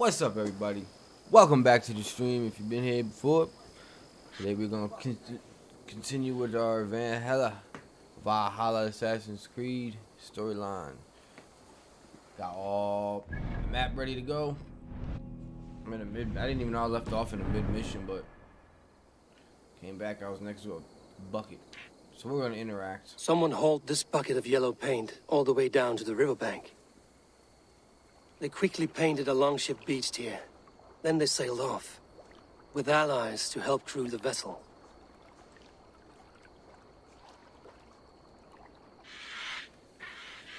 What's up, everybody? Welcome back to the stream. If you've been here before, today we're gonna continue with our Valhalla Assassin's Creed storyline. Got all the map ready to go. I'm in the mid. I didn't even know I left off in the mid mission, but came back. I was next to a bucket, so we're gonna interact. Someone hauled this bucket of yellow paint all the way down to the riverbank. They quickly painted a longship beached here. Then they sailed off, with allies to help crew the vessel.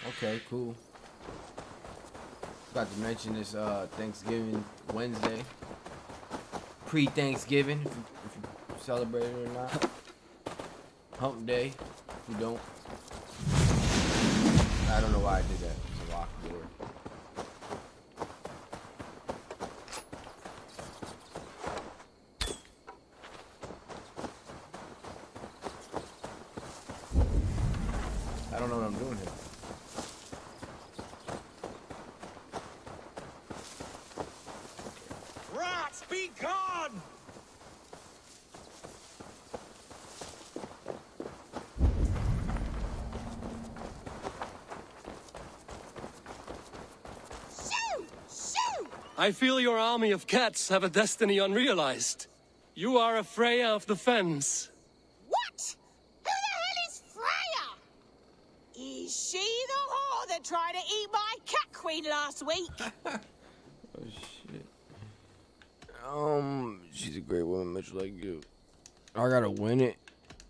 Okay, cool. Forgot to mention this Thanksgiving Wednesday. Pre-Thanksgiving, if you celebrate it or not. Hump day, if you don't. I don't know why I did that. It's a locked door. I don't know what I'm doing here. Rats, be gone! Shoo! Shoo! I feel your army of cats have a destiny unrealized. You are a Freya of the Fens. What? Who the hell is Freya? Is she the whore that tried to eat my cat queen last week? Oh shit. She's a great woman, much like you. I gotta win it.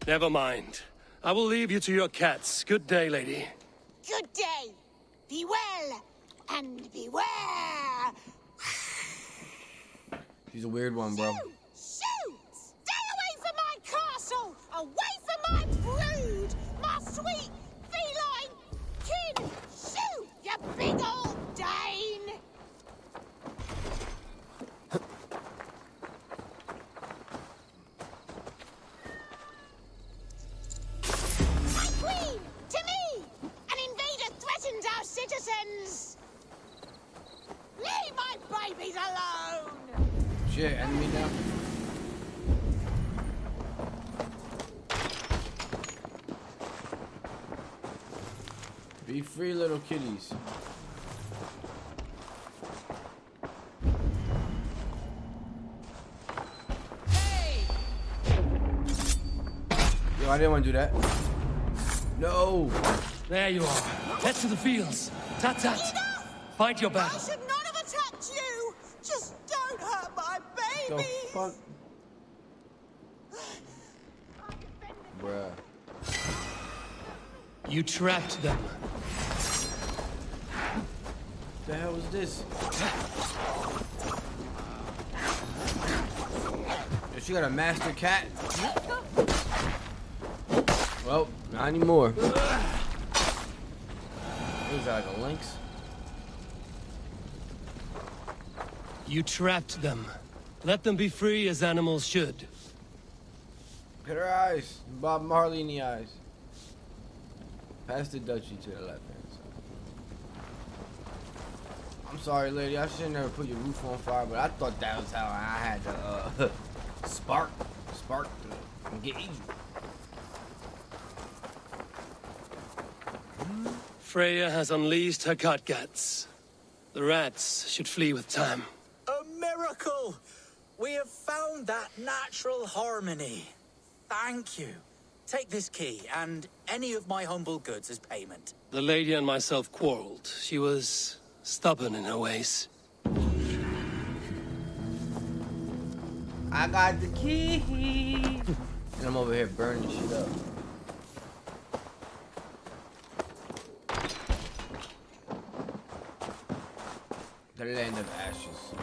Never mind. I will leave you to your cats. Good day, lady. Good day. Be well and beware. She's a weird one, bro. Shoo! Shoo! Stay away from my castle! Away from my brood! My sweet feline kin! Shoo! You big old Dane! My queen! To me! An invader threatens our citizens! Leave my babies alone! Shit, enemy now. Be free, little kitties. Hey! Yo, I didn't want to do that. No. There you are. Head to the fields. Tat tat. Enough! Fight your I battle. should not have attacked you! Just don't hurt my The babies! fuck? Bruh. You trapped them. The hell was this? Yo, she got a master cat? Well, not anymore. What is that, like a lynx? You trapped them. Let them be free as animals should. Hit her eyes. Bob Marley in the eyes. Pass the duchy to the left hand side. I'm sorry, lady. I should never put your roof on fire, but I thought that was how I had to spark the engagement. Freya has unleashed her catgats. The rats should flee with time. A miracle! We have found that natural harmony. Thank you. Take this key and any of my humble goods as payment. The lady and myself quarreled. She was stubborn in her ways. I got the key. And I'm over here burning shit up. The land of ashes.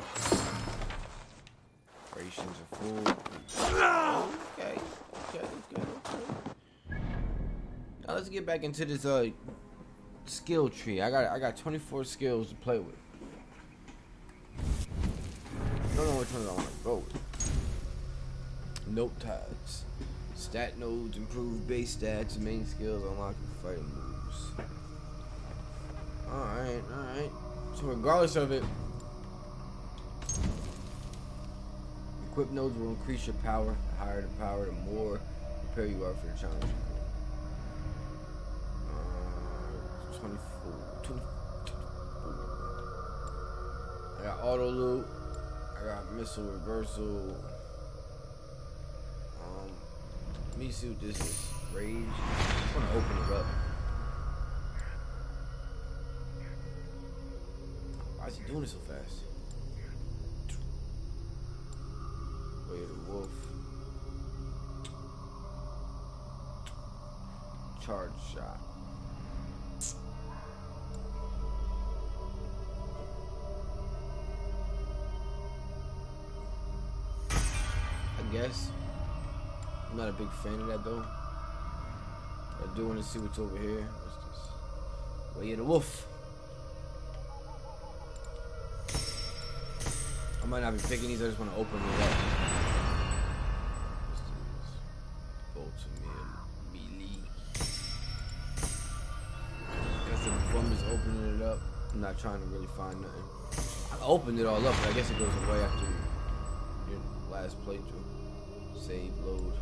Rations are full. Okay. Now let's get back into this skill tree. I got 24 skills to play with. Don't know which ones I want to go with. Note tags. Stat nodes improve base stats and main skills unlock fighting moves. Alright. So regardless of it, Equip nodes will increase your power. The higher the power, the more prepared you are for the challenge. 24. I got auto loot. I got missile reversal. Let me see what this is. Rage. I just want to open it up. Why is he doing it so fast? Way of the wolf. Charge shot. I guess. I'm not a big fan of that though. I do want to see what's over here. What's this? Way of the wolf. I might not be picking these, I just want to open it up. What's this? Ultimate melee. Guess the performance opening it up. I'm not trying to really find nothing. I opened it all up, but I guess it goes away after your last playthrough. Save, load.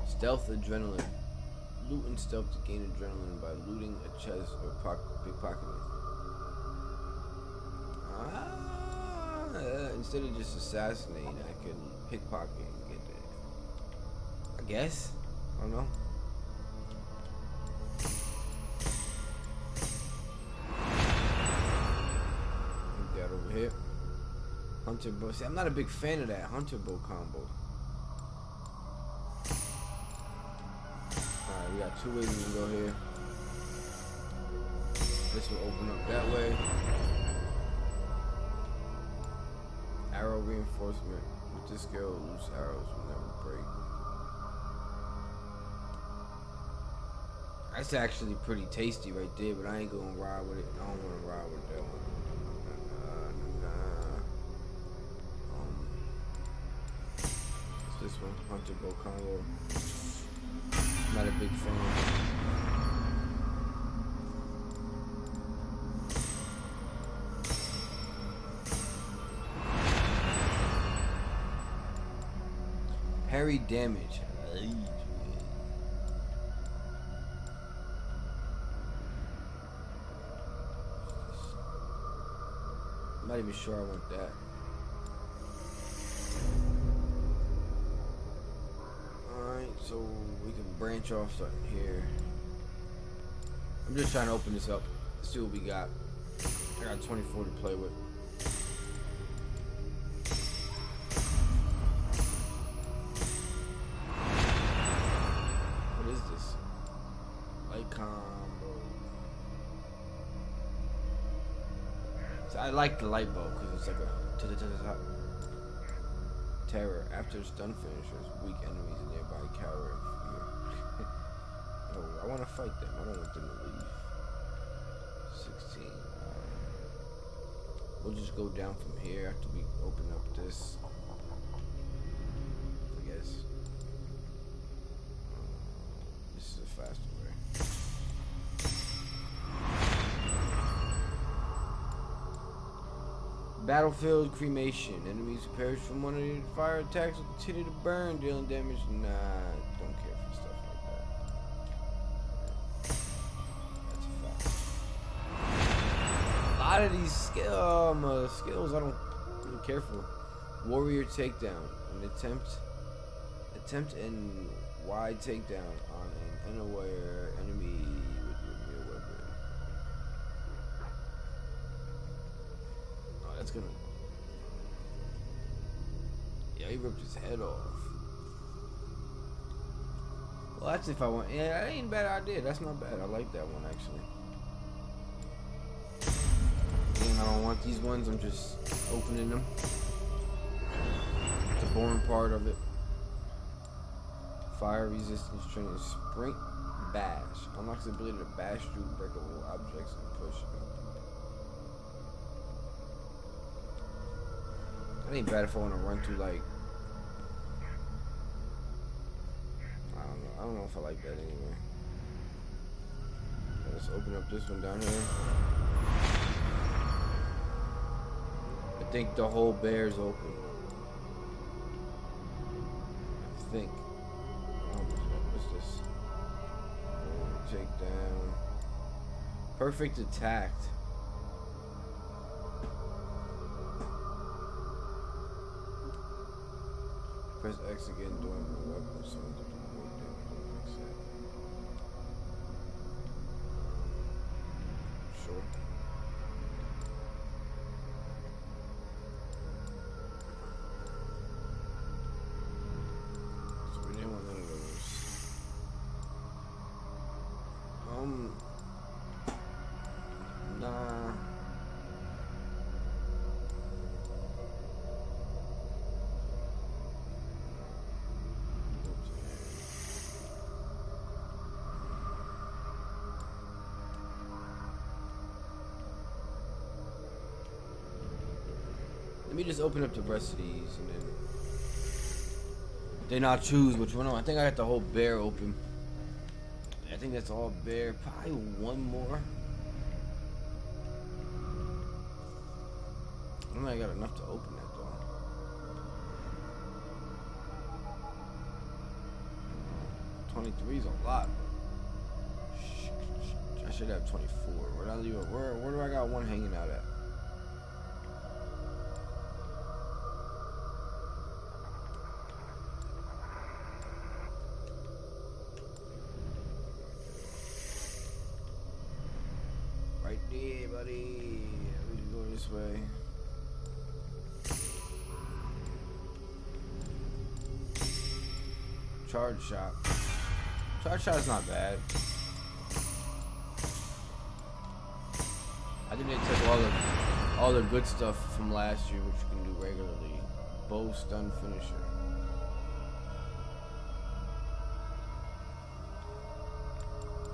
Stealth adrenaline. Loot and stealth to gain adrenaline by looting a chest or pickpocketing. Instead of just assassinating, I could pickpocket and get that. I guess. I don't know. Put that over here. Hunter bow. See, I'm not a big fan of that hunter bow combo. Alright, we got two ways we can go here. This will open up that way. Arrow reinforcement. With this skill, loose arrows will never break. That's actually pretty tasty right there, but I ain't gonna ride with it. I don't wanna ride with that one. This one, hunter bow combo. Not a big fan. Parry damage. I'm not even sure I want that. Alright, so we can branch off something here. I'm just trying to open this up. See what we got. I got 24 to play with. What is this? Light combo. So I like the light bow because it's like a to the top. Terror. After stun finishers, weak enemies and nearby cower in fear. No, I want to fight them. I don't want them to leave. 16. We'll just go down from here after we open up this. I guess. This is a faster way. Battlefield cremation. Enemies who perish from one of the fire attacks will continue to burn, dealing damage. Nah, don't care for stuff like that. That's a fact. A lot of these skills I don't really care for. Warrior takedown. An attempt and wide takedown on an unaware enemy with your mere weapon. That's gonna. Yeah, he ripped his head off. Well, that's if I want. Yeah, that ain't a bad idea. That's not bad. I like that one actually. And I don't want these ones. I'm just opening them. The boring part of it. Fire resistance training. Sprint bash. Unlocks the ability to bash through breakable objects and push them. It ain't bad if I want to run through like I don't know if I like that anyway. Let's open up this one down here. think the whole bear's open. I think. What's this? Take down. Perfect attacked. Press X again during the weapon so that the more damage makes it. Sure. So we didn't want none of those. Nah. Let me just open up the rest of these and then I'll choose which one. I think I got the whole bear open. I think that's all bear. Probably one more. I don't think I got enough to open that though. 23 is a lot. I should have 24. Where did I leave it? Where do I got one hanging out at? Right there, buddy. We can go this way. Charge shot. Charge shot is not bad. I think they took all the good stuff from last year, which you can do regularly. Bow stun finisher.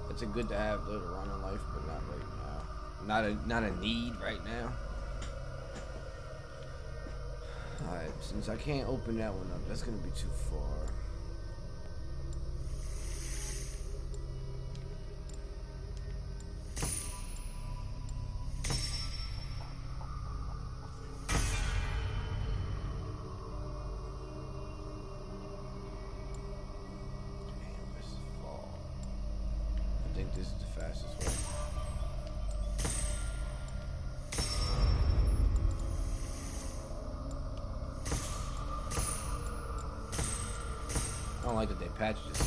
It's a good to have later on in life, but not right now. Not a need right now. Alright, since I can't open that one up, that's gonna be too far. This is the fastest way. I don't like that they patched this.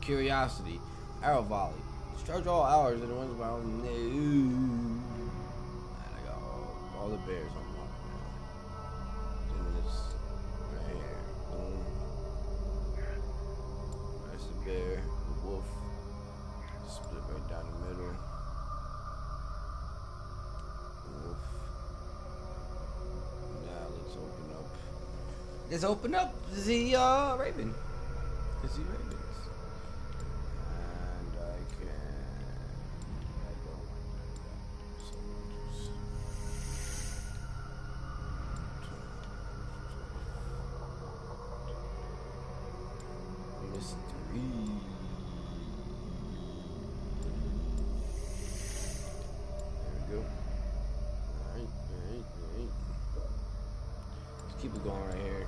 Curiosity, arrow volley. Charge all hours and the ones about no. And I got all the bears unlocked now. And this right here. Boom. There's the bear, the wolf. Split right down the middle. Wolf. Now let's open up. Let's open up the Raven. Let's see Ravens. Keep it going right here.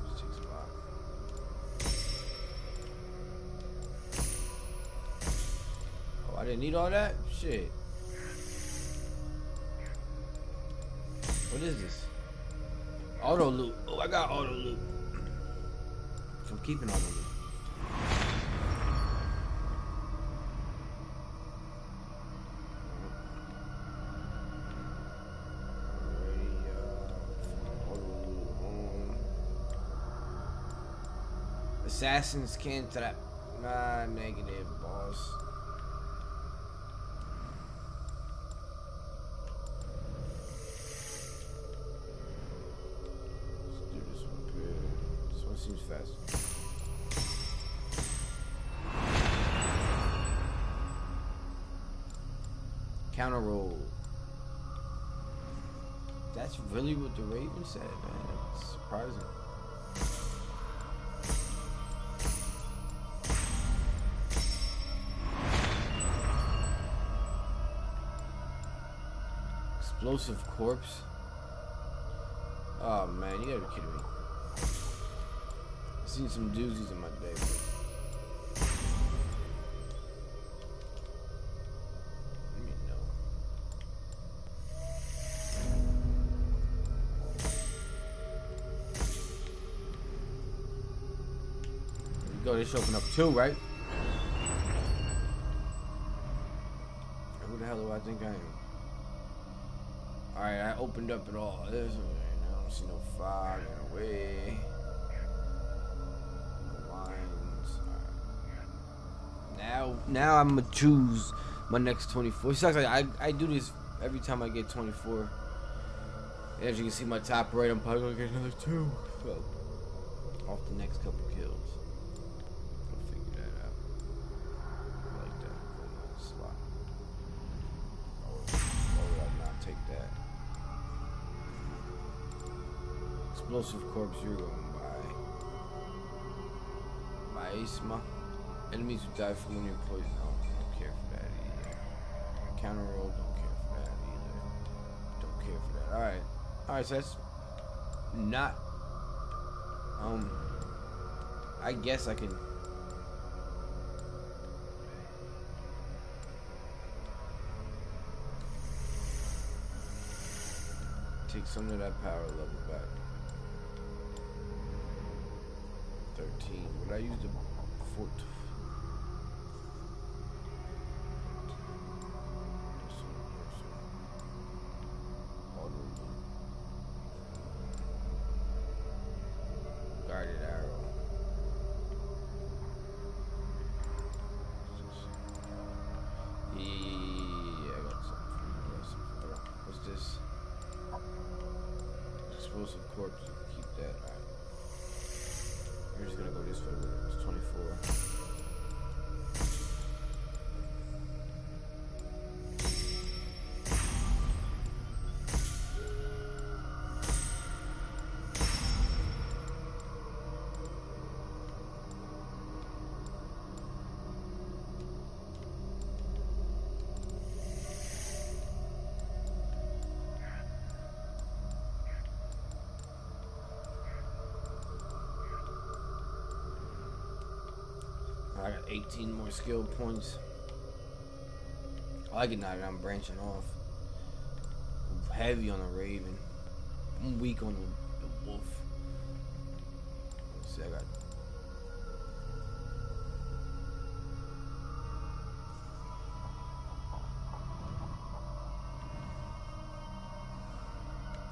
Just takes a lot. Oh, I didn't need all that? Shit. What is this? Auto loop. Oh, I got auto loop. So I'm keeping auto loop. Assassins can't trap. Nah, negative, boss. Let's do this one good. This one seems fast. Counter roll. That's really what the Raven said, man. That's surprising. Explosive corpse. Oh man, you gotta be kidding me. I've seen some doozies in my day. Let me know. There we go, they should open up two, right? Who the hell do I think I am? Alright, I opened up it all. There's I don't see no fog in a way. No lines. Alright. Now I'm gonna choose my next 24. It sucks, like I do this every time I get 24. And as you can see my top right, I'm probably gonna get another 2. So off the next couple kills. I'll figure that out. I like that. Put another slot. Why would I not take that? Explosive corpse, you're going by Isma. Enemies who die from when you're poisoned. No, don't care for that either. Counter roll, don't care for that either. Don't care for that. Alright, so that's not I guess I can take some of that power level back. 13. Would I use the 14? Guarded arrow. Yeah, I got something. What's this? Explosive corpse. You can keep that. Alright. We're just gonna go this way. It's 24. I got 18 more skill points. I like it now that I'm branching off. I'm heavy on the Raven. I'm weak on the Wolf. Let's see, I got...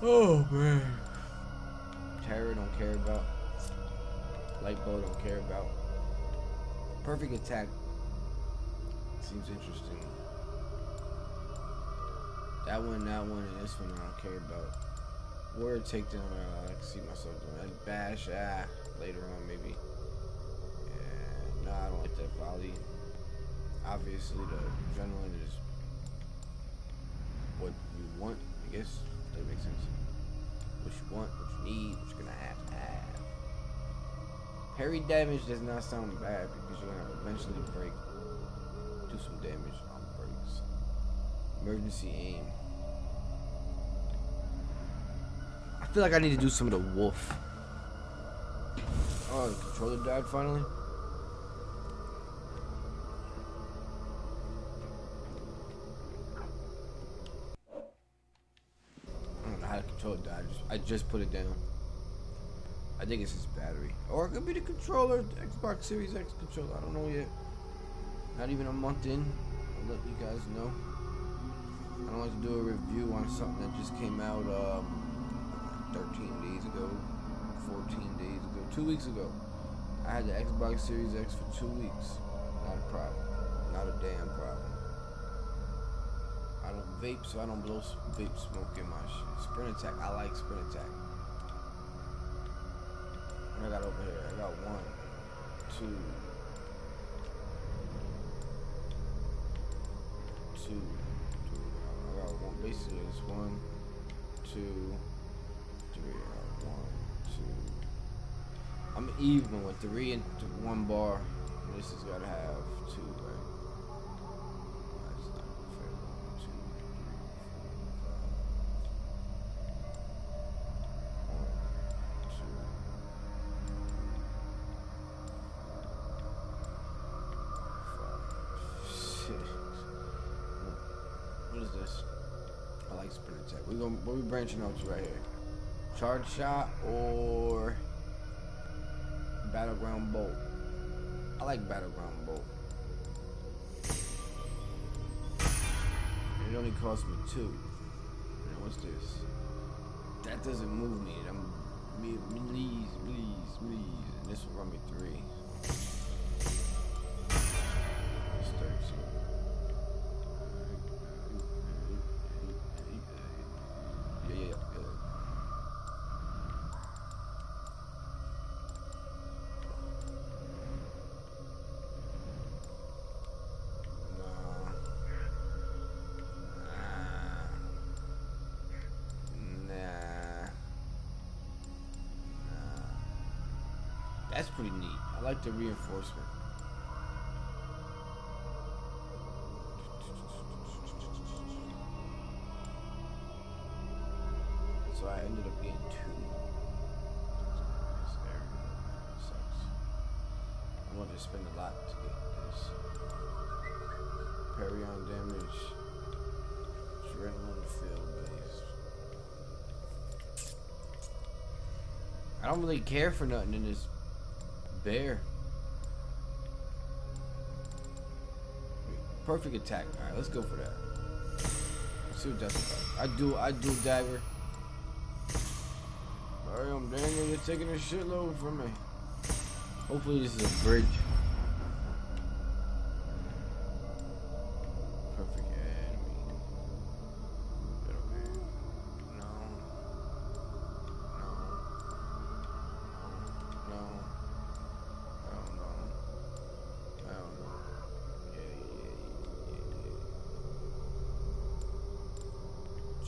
Oh, man. Terror don't care about. Light bow don't care about. Perfect attack seems interesting. That one, and this one I don't care about. Warrior takedown, I can see myself doing that. Bash, later on maybe. Yeah, nah, I don't like that volley. Obviously, the adrenaline is what you want, I guess. That makes sense. What you want, what you need, what you're gonna have to have. Parry damage does not sound bad because you're gonna eventually break. Do some damage on breaks. Emergency aim. I feel like I need to do some of the wolf. Oh, the controller died finally. I don't know how the controller died. I just put it down. I think it's his battery. Or it could be the controller, the Xbox Series X controller. I don't know yet. Not even a month in. I'll let you guys know. I don't like to do a review on something that just came out 13 days ago, 14 days ago, 2 weeks ago. I had the Xbox Series X for 2 weeks. Not a problem. Not a damn problem. I don't vape, so I don't blow vape smoke in my shit. Sprint attack. I like sprint attack. What I got over here? I got 1, 2, 2. I got one. Basically, it's 1, 2, 3. 1, 2. I'm even with 3 and 1 bar. This has got to have 2, right? That's not fair. 1, 2, 3, 4, 5. 1, 2, 6. What is this? I like spin attack. What we branching out to right here? Charge shot or battleground bolt? I like battleground bolt. It only cost me 2. Now what's this? That doesn't move me. Please. And this will run me 3. It's 13. Yeah. That's pretty neat. I like the reinforcement. So I ended up getting 2. Sucks. I wanted to spend a lot to get this. Parry on damage. Adrenaline field base. I don't really care for nothing in this bear. Perfect attack. Alright, let's go for that. Let's see what that's about. I do dagger. Alright, Daniel, you're taking a shitload from me. Hopefully this is a bridge. Perfect enemy. No.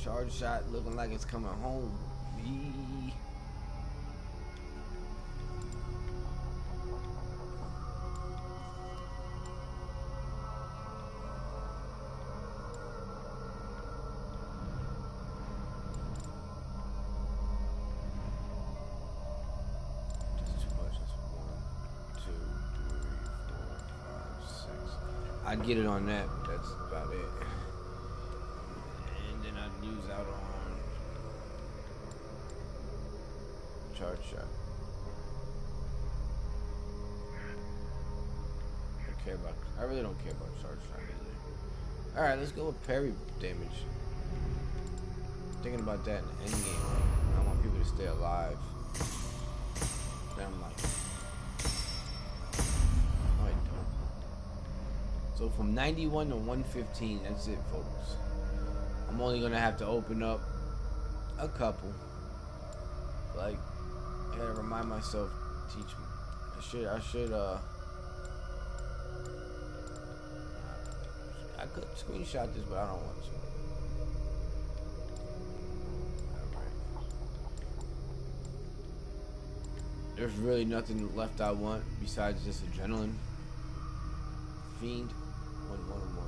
Charge shot looking like it's coming home. Yee. That's too much. That's 1, 2, 3, 4, 5, 6. I'd get it on that, but that's about it. And then I'd lose out on charge shot. I really don't care about charge shot either. Alright, let's go with parry damage. Thinking about that in the end game. I want people to stay alive. Then I'm like, no, I don't. So from 91 to 115, that's it, folks. I'm only gonna have to open up a couple. Like, I gotta remind myself, teach me. I could screenshot this, but I don't want to. There's really nothing left I want besides this adrenaline. Fiend. One or more.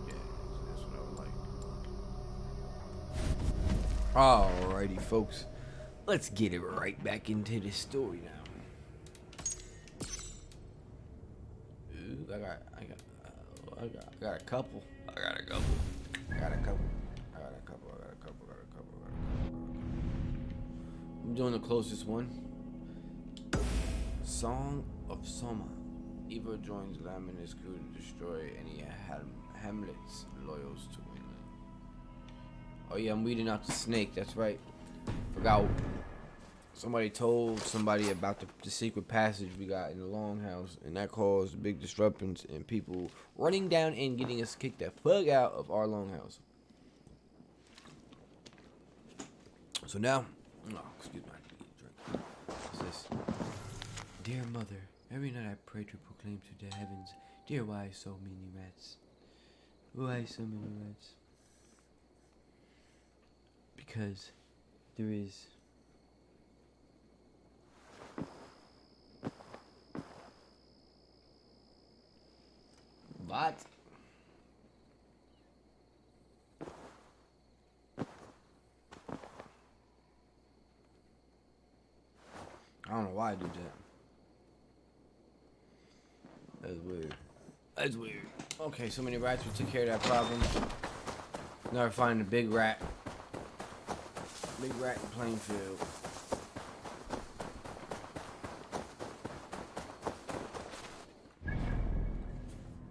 Yeah, that's what I would like. Alrighty, folks. Let's get it right back into the story now. Ooh, I got a couple. I'm doing the closest one. Song of Soma. Eva joins Lam and his crew to destroy any hamlets loyal to Wayland. Oh yeah, I'm weeding out the snake. That's right. Forgot. Somebody told somebody about the secret passage we got in the longhouse, and that caused big disruptions and people running down and getting us kicked the fuck out of our longhouse. So now, excuse my drink. What's this? Dear mother, every night I pray to proclaim to the heavens, dear, why so many rats? Why so many rats? because there is. What? I don't know why I did that. That's weird. That's weird. Okay, so many rats. We took care of that problem. Now we're finding a big rat. Big rat in Plainfield.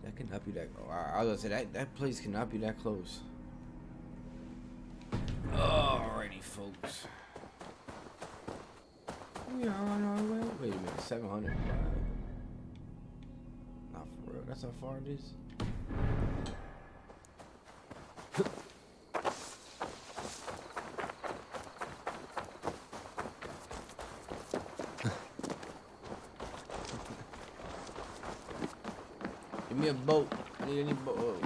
That cannot be that. I was gonna say that place cannot be that close. Alrighty, folks. We are on our way. Wait a minute, 700. Not for real. That's how far it is. Give me a boat. I need any boat.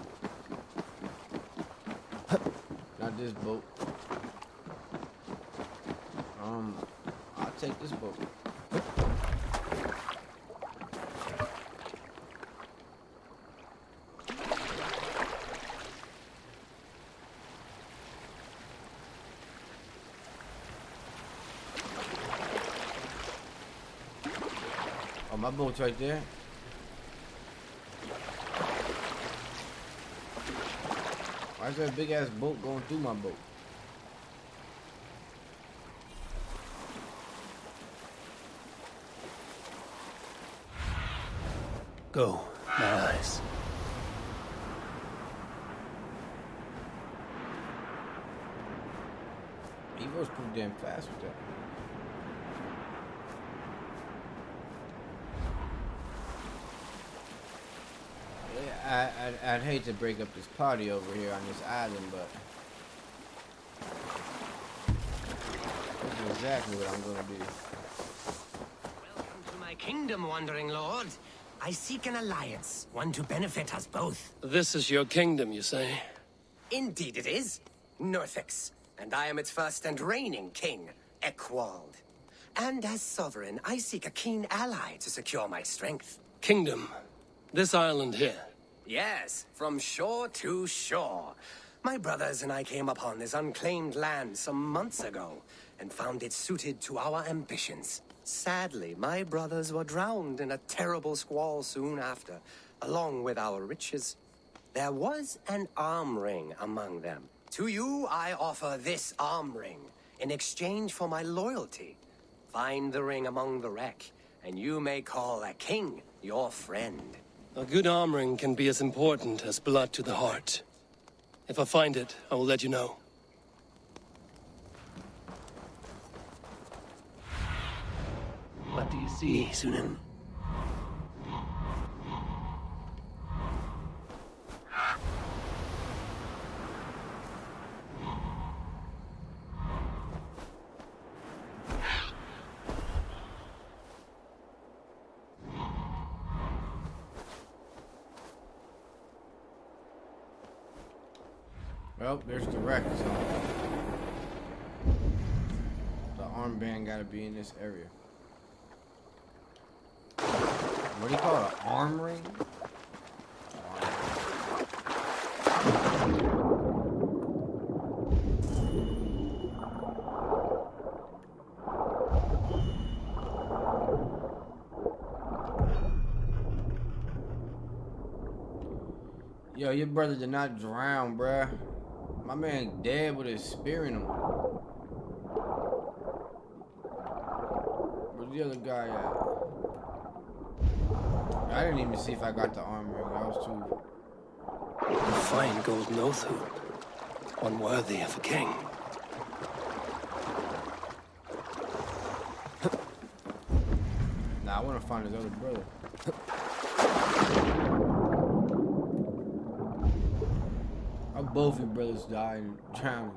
Not this boat. I'll take this boat. Oh, my boat's right there. Why is there a big ass boat going through my boat? Go, my eyes. Evo's pretty damn fast with that. Yeah, I'd hate to break up this party over here on this island, but that's exactly what I'm gonna do. Welcome to my kingdom, wandering lord. I seek an alliance, one to benefit us both. This is your kingdom, you say? Indeed it is. Northix, and I am its first and reigning king, Eckwald. And as sovereign, I seek a keen ally to secure my strength. Kingdom. This island here. Yes, from shore to shore. My brothers and I came upon this unclaimed land some months ago, and found it suited to our ambitions. Sadly, my brothers were drowned in a terrible squall soon after, along with our riches. There was an arm ring among them. To you, I offer this arm ring, in exchange for my loyalty. Find the ring among the wreck, and you may call a king your friend. A good arm ring can be as important as blood to the heart. If I find it, I will let you know. What do you see, Sunan? Well, there's the wreck, so the armband gotta be in this area. What do you call it? An arm ring? Yo, your brother did not drown, bruh. My man dead with his spear in him. Where's the other guy at? I didn't even see if I got the arm ring. I was too... A fine golden oath hoop. One worthy of a king. Nah, I want to find his other brother. How both your brothers died and drowning.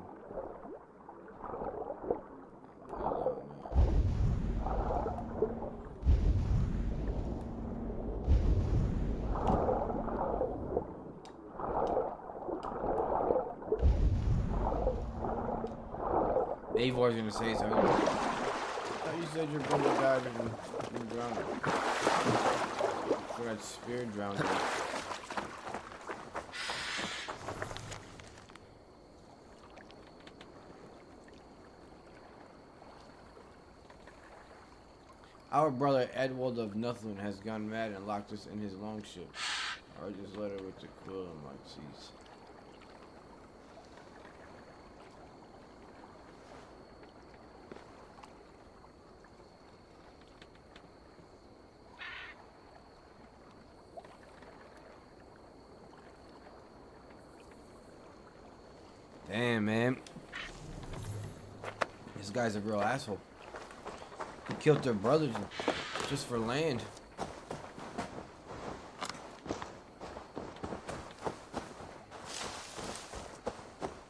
Eivor's gonna say something. I thought you said your brother died in drowning. So that spear drowned him. Our brother Edward of Northland has gone mad and locked us in his longship. I just let her with the quill in my teeth. Damn, man. This guy's a real asshole. He killed their brothers just for land.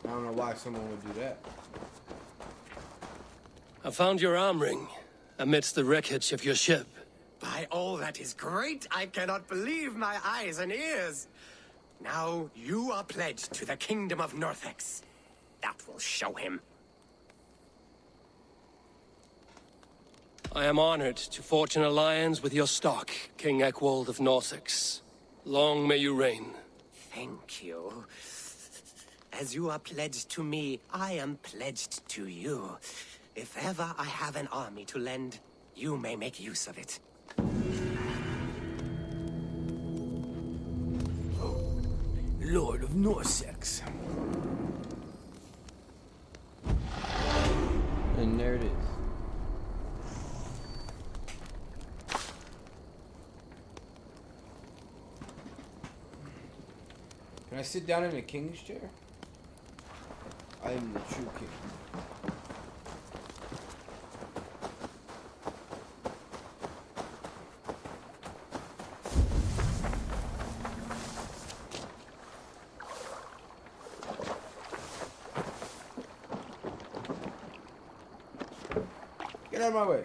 I don't know why someone would do that. I found your arm ring amidst the wreckage of your ship. By all that is great, I cannot believe my eyes and ears. Now you are pledged to the kingdom of Northex. That will show him. I am honored to forge an alliance with your stock, King Eckwald of Northex. Long may you reign. Thank you. As you are pledged to me, I am pledged to you. If ever I have an army to lend, you may make use of it. Lord of Norsex. And there it is. Can I sit down in a king's chair? I am the true king. Get out of my way.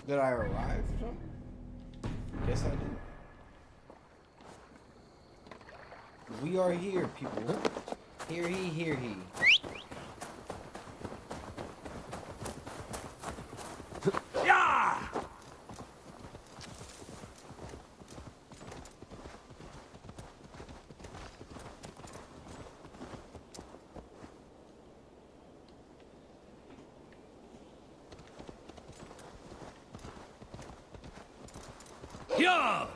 Did I arrive or something? Guess I did. We are here, people. Hear he, hear he. Yeah! Yeah!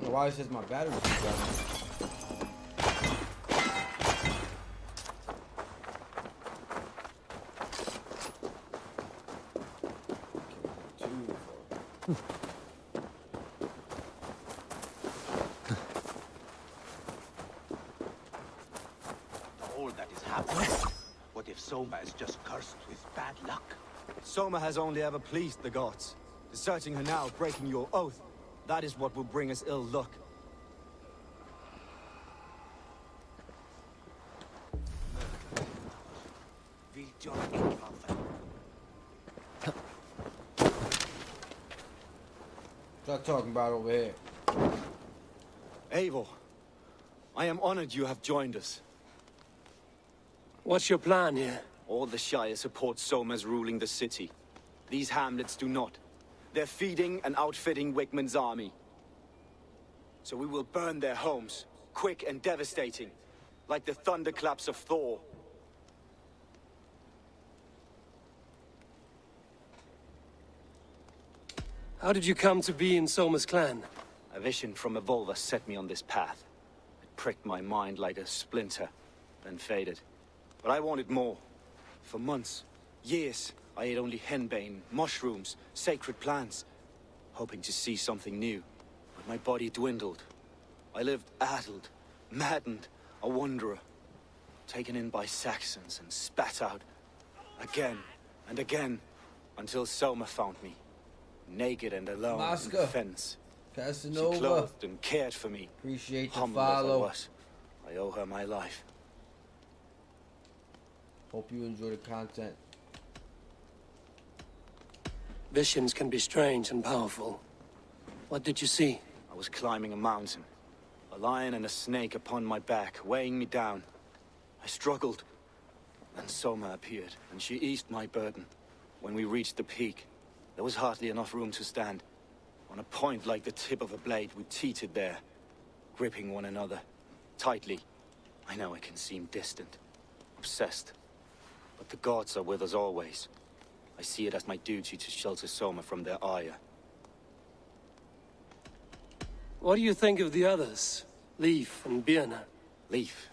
Why is this my battery driving? All that is happening. What if Soma is just cursed with bad luck? Soma has only ever pleased the gods. Deserting her now, breaking your oath, that is what will bring us ill luck. Stop talking about over here. Eivor, I am honored you have joined us. What's your plan here? All the Shire support Soma's ruling the city. These hamlets do not. They're feeding and outfitting WIGMUND's army. So we will burn their homes, quick and devastating, like the thunderclaps of Thor. How did you come to be in Soma's clan? A vision from Evolver set me on this path. It pricked my mind like a splinter, then faded. But I wanted more. For months, years, I ate only henbane, mushrooms, sacred plants, hoping to see something new. But my body dwindled. I lived addled, maddened, a wanderer, taken in by Saxons and spat out again and again, until Soma found me, naked and alone in the fence. Casanova. She clothed and cared for me. Appreciate the Humble as I follow. was, I owe her my life. Hope you enjoy the content. Visions can be strange and powerful. What did you see? I was climbing a mountain. A lion and a snake upon my back, weighing me down. I struggled. Then Soma appeared, and she eased my burden. When we reached the peak, there was hardly enough room to stand. On a point like the tip of a blade, we teetered there, gripping one another, tightly. I know it can seem distant, obsessed. But the gods are with us always. I see it as my duty to shelter Soma from their ire. What do you think of the others? Leif and Birna? Leif.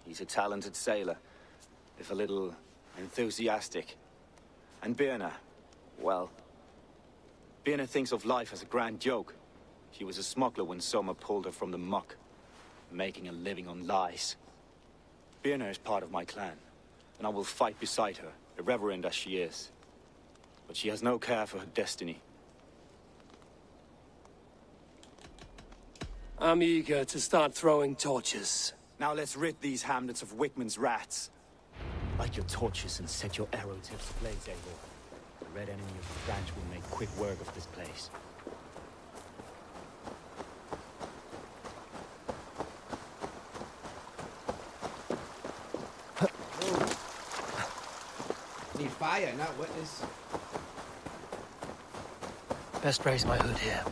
He's a talented sailor, if a little enthusiastic. And Birna, well, Birna thinks of life as a grand joke. She was a smuggler when Soma pulled her from the muck, making a living on lies. Birna is part of my clan, and I will fight beside her, irreverent as she is. But she has no care for her destiny. I'm eager to start throwing torches. Now let's rid these hamlets of WIGMUND's rats. Light your torches and set your arrow tips ablaze, Eivor. The red enemy of the branch will make quick work of this place. Need fire, not witness. Best raise my hood here.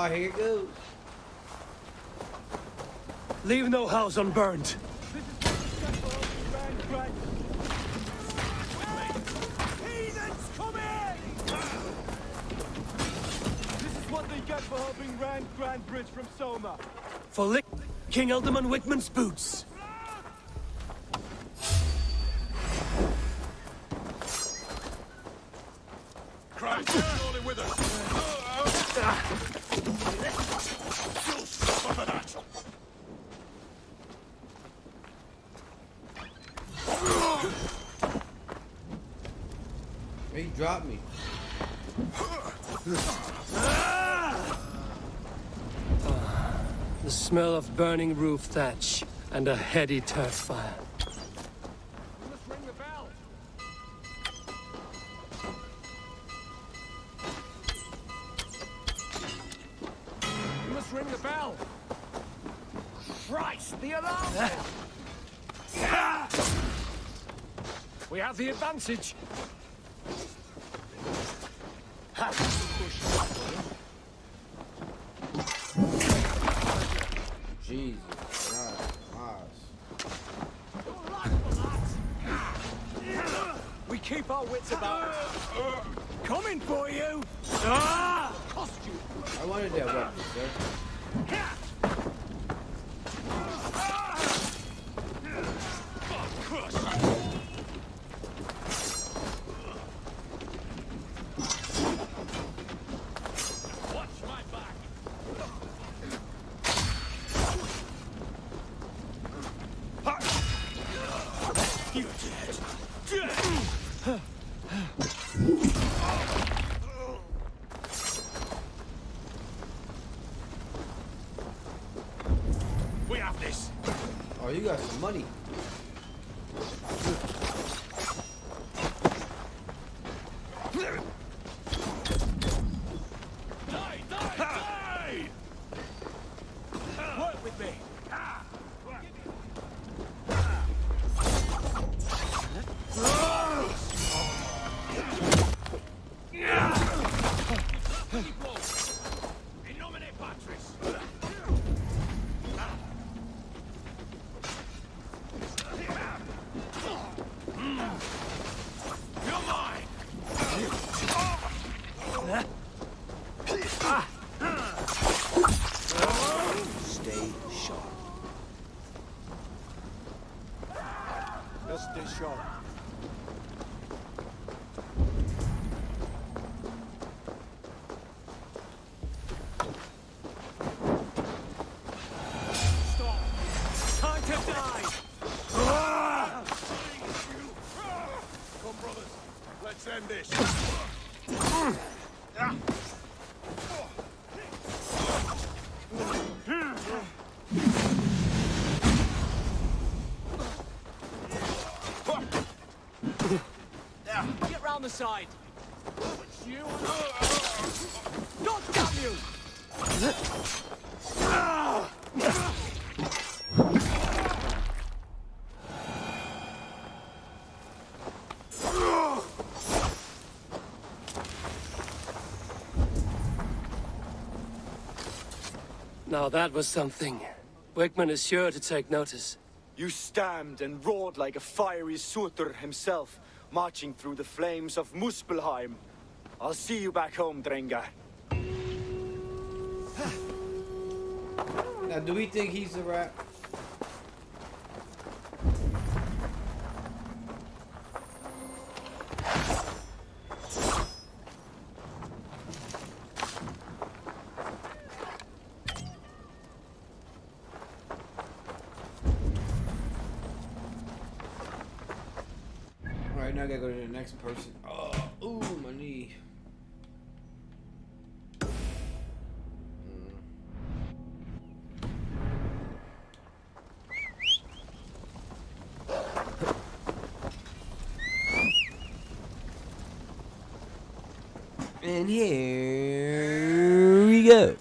Here it goes. Leave no house unburned. Heathens, come in! This is what they get for helping Rand Grantebridge from Soma. For lick King Alderman WIGMUND's boots. Christ, surely with us. Suffer that. He dropped me. The smell of burning roof thatch and a heady turf fire. You must ring the bell. You must ring the bell. Christ, the alarm bell! We have the advantage. Ha! Jesus Christ. We keep our wits about us. Coming for you! Cost you. I wanted that weapon, sir. Watch my back. You're dead. We have this. Oh, you got some money. Die, die, die! Work with me. In nomine Patris. You're mine. Stay sharp. Just stay sharp. Stop. Time to die. Come, brothers. Let's end this. Get round the side. God damn you! Now that was something. WIGMUND is sure to take notice. You stamped and roared like a fiery Surtur himself, marching through the flames of Muspelheim. I'll see you back home, Drenga. Now, do we think he's a rat? Alright, now I gotta go to the next person. Oh, ooh, my knee. And here we go.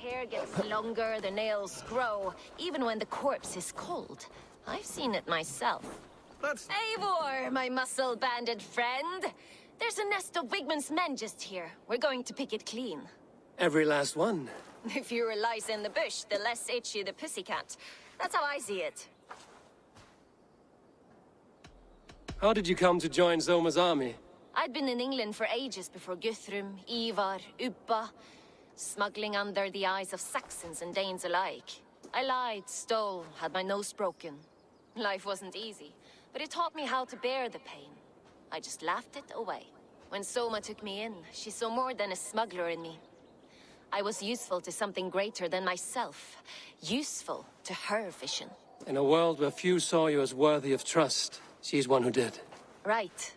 Hair gets longer, the nails grow, even when the corpse is cold. I've seen it myself. That's... Eivor, my muscle-banded friend! There's a nest of WIGMUND's men just here. We're going to pick it clean. every last one. The fewer lice in the bush, the less itchy the pussycat. That's how I see it. How did you come to join Zoma's army? I'd been in England for ages before Guthrum, Ivar, Ubba, smuggling under the eyes of Saxons and Danes alike. I lied, stole, had my nose broken. Life wasn't easy, but it taught me how to bear the pain. I just laughed it away. When Soma took me in, she saw more than a smuggler in me. I was useful to something greater than myself. Useful to her vision. In a world where few saw you as worthy of trust, she's one who did. Right.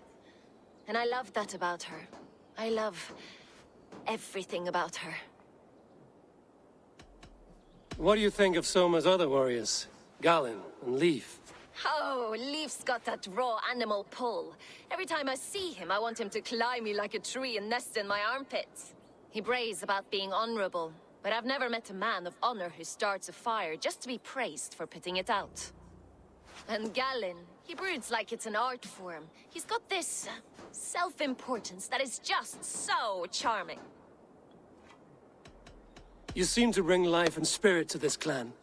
And I love that about her. I love everything about her. What do you think of Soma's other warriors? Galen and Leaf? Oh, Leaf's got that raw animal pull. Every time I see him, I want him to climb me like a tree and nest in my armpits. He brays about being honorable, but I've never met a man of honor who starts a fire just to be praised for putting it out. And Galen, he broods like it's an art form. He's got this self-importance that is just so charming. You seem to bring life and spirit to this clan.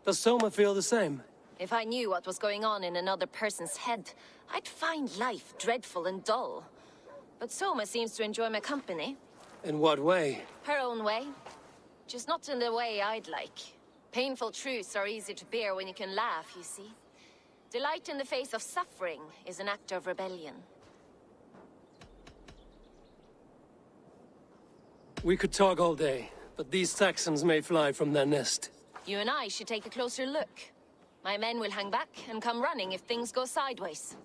Does Soma feel the same? If I knew what was going on in another person's head, I'd find life dreadful and dull. But Soma seems to enjoy my company. In what way? Her own way. Just not in the way I'd like. Painful truths are easy to bear when you can laugh, you see. Delight in the face of suffering is an act of rebellion. We could talk all day, but these Saxons may fly from their nest. You and I should take a closer look. My men will hang back and come running if things go sideways.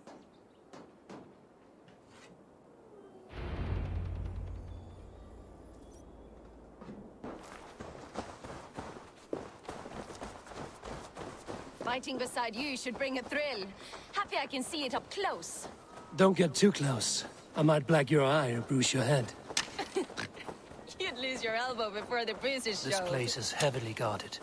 Fighting beside you should bring a thrill. Happy I can see it up close. Don't get too close. I might black your eye or bruise your head. You'd lose your elbow before the bruises show. This place is heavily guarded.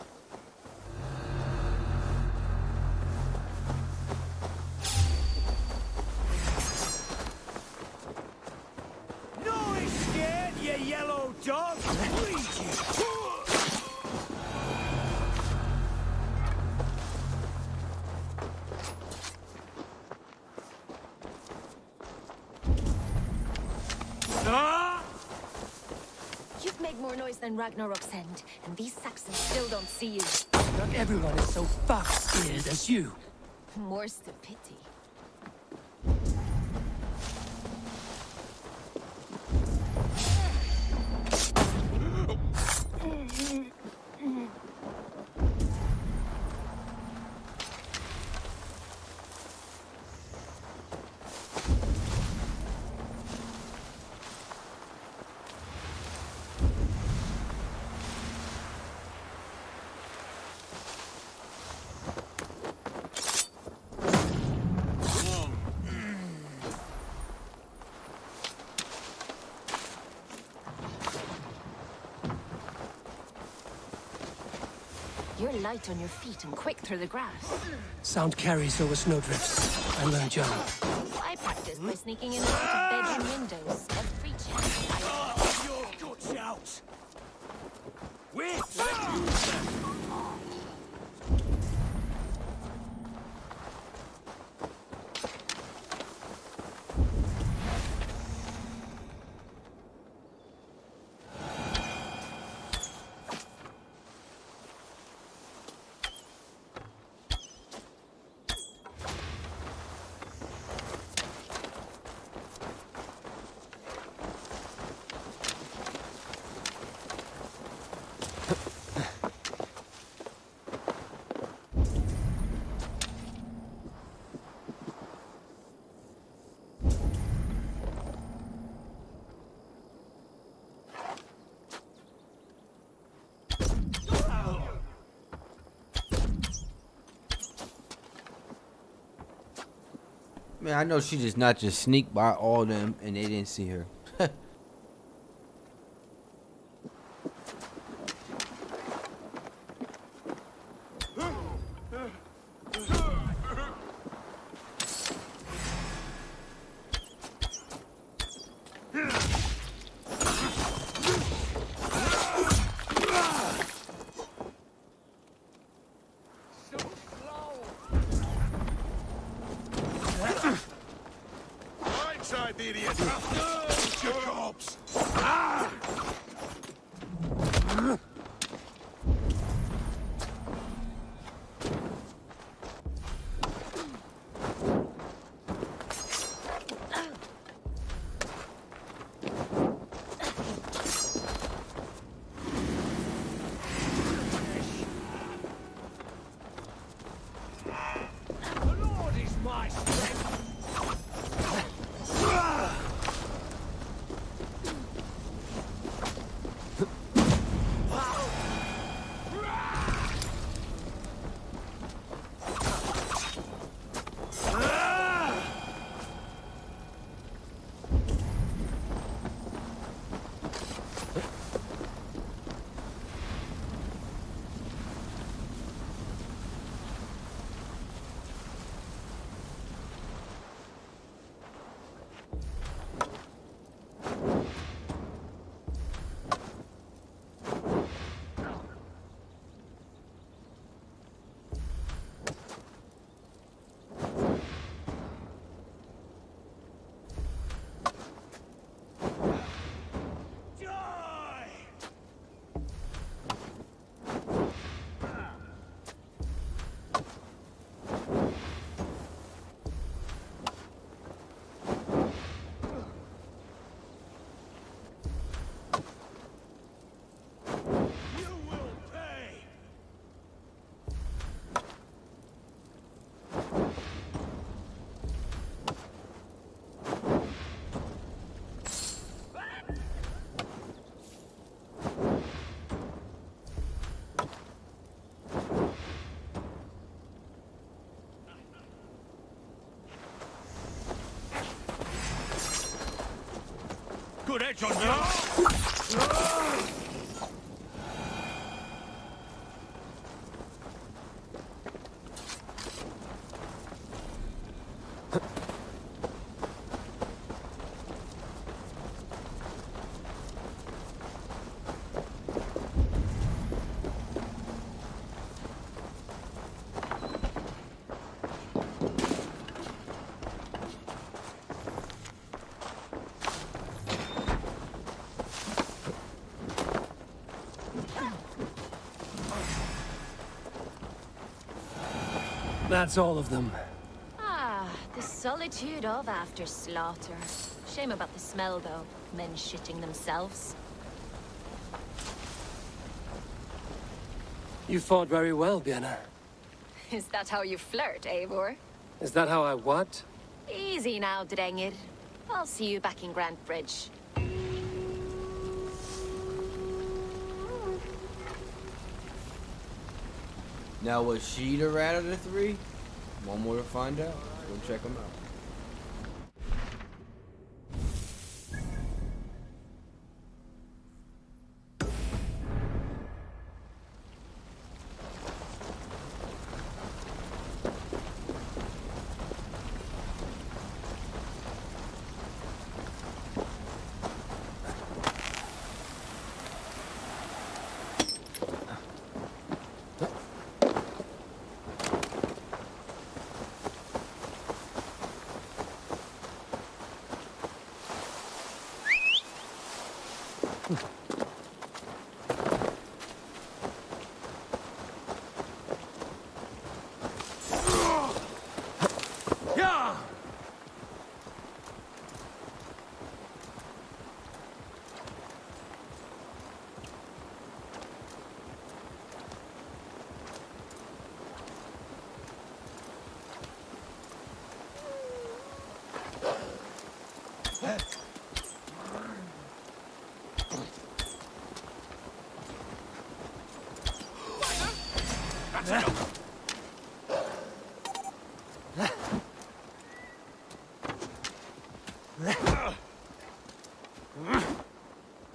No, he's scared, you yellow dog! Bleed you! You've made more noise than Ragnarok's end, and these Saxons still don't see you. Not everyone is so fox-eared as you. More's the pity. You're light on your feet and quick through the grass. Sound carries over snowdrifts. I learned young. I practice by sneaking in and out of bedroom windows every chance I get. Your guts out! Wait! Man, I know she just not just sneak by all them and they didn't see her. Right side, the idiot! Your corpse! my strength. Good edge on you! That's all of them. Ah, the solitude of after slaughter. Shame about the smell, though. Men shitting themselves. You fought very well, Björna. Is that how you flirt, Eivor? Is that how I what? Easy now, Drengir. I'll see you back in Grantebridge. Now, was she the rat of the three? One more to find out. Let's go check them out.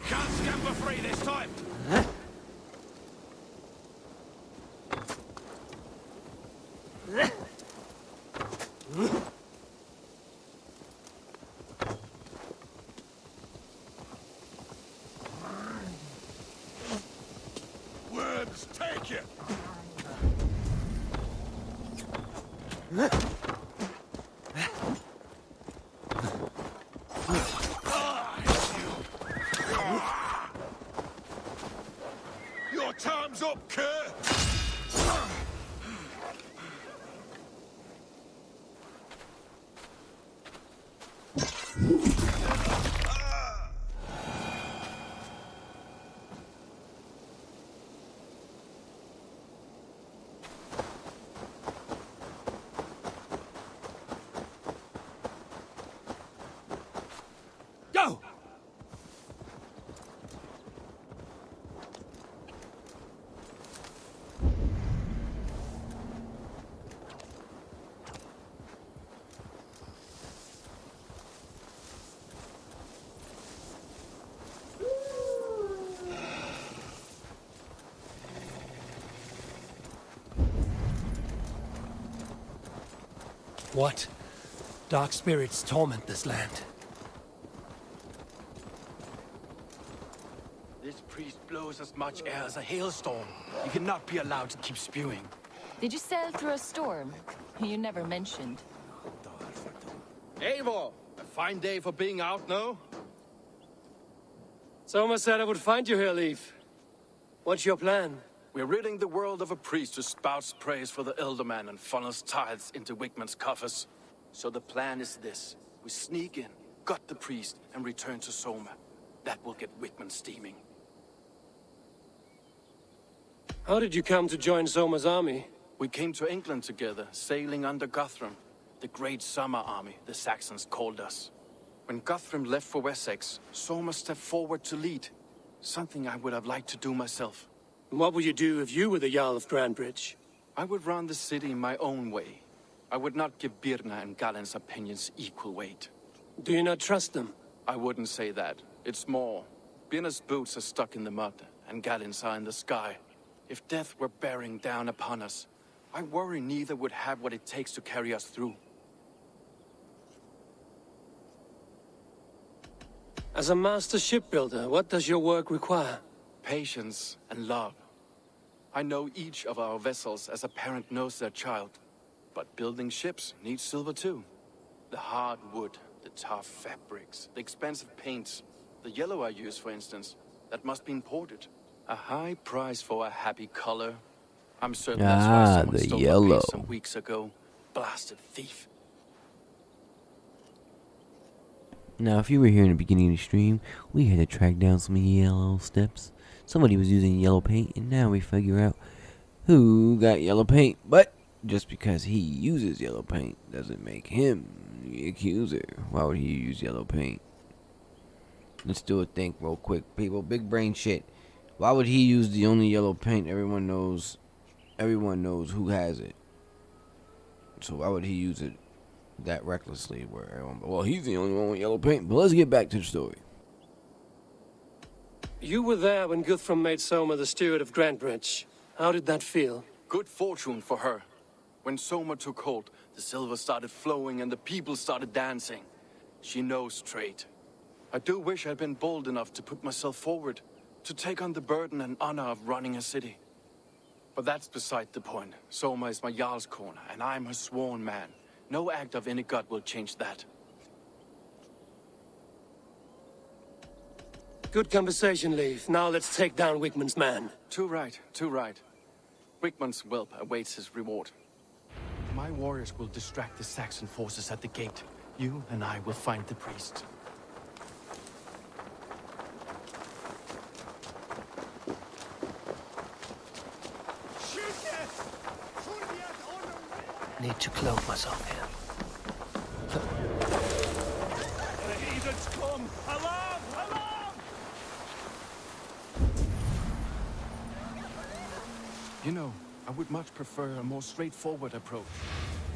Can't scam for free this time. Worms, take it. Your time's up, Kerr! What? Dark spirits torment this land. This priest blows as much air as a hailstorm. He cannot be allowed to keep spewing. Did you sail through a storm? You never mentioned. Eivor! A fine day for being out, no? Soma said I would find you here, Leaf. What's your plan? We're ridding the world of a priest who spouts praise for the Elderman and funnels tithes into Wigmund's coffers. So the plan is this. We sneak in, gut the priest, and return to Soma. That will get Wigmund steaming. How did you come to join Soma's army? We came to England together, sailing under Guthrum. The great summer army, the Saxons called us. When Guthrum left for Wessex, Soma stepped forward to lead. Something I would have liked to do myself. What would you do if you were the Jarl of Grantebridge? I would run the city my own way. I would not give Birna and Galen's opinions equal weight. Do you not trust them? I wouldn't say that. It's more. Birna's boots are stuck in the mud, and Galen's are in the sky. If death were bearing down upon us, I worry neither would have what it takes to carry us through. As a master shipbuilder, what does your work require? Patience and love. I know each of our vessels as a parent knows their child. But building ships needs silver too. The hard wood, the tough fabrics, the expensive paints. The yellow I use, for instance, that must be imported. A high price for a happy color. I'm certain that's why someone the stole my yellow. paint some weeks ago. Blasted thief. Now, if you were here in the beginning of the stream, we had to track down some yellow steps. Somebody was using yellow paint, and now we figure out who got yellow paint. But just because he uses yellow paint doesn't make him the accuser. Why would he use yellow paint? Let's do a think real quick, people. Big brain shit. Why would he use the only yellow paint everyone knows who has it? So why would he use it that recklessly? Where everyone, well, he's the only one with yellow paint. But let's get back to the story. You were there when Guthrum made Soma the steward of Grantebridge. How did that feel? Good fortune for her. When Soma took hold, the silver started flowing and the people started dancing. She knows trade. I do wish I'd been bold enough to put myself forward, to take on the burden and honor of running a city. But that's beside the point. Soma is my Jarl's corner, and I'm her sworn man. No act of any god will change that. Good conversation, Leif. Now let's take down Wigmund's man. Too right, too right. Wigmund's whelp awaits his reward. My warriors will distract the Saxon forces at the gate. You and I will find the priest. Need to clothe myself here. The heathens come! Alarm! Alarm! You know, I would much prefer a more straightforward approach.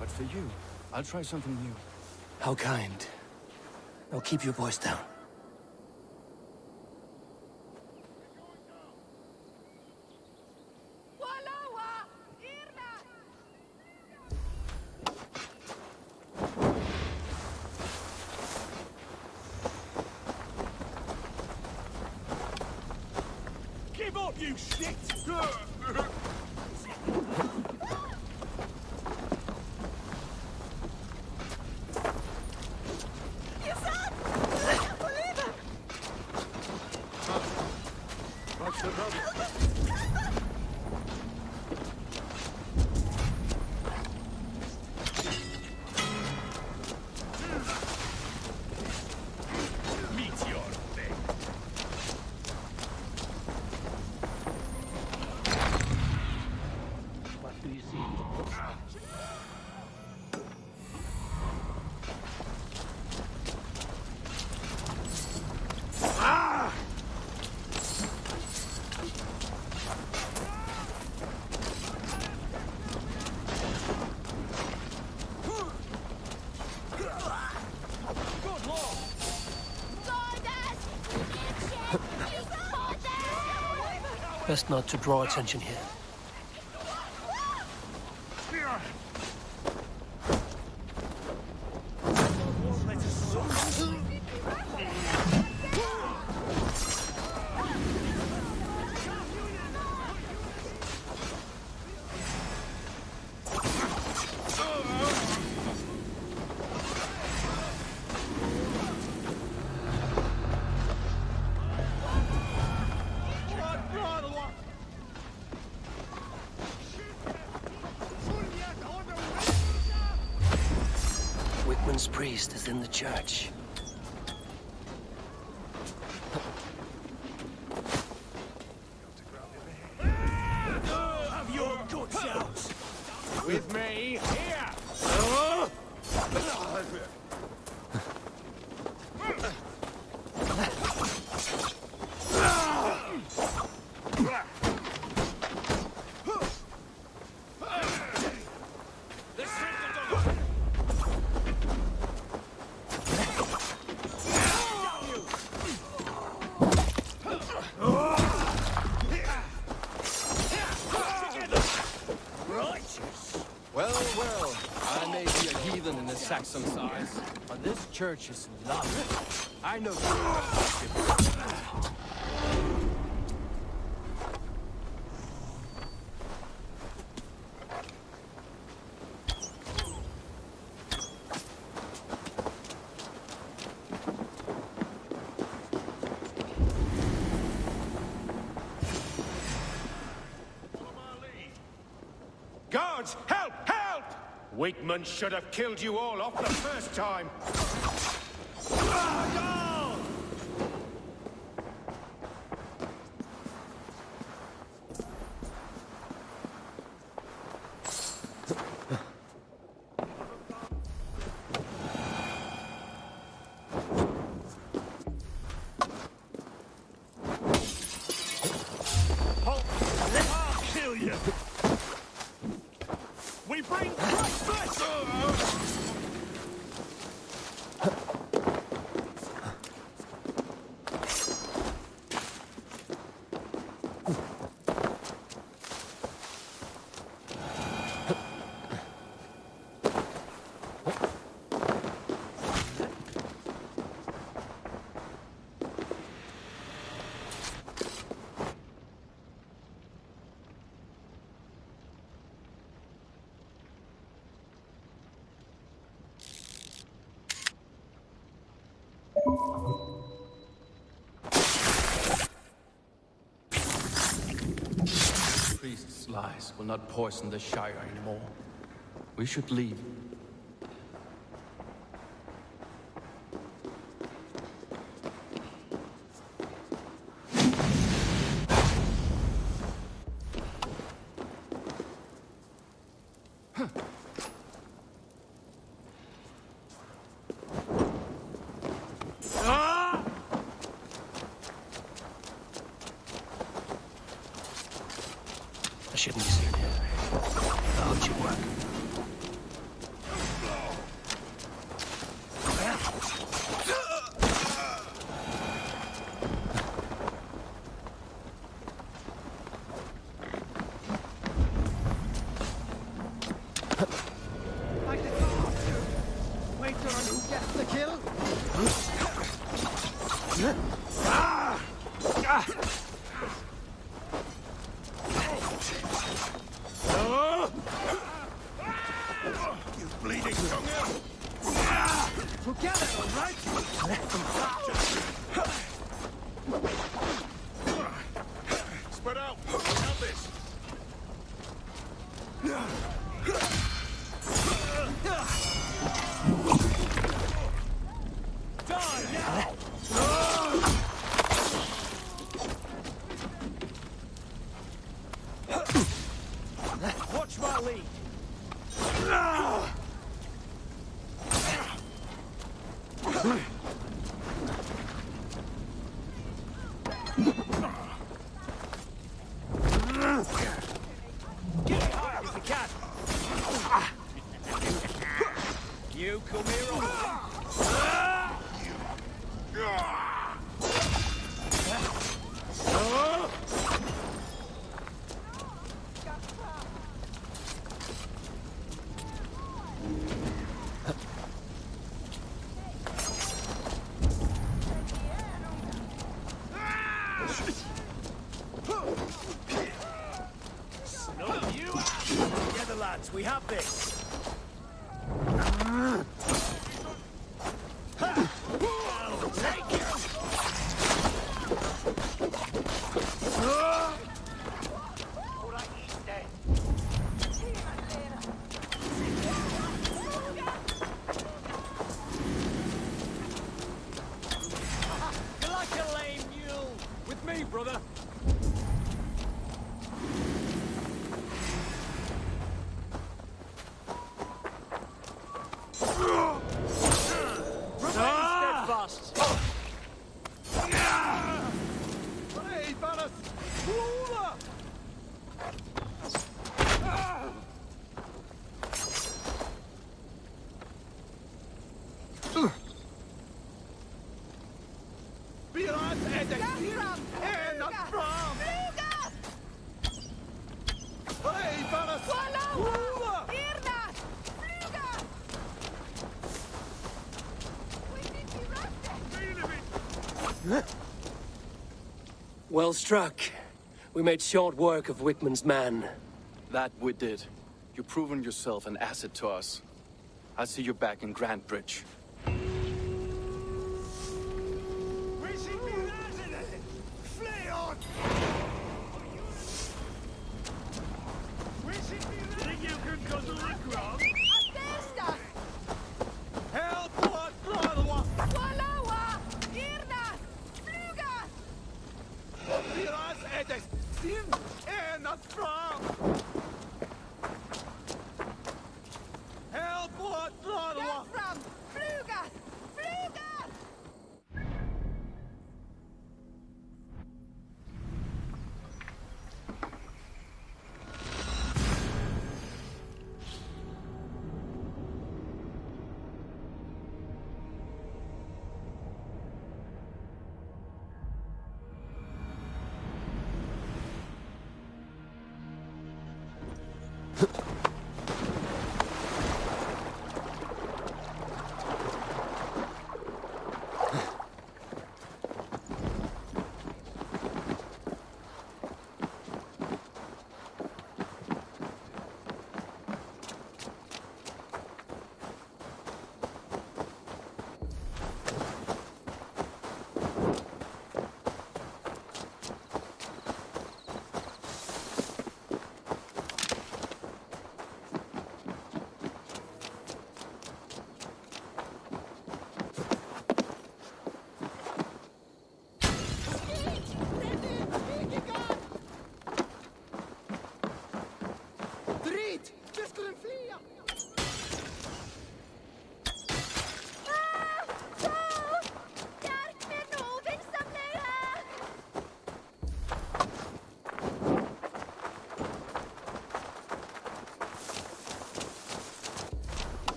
But for you, I'll try something new. How kind. Now keep your voice down. Give up, you shit! What's the problem? Meteor thing. What do you see? Best not to draw attention here. WIGMUND's priest is in the church. Have your guts out! With me, here! Well, well, I may be a heathen in the Saxon size, but this church is lovely. I know Guards, help! Help! WIGMUND should have killed you all off the first time. I'll kill you! We bring Christmas! priest's lies will not poison the Shire anymore. We should leave. I shouldn't be seen here. How'd you work? Wait on who gets the kill? You bleeding tongue! Together, all right? Spread out! Help this! Die now! Watch my lead! Get high if you can! You come here on. Snub you out! Together, lads, we have this! I'll take it! Well struck. We made short work of WIGMUND's man. That we did. You've proven yourself an asset to us. I'll see you back in Grantebridge.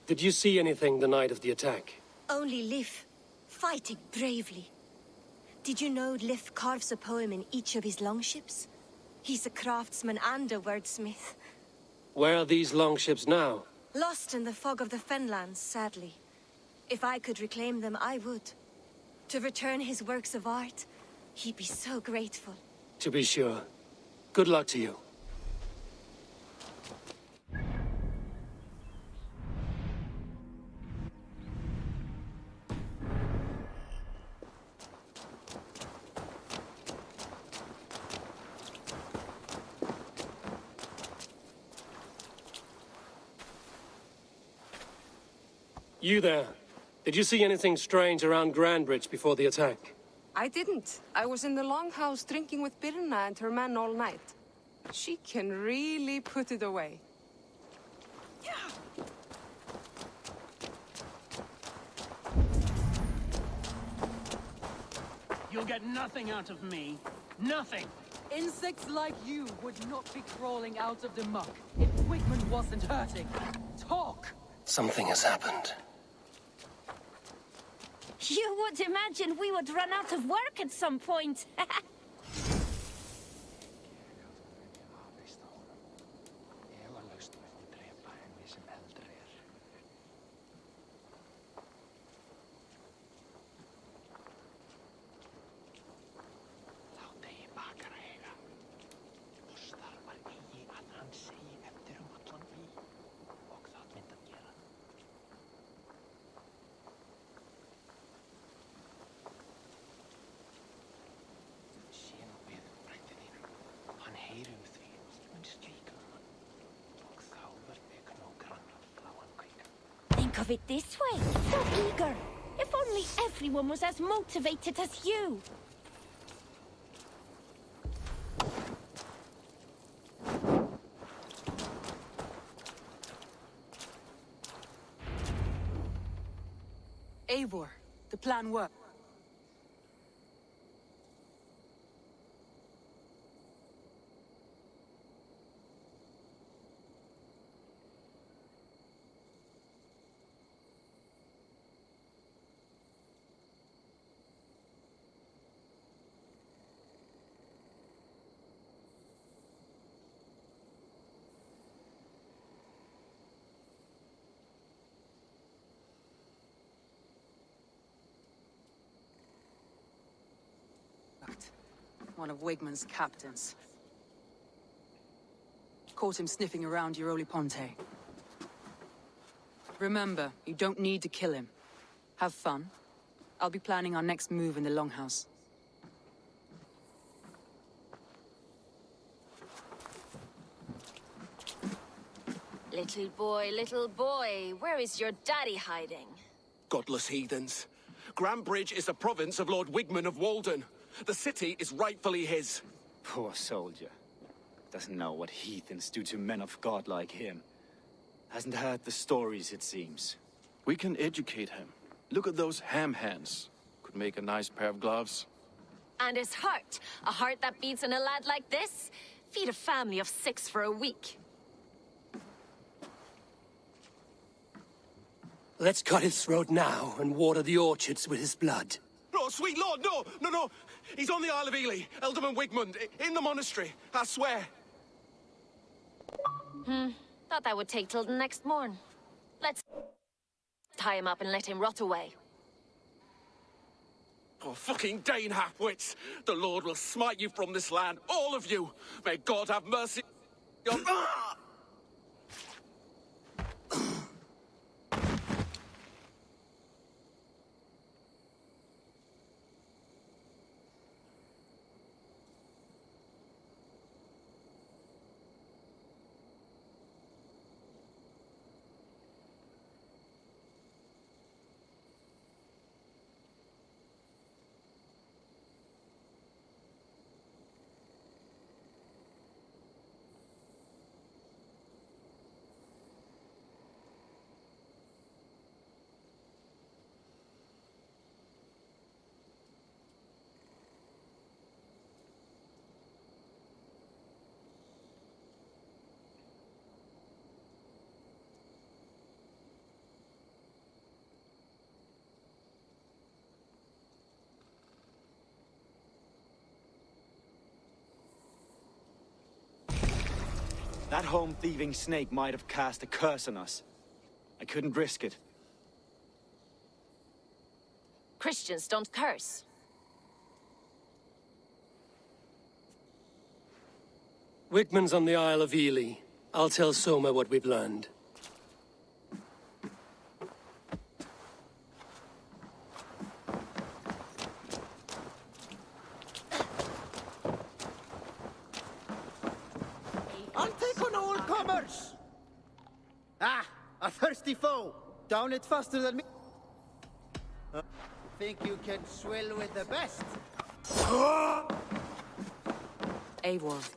Did you see anything the night of the attack? Only Lif, fighting bravely. Did you know Lif carves a poem in each of his longships? He's a craftsman and a wordsmith. Where are these longships now? Lost in the fog of the Fenlands, sadly. If I could reclaim them, I would. To return his works of art, he'd be so grateful. To be sure. Good luck to you. You there. Did you see anything strange around Grantebridge before the attack? I didn't. I was in the longhouse drinking with Birna and her men all night. She can really put it away. You'll get nothing out of me. Nothing! Insects like you would not be crawling out of the muck if WIGMUND wasn't hurting. Talk! Something has happened. You would imagine we would run out of work at some point. Think of it this way. So eager. If only everyone was as motivated as you. Eivor, the plan worked. one of WIGMUND's captains. Caught him sniffing around Euroli Ponte. Remember, you don't need to kill him. Have fun. I'll be planning our next move in the Longhouse. Little boy, where is your daddy hiding? Godless heathens. Grantebridge is a province of Lord Wigmund of Walden. The city is rightfully his. Poor soldier. Doesn't know what heathens do to men of God like him. Hasn't heard the stories, it seems. We can educate him. Look at those ham hands. Could make a nice pair of gloves. And his heart. A heart that beats in a lad like this? Feed a family of 6 for a week. Let's cut his throat now and water the orchards with his blood. Oh, sweet lord, no, no, no. He's on the Isle of Ely, Ealdorman Wigmund, in the monastery, I swear. Thought that would take till the next morn. Let's tie him up and let him rot away. Oh, fucking Dane half-wits. The Lord will smite you from this land, all of you. May God have mercy on... That home-thieving snake might have cast a curse on us. I couldn't risk it. Christians don't curse. Wigmund's on the Isle of Ely. I'll tell Soma what we've learned. I'll take on all comers! Ah, a thirsty foe! Down it faster than me! Think you can swill with the best? Eivor,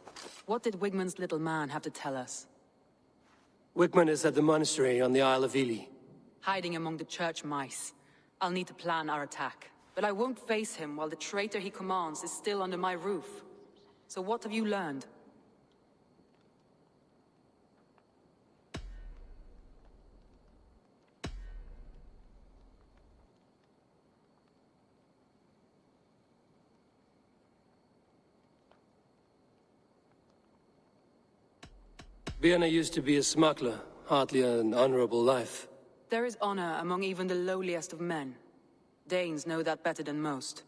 what did Wigmund's little man have to tell us? Wigmund is at the monastery on the Isle of Ely. Hiding among the church mice. I'll need to plan our attack. But I won't face him while the traitor he commands is still under my roof. So what have you learned? Birna used to be a smuggler, hardly an honorable life. There is honor among even the lowliest of men. Danes know that better than most.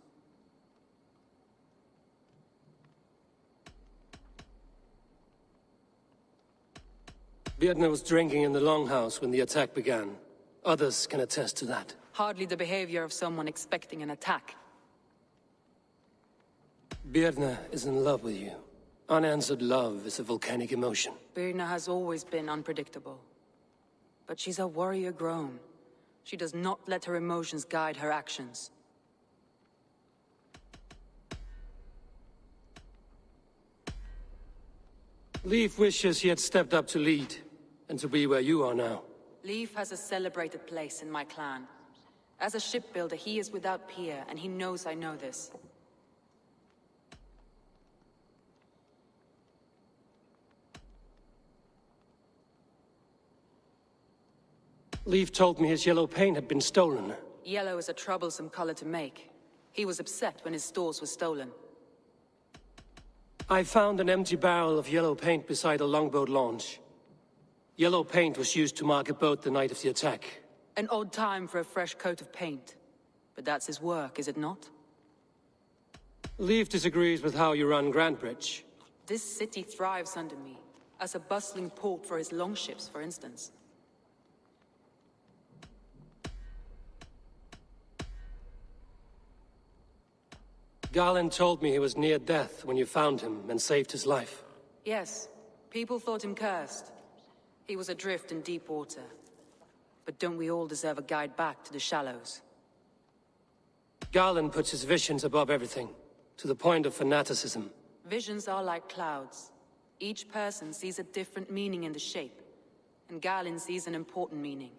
Birna was drinking in the Longhouse when the attack began. Others can attest to that. Hardly the behavior of someone expecting an attack. Birna is in love with you. Unanswered love is a volcanic emotion. Birna has always been unpredictable. But she's a warrior grown. She does not let her emotions guide her actions. Leif wishes he had stepped up to lead, and to be where you are now. Leif has a celebrated place in my clan. As a shipbuilder, he is without peer, and he knows I know this. Leif told me his yellow paint had been stolen. Yellow is a troublesome color to make. He was upset when his stores were stolen. I found an empty barrel of yellow paint beside a longboat launch. Yellow paint was used to mark a boat the night of the attack. An odd time for a fresh coat of paint. But that's his work, is it not? Leif disagrees with how you run Grantebridge. This city thrives under me, as a bustling port for his longships, for instance. Galen told me he was near death when you found him and saved his life. Yes, people thought him cursed. He was adrift in deep water. But don't we all deserve a guide back to the shallows? Galen puts his visions above everything, to the point of fanaticism. Visions are like clouds. Each person sees a different meaning in the shape, and Galen sees an important meaning.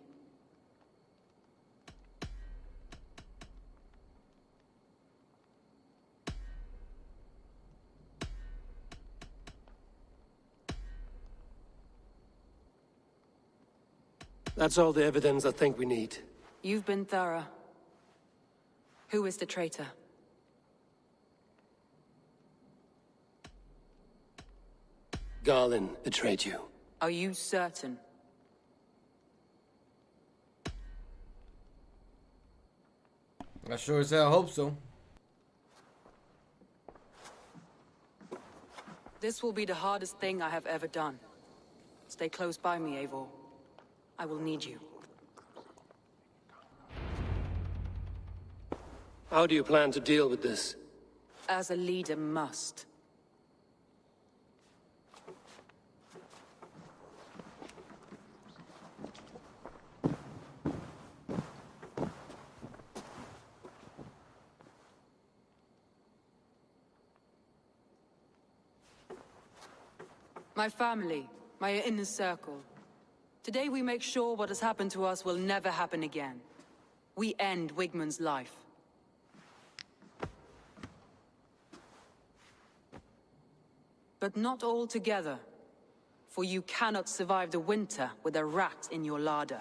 That's all the evidence I think we need. You've been thorough. Who is the traitor? Galen betrayed you. Are you certain? I sure as hell hope so. This will be the hardest thing I have ever done. Stay close by me, Eivor. I will need you. How do you plan to deal with this? As a leader must. My family, my inner circle. Today we make sure what has happened to us will never happen again. We end WIGMUND's life. But not all together, for you cannot survive the winter with a rat in your larder.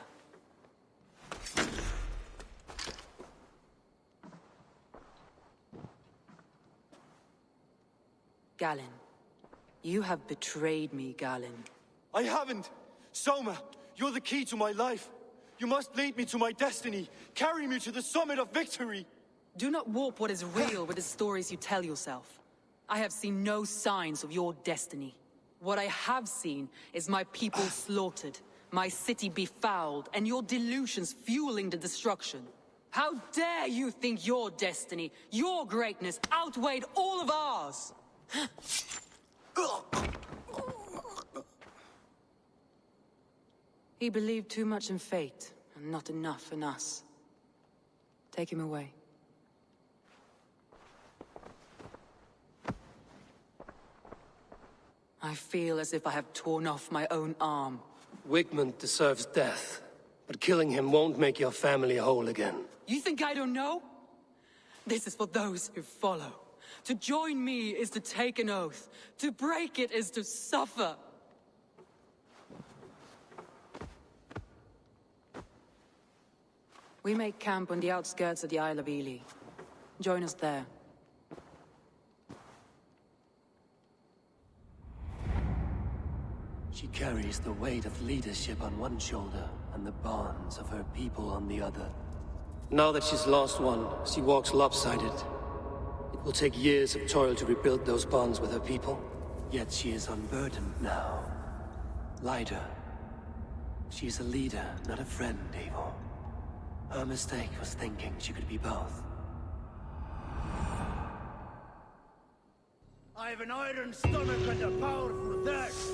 Galen, you have betrayed me, Galen. I haven't! Soma, you're the key to my life. You must lead me to my destiny. Carry me to the summit of victory. Do not warp what is real with the stories you tell yourself. I have seen no signs of your destiny. What I have seen is my people slaughtered, my city befouled, and your delusions fueling the destruction. How dare you think your destiny, your greatness, outweighed all of ours? He believed too much in fate, and not enough in us. Take him away. I feel as if I have torn off my own arm. WIGMUND deserves death, but killing him won't make your family whole again. You think I don't know? This is for those who follow. To join me is to take an oath. To break it is to suffer. We make camp on the outskirts of the Isle of Ely. Join us there. She carries the weight of leadership on one shoulder and the bonds of her people on the other. Now that she's lost one, she walks lopsided. It will take years of toil to rebuild those bonds with her people. Yet she is unburdened now. Lighter. She is a leader, not a friend, Eivor. Her mistake was thinking she could be both. I have an iron stomach and a powerful thirst.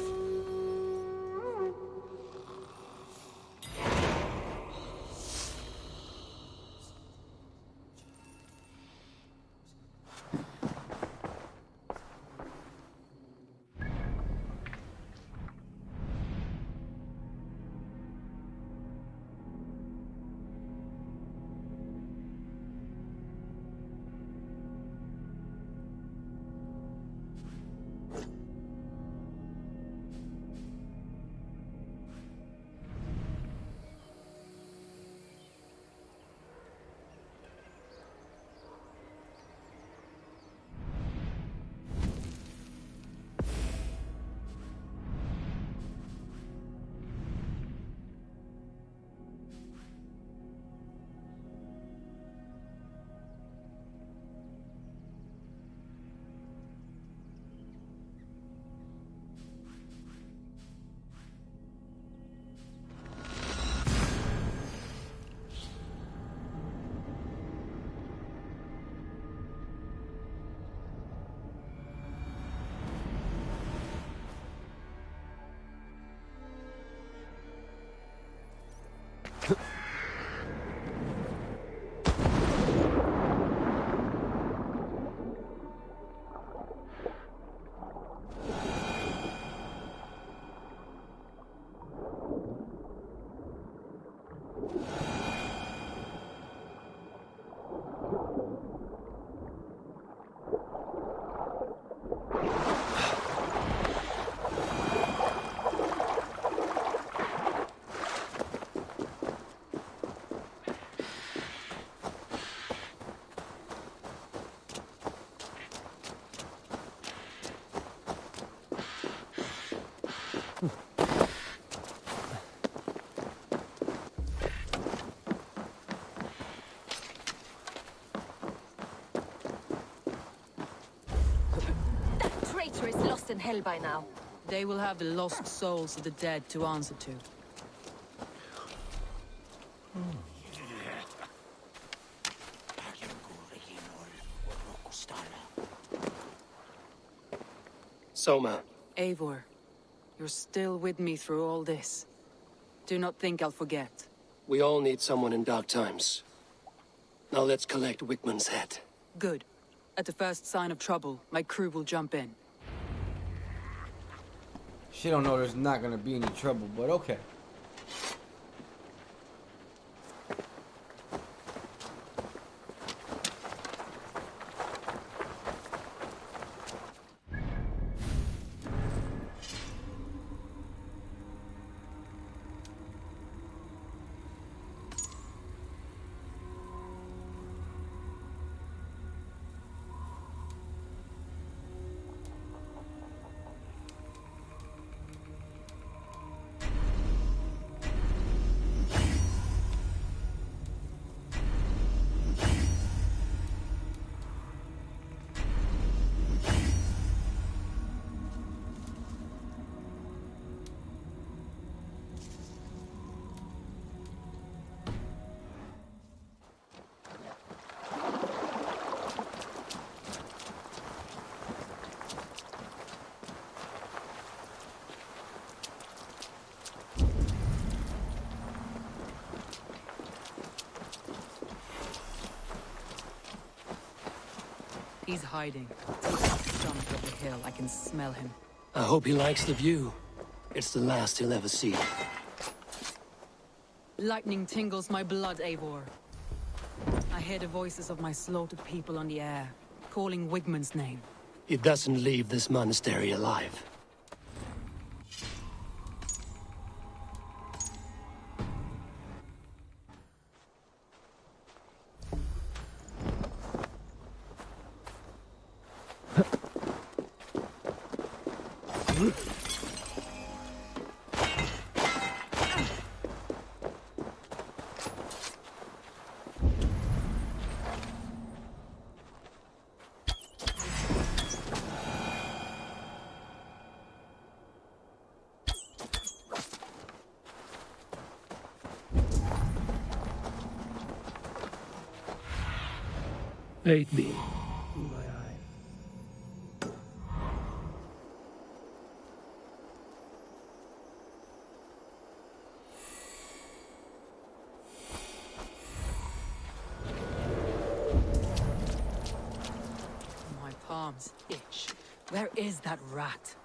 Traitor is lost in hell by now. They will have the lost souls of the dead to answer to. Soma. Eivor, you're still with me through all this. Do not think I'll forget. We all need someone in dark times. Now let's collect WIGMUND's head. Good. At the first sign of trouble, my crew will jump in. She don't know there's not gonna be any trouble, but okay. He's hiding. Stomach of the hill. I can smell him. I hope he likes the view. It's the last he'll ever see. Lightning tingles my blood, Eivor. I hear the voices of my slaughtered people on the air, calling WIGMUND's name. He doesn't leave this monastery alive. Aid me. My palms itch. Where is that rat?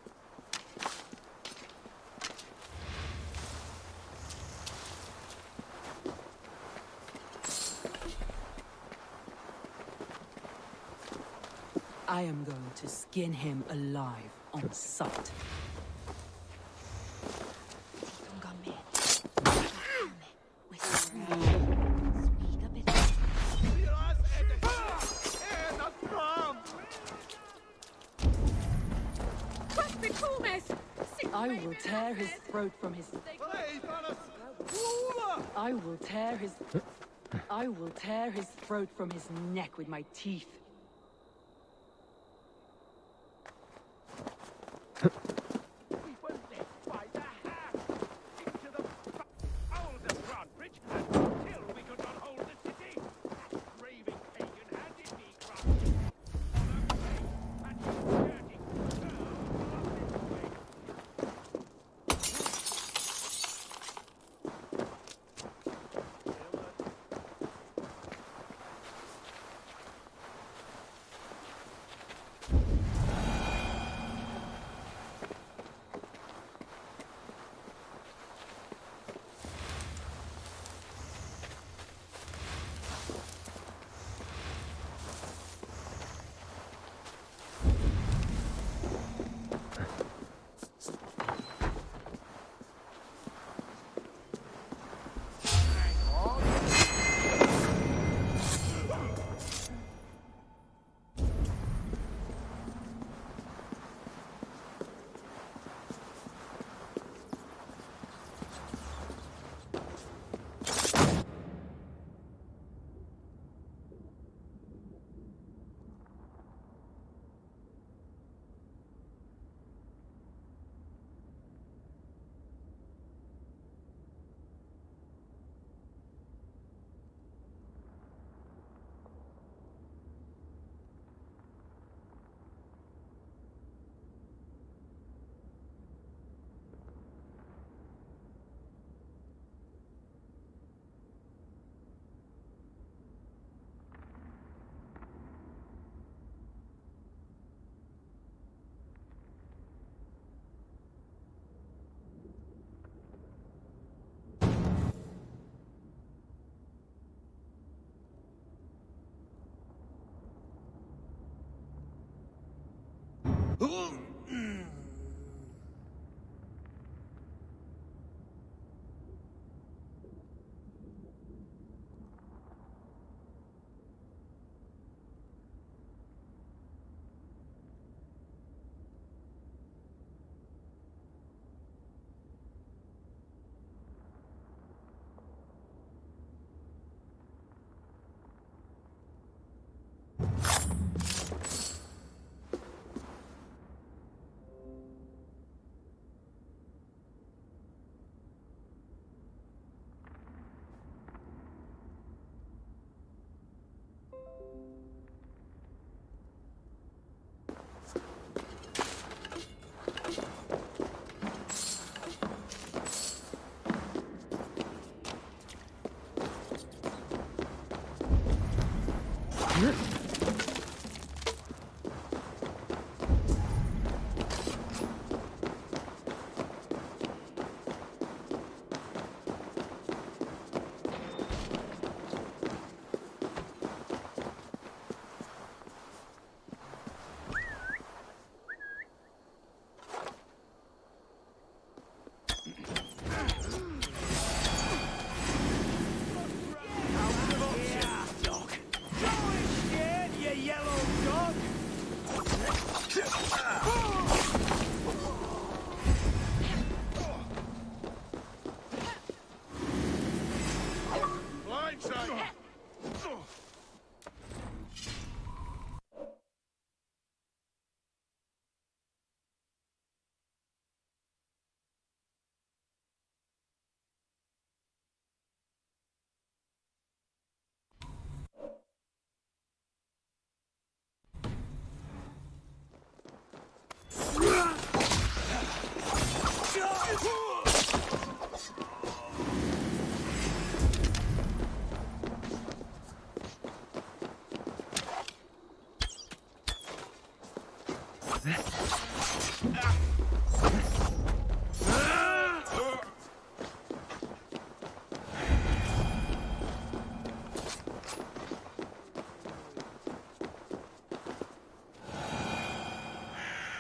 I am going to skin him alive on sight. I will tear his throat from his... I will tear his throat from his neck with my teeth. We were led by the hand into the bowels of Grantebridge until we could not hold the city. That raving pagan handed me Grantebridge. And you dirty girl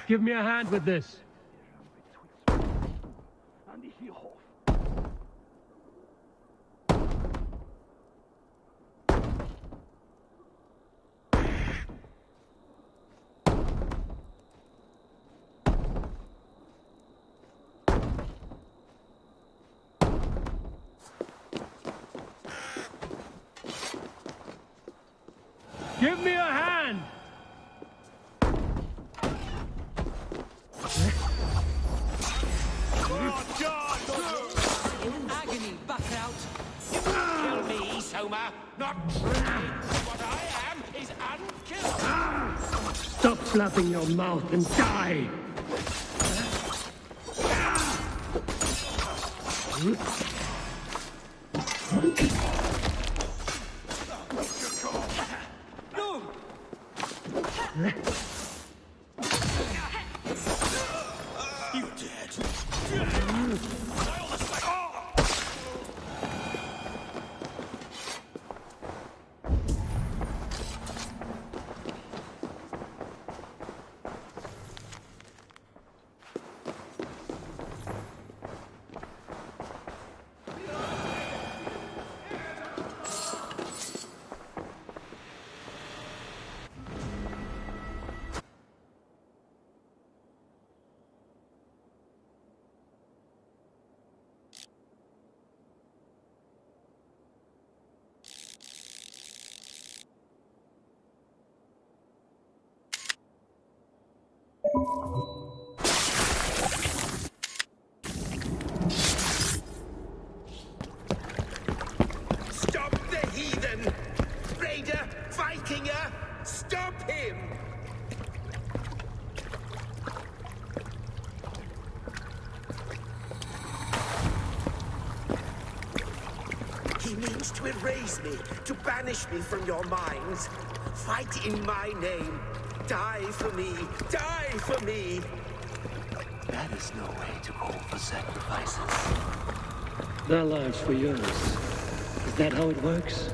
Give me a hand with this. Give me a hand! In agony, back out. Kill me, Soma, not try. What I am is unkillable. Stop flapping your mouth and die! You dead. Stop the heathen! Raider, Vikinger, stop him! He means to erase me, to banish me from your minds. Fight in my name. Die for me. Die for me. That is no way to call for sacrifices. Their lives for yours. Is that how it works?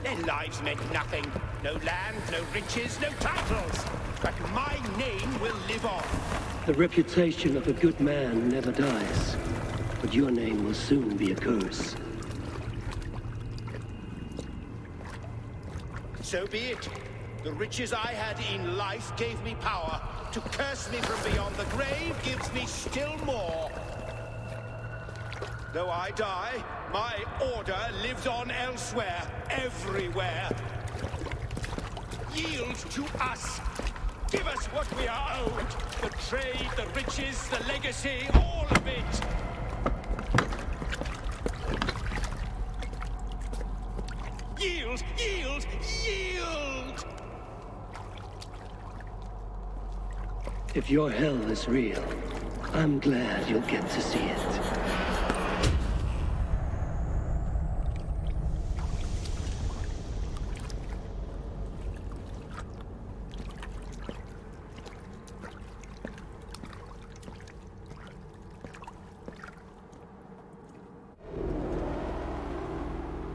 Their lives meant nothing. No land, no riches, no titles. But my name will live on. The reputation of a good man never dies, but your name will soon be a curse. So be it. The riches I had in life gave me power. To curse me from beyond the grave gives me still more. Though I die, my order lives on elsewhere, everywhere. Yield to us. Give us what we are owed. The trade, the riches, the legacy, all of it. Yield, yield, yield! If your hell is real, I'm glad you'll get to see it.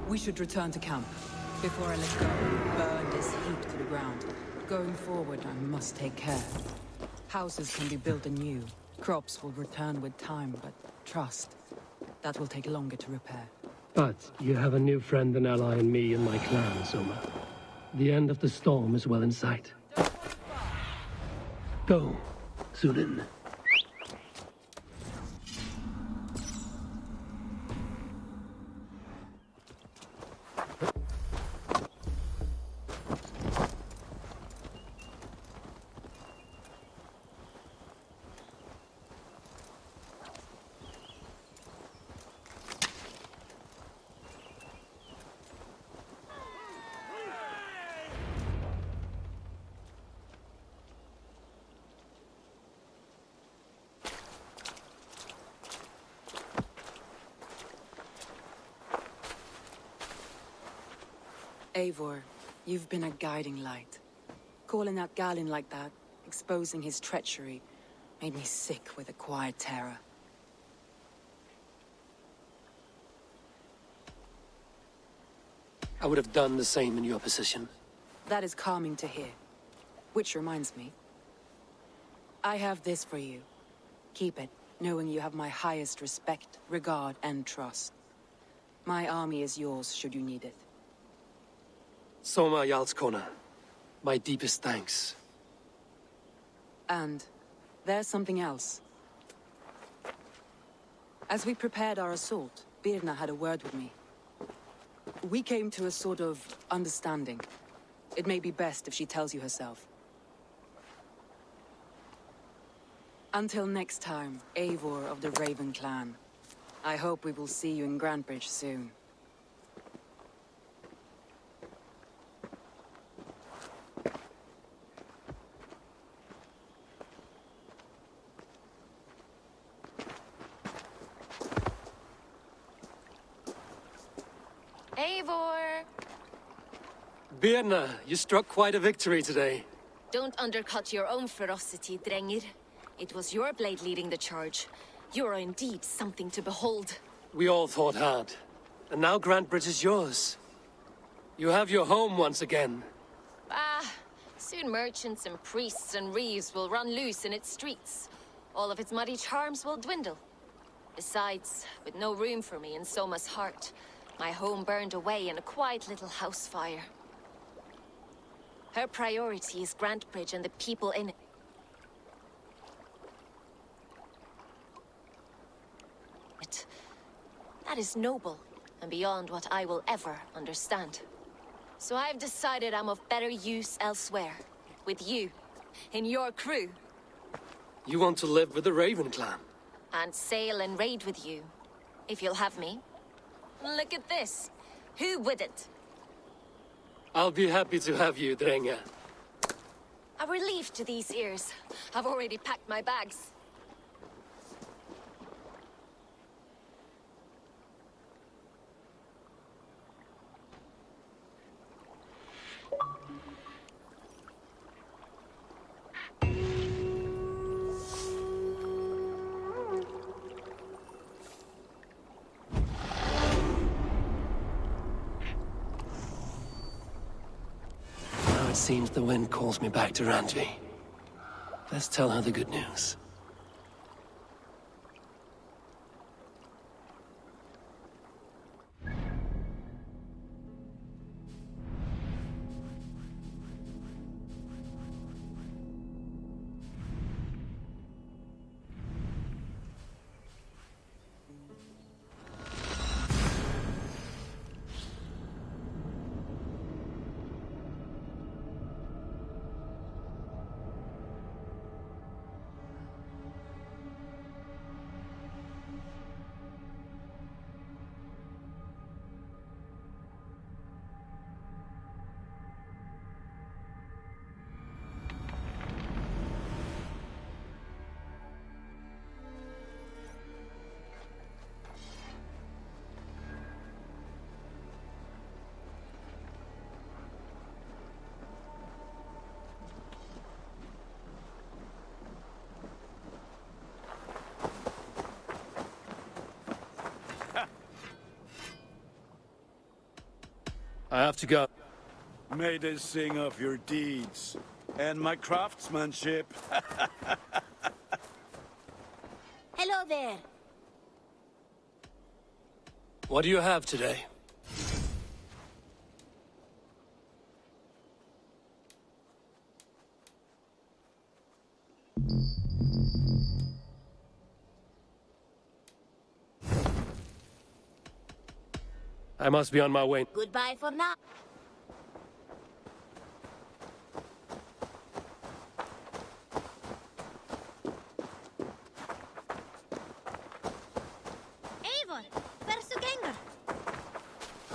We should return to camp. Before I let go, burned is heaped to the ground. Going forward, I must take care. Houses can be built anew. Crops will return with time, but trust, that will take longer to repair. But you have a new friend and ally in me and my clan, Soma. The end of the storm is well in sight. Go, Sudan. Eivor, you've been a guiding light. Calling out Galin like that, exposing his treachery, made me sick with a quiet terror. I would have done the same in your position. That is calming to hear. Which reminds me, I have this for you. Keep it, knowing you have my highest respect, regard, and trust. My army is yours should you need it. Soma Jarlskona, my deepest thanks. And there's something else. As we prepared our assault, Birna had a word with me. We came to a sort of understanding. It may be best if she tells you herself. Until next time, Eivor of the Raven clan. I hope we will see you in Grantebridge soon. Eivor! Birna, you struck quite a victory today. Don't undercut your own ferocity, Drengir. It was your blade leading the charge. You are indeed something to behold. We all fought hard. And now Grantebridge is yours. You have your home once again. Soon merchants and priests and reeves will run loose in its streets. All of its muddy charms will dwindle. Besides, with no room for me in Soma's heart, my home burned away in a quiet little house fire. Her priority is Grantebridge and the people in it. That is noble, and beyond what I will ever understand. So I've decided I'm of better use elsewhere. With you, in your crew. You want to live with the Raven clan? And sail and raid with you, if you'll have me. Look at this. Who wouldn't? I'll be happy to have you, Drenga. A relief to these ears. I've already packed my bags. Now it seems the wind calls me back to Randvi. Let's tell her the good news. I have to go. May they sing of your deeds and my craftsmanship. Hello there. What do you have today? I must be on my way. Goodbye for now. Eivor, hversu gengur?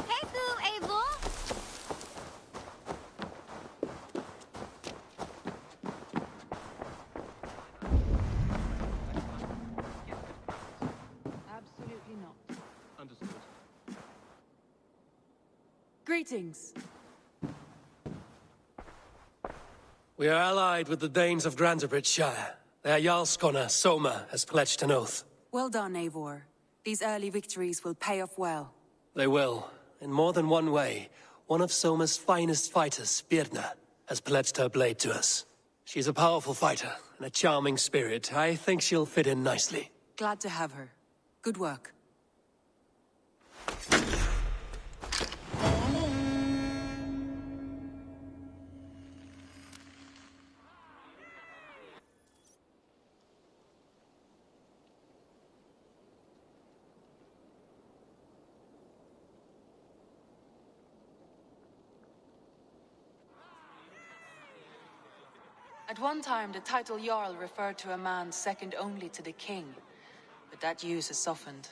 Hey þú, Eivor! Absolutely not. Understood. Greetings. We are allied with the Danes of Grantebridgescire. Their Jarlskona, Soma, has pledged an oath. Well done, Eivor. These early victories will pay off well. They will. In more than one way, one of Soma's finest fighters, Birna, has pledged her blade to us. She's a powerful fighter and a charming spirit. I think she'll fit in nicely. Glad to have her. Good work. At one time, the title Jarl referred to a man second only to the king. But that use has softened.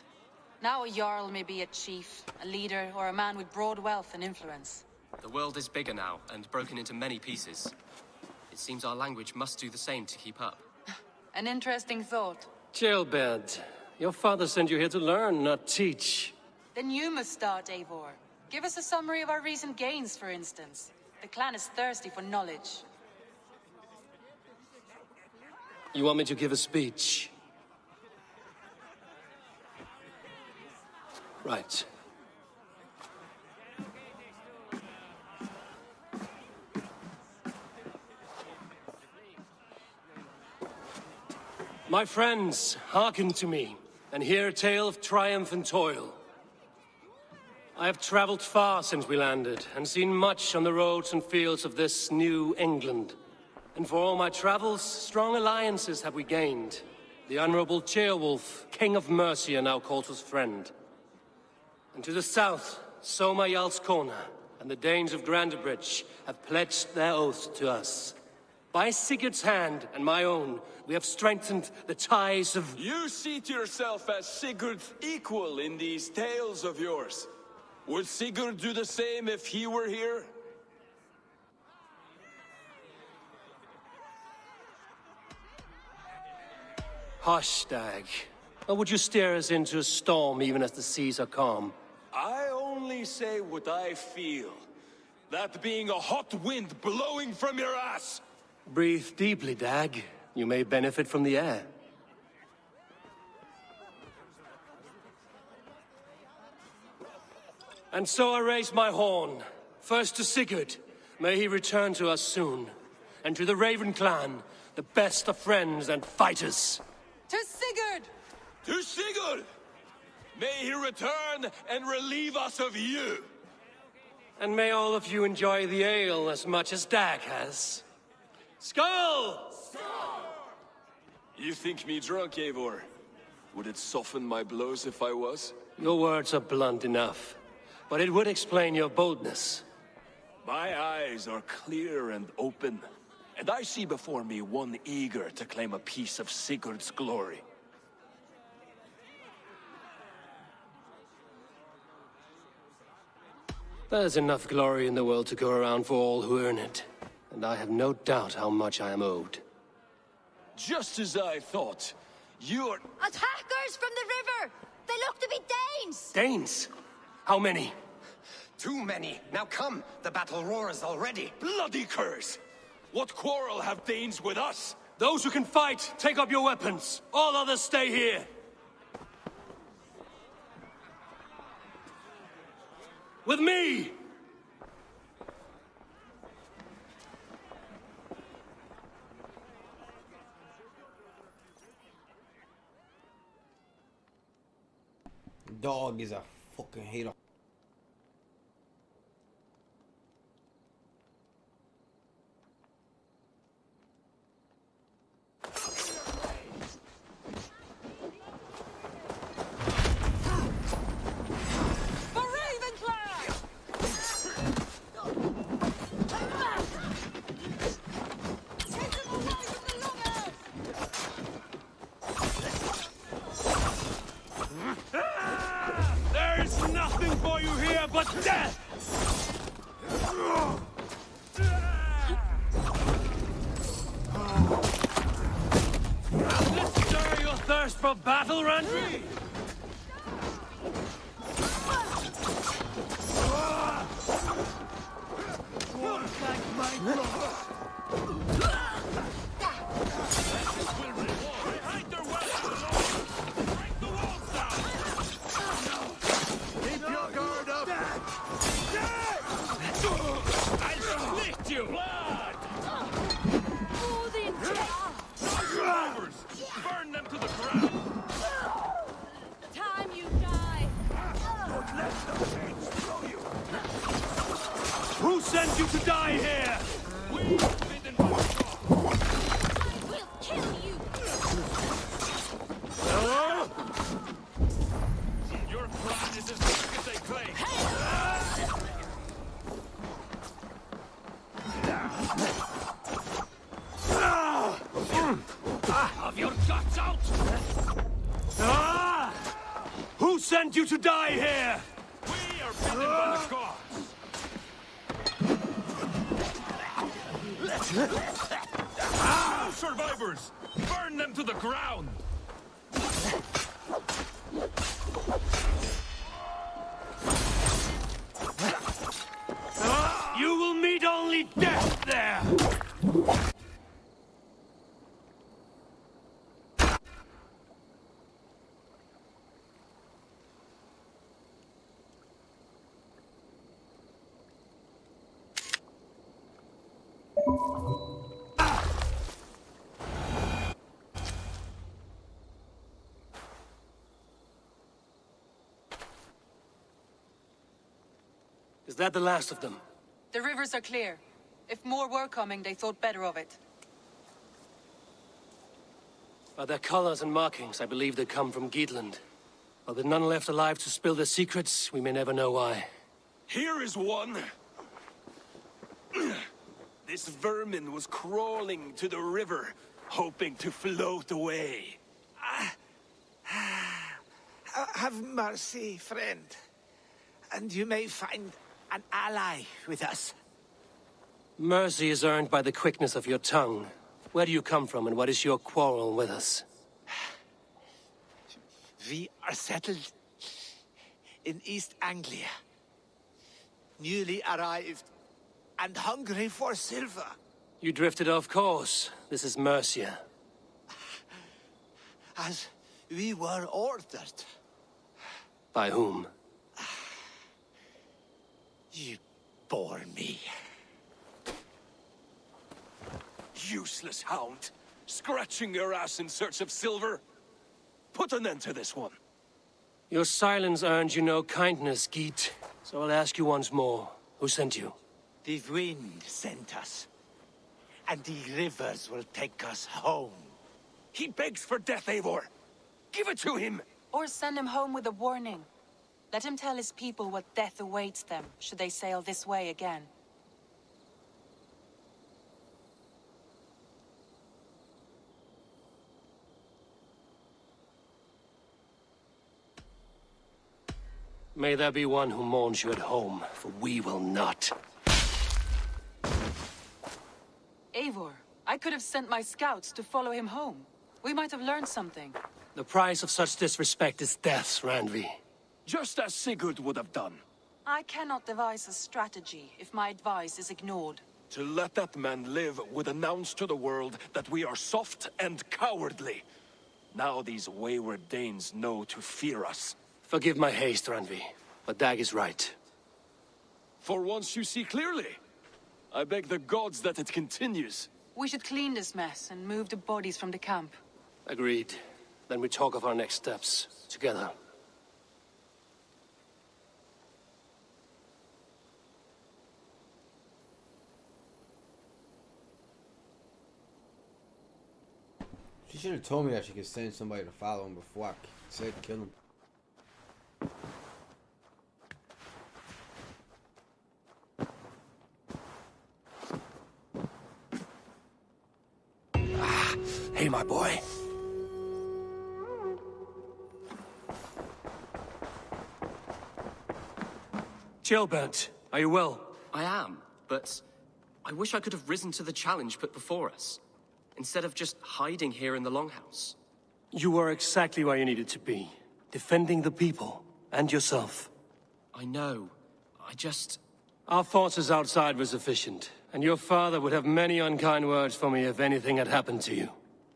Now a Jarl may be a chief, a leader, or a man with broad wealth and influence. The world is bigger now, and broken into many pieces. It seems our language must do the same to keep up. An interesting thought. Chilbed, your father sent you here to learn, not teach. Then you must start, Eivor. Give us a summary of our recent gains, for instance. The clan is thirsty for knowledge. You want me to give a speech? Right. My friends, hearken to me, and hear a tale of triumph and toil. I have traveled far since we landed, and seen much on the roads and fields of this new England. And for all my travels, strong alliances have we gained. The Honorable Ceolwulf, King of Mercia, now calls us friend. And to the south, Soma Jarlskona and the Danes of Grantebridge have pledged their oath to us. By Sigurd's hand and my own, we have strengthened the ties of... You see to yourself as Sigurd's equal in these tales of yours. Would Sigurd do the same if he were here? Hush, Dag. Or would you steer us into a storm even as the seas are calm? I only say what I feel. That being a hot wind blowing from your ass. Breathe deeply, Dag. You may benefit from the air. And so I raise my horn. First to Sigurd. May he return to us soon. And to the Raven clan, the best of friends and fighters. To Sigurd! To Sigurd! May he return and relieve us of you! And may all of you enjoy the ale as much as Dag has. Skull! You think me drunk, Eivor? Would it soften my blows if I was? Your words are blunt enough, but it would explain your boldness. My eyes are clear and open, and I see before me one eager to claim a piece of Sigurd's glory. There's enough glory in the world to go around for all who earn it, and I have no doubt how much I am owed. Just as I thought. You're... Attackers from the river! They look to be Danes! Danes? How many? Too many. Now come, the battle roars already. Bloody curse! What quarrel have Danes with us? Those who can fight, take up your weapons. All others stay here. With me! Dog is a fucking hater. There's nothing for you here but death! Let's stir your thirst for battle, Randry! Burn them to the ground! Time you die! Don't let the chains throw you! Who sent you to die here? We forbidden by God! I will kill you! Your clan is as weak as they claim! Have your guts out! Who sent you to die here? We are bidden by the gods! Survivors! Burn them to the ground! You will meet only death there! Is that the last of them? The rivers are clear. If more were coming, they thought better of it. By their colors and markings, I believe they come from Geatland. While with none left alive to spill their secrets, we may never know why. Here is one! This vermin was crawling to the river, hoping to float away. Have mercy, friend. And you may find an ally with us. Mercy is earned by the quickness of your tongue. Where do you come from, and what is your quarrel with us? We are settled in East Anglia. Newly arrived and hungry for silver. You drifted off course. This is Mercia. As we were ordered. By whom? You bore me. Useless hound. scratching your ass in search of silver. Put an end to this one. Your silence earned you no kindness, Geet. So I'll ask you once more. Who sent you? The wind sent us. And the rivers will take us home. He begs for death, Eivor. Give it to him! Or send him home with a warning. Let him tell his people what death awaits them, should they sail this way again. May there be one who mourns you at home, for we will not. Eivor, I could have sent my scouts to follow him home. We might have learned something. The price of such disrespect is death, Randvi. Just as Sigurd would have done. I cannot devise a strategy if my advice is ignored. To let that man live would announce to the world that we are soft and cowardly. Now these wayward Danes know to fear us. Forgive my haste, Randvi, but Dag is right. For once you see clearly. I beg the gods that it continues. We should clean this mess and move the bodies from the camp. Agreed. Then we talk of our next steps, together. She should have told me that she could send somebody to follow him before I said kill him. Hey, my boy. Gilbert, are you well? I am, but I wish I could have risen to the challenge put before us, instead of just hiding here in the Longhouse. You were exactly where you needed to be, defending the people and yourself. I know. I just... Our forces outside were sufficient, and your father would have many unkind words for me if anything had happened to you.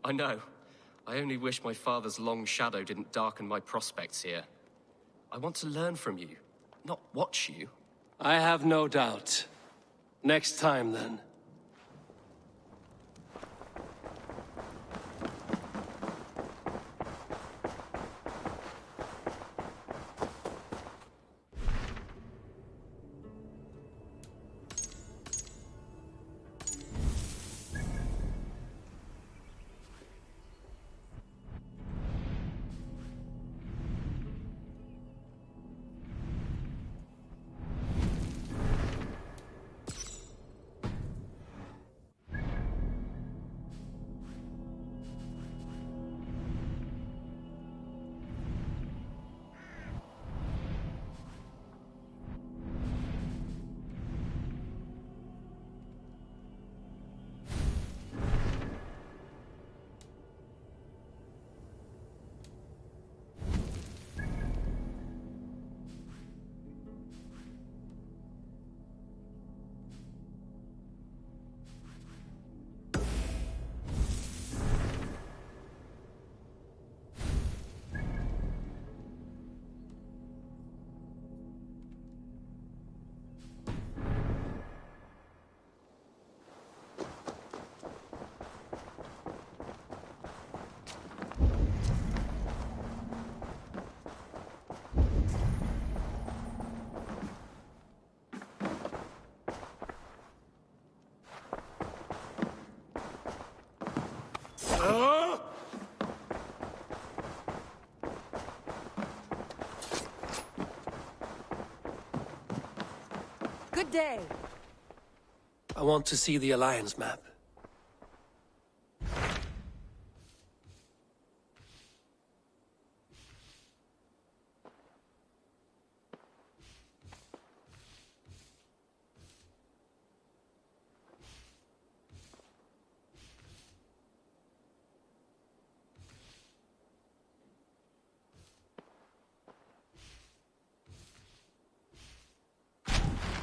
I know. I only wish my father's long shadow didn't darken my prospects here. I want to learn from you, not watch you. I have no doubt. Next time, then. Good day. I want to see the Alliance map.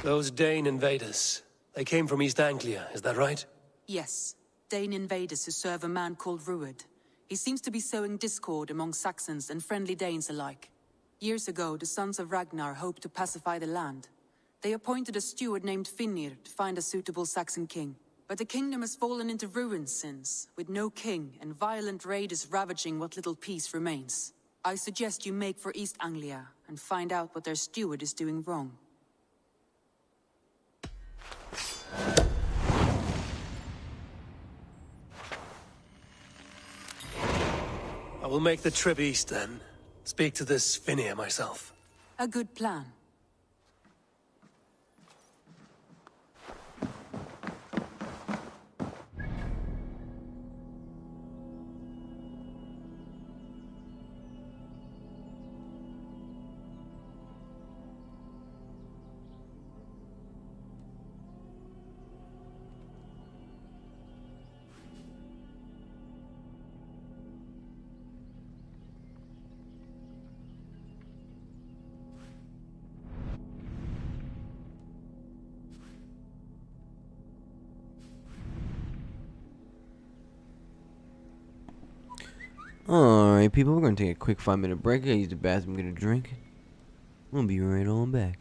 Those Dane invaders, they came from East Anglia, is that right? Yes. Dane invaders who serve a man called Ruud. He seems to be sowing discord among Saxons and friendly Danes alike. Years ago, the sons of Ragnar hoped to pacify the land. They appointed a steward named Finnir to find a suitable Saxon king. But the kingdom has fallen into ruins since, with no king and violent raiders ravaging what little peace remains. I suggest you make for East Anglia and find out what their steward is doing wrong. I will make the trip east then. Speak to this Finnear myself. A good plan. Alright, people, we're gonna take a quick 5-minute break. I gotta use the bathroom, get a drink. We'll be right on back.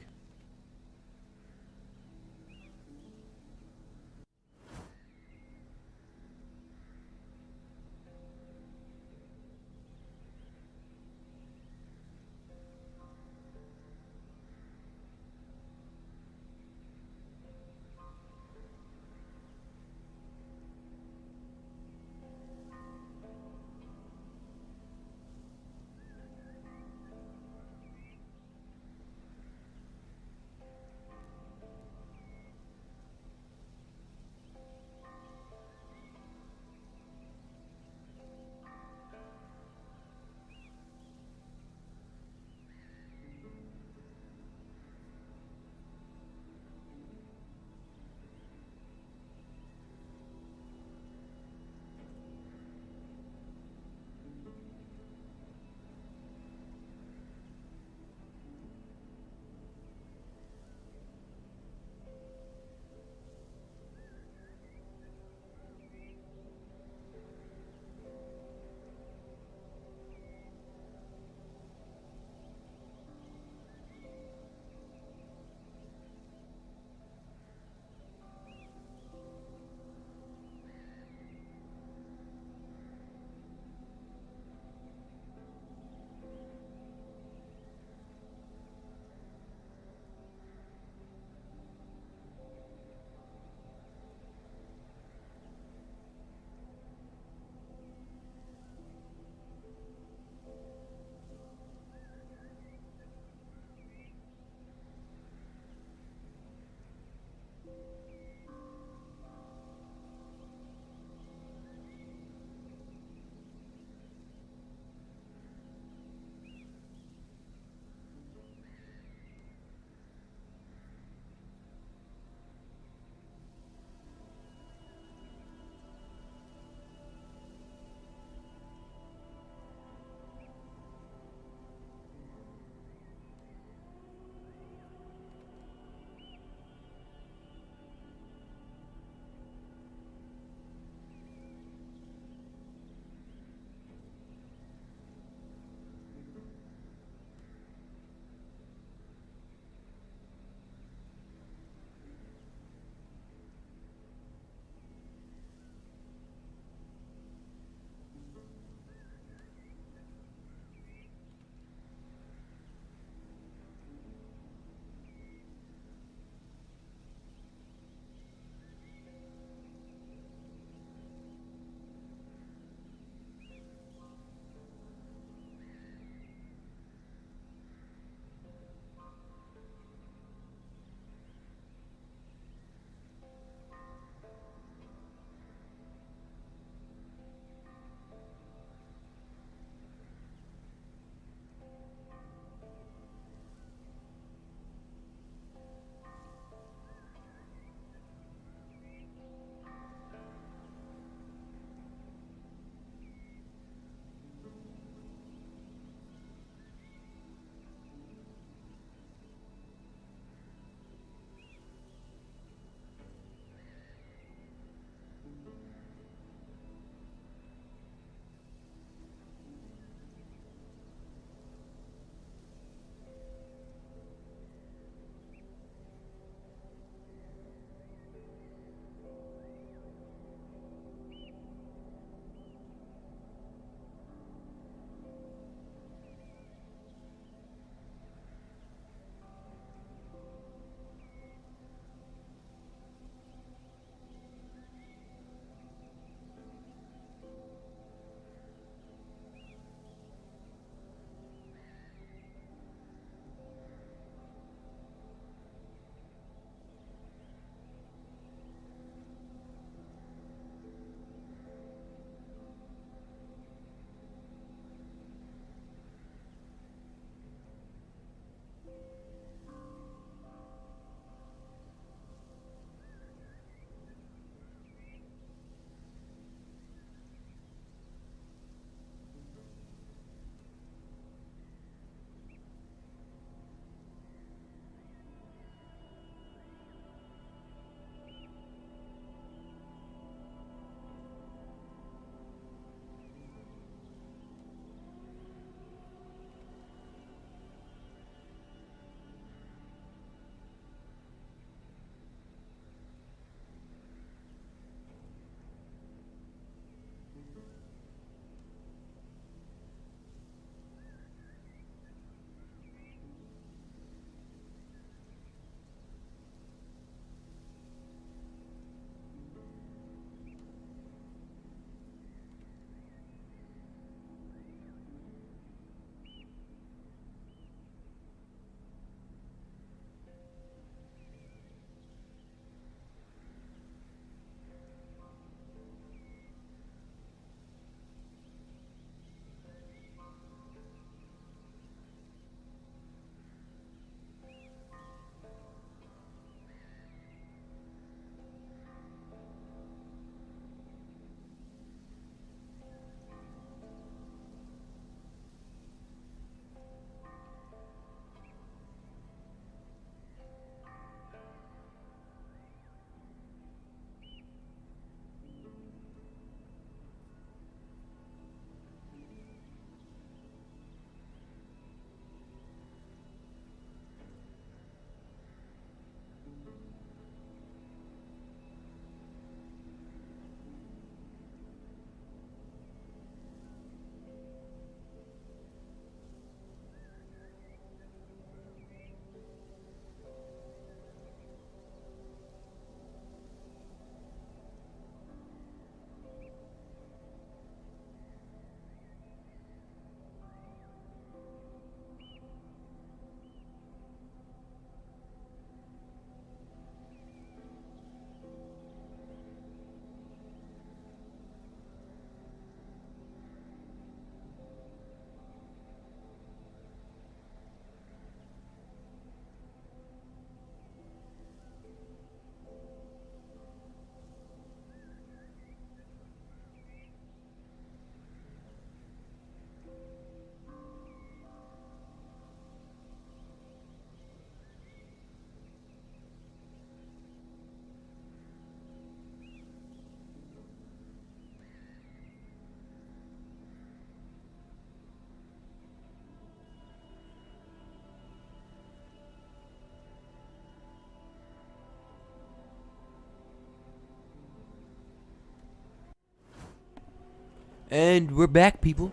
And we're back, people.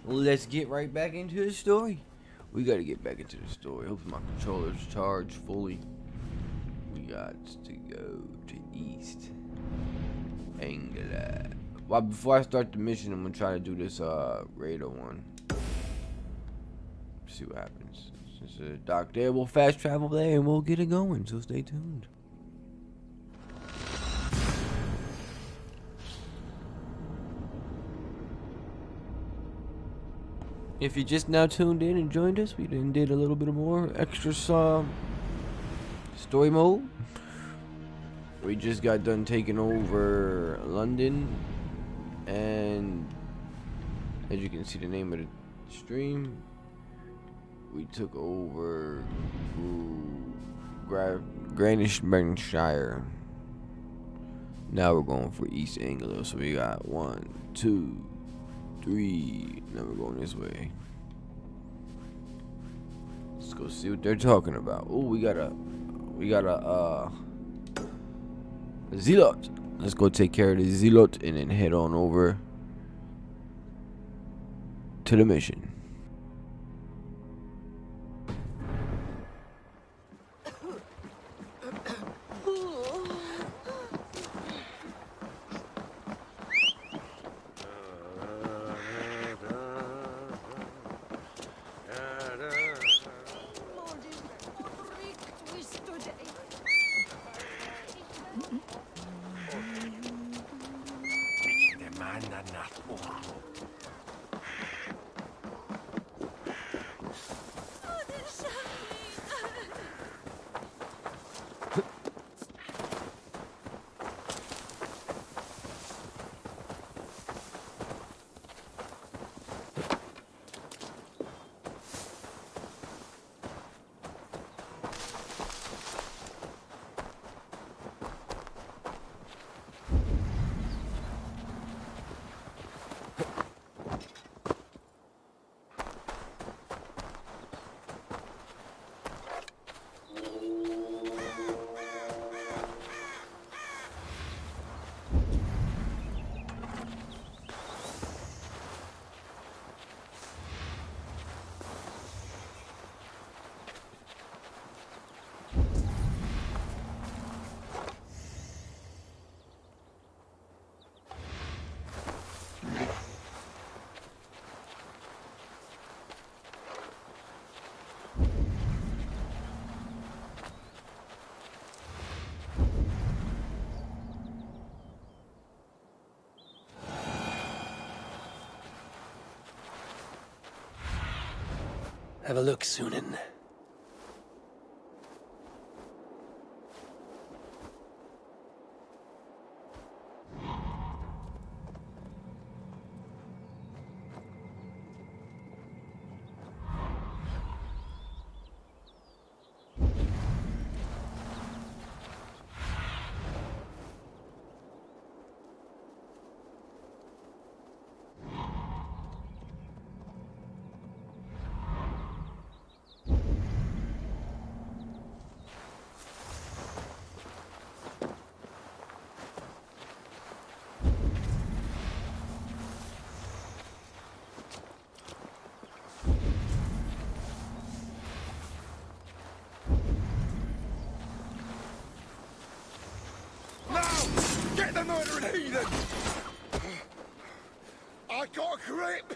Let's get right back into the story. We gotta get back into the story. Hopefully my controller's charged fully. We got to go to East Anglia. Well, before I start the mission, I'm gonna try to do this radar one. See what happens. Since there's a dock there, we'll fast travel there and we'll get it going. So stay tuned. If you just now tuned in and joined us, we then did a little bit more extra story mode. We just got done taking over London, and as you can see the name of the stream, we took over Grantebridgescire. Now we're going for East Anglia, so we got 1, 2, 3. Now we're going this way. Let's go see what they're talking about. Oh, we got a zealot. Let's go take care of the zealot and then head on over to the mission. Have a look, Sunan. Get the murdering heathen! I got a grip!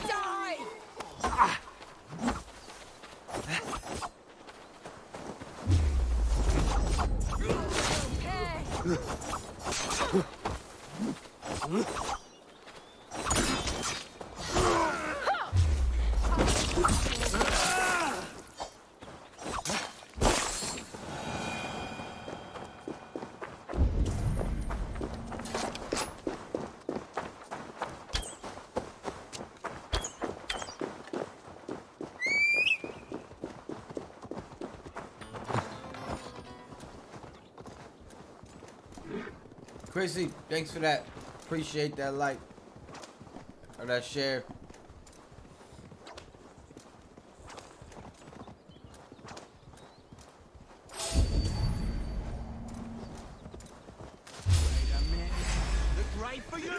Die! Chrissy, thanks for that. Appreciate that like or that share. grave for you?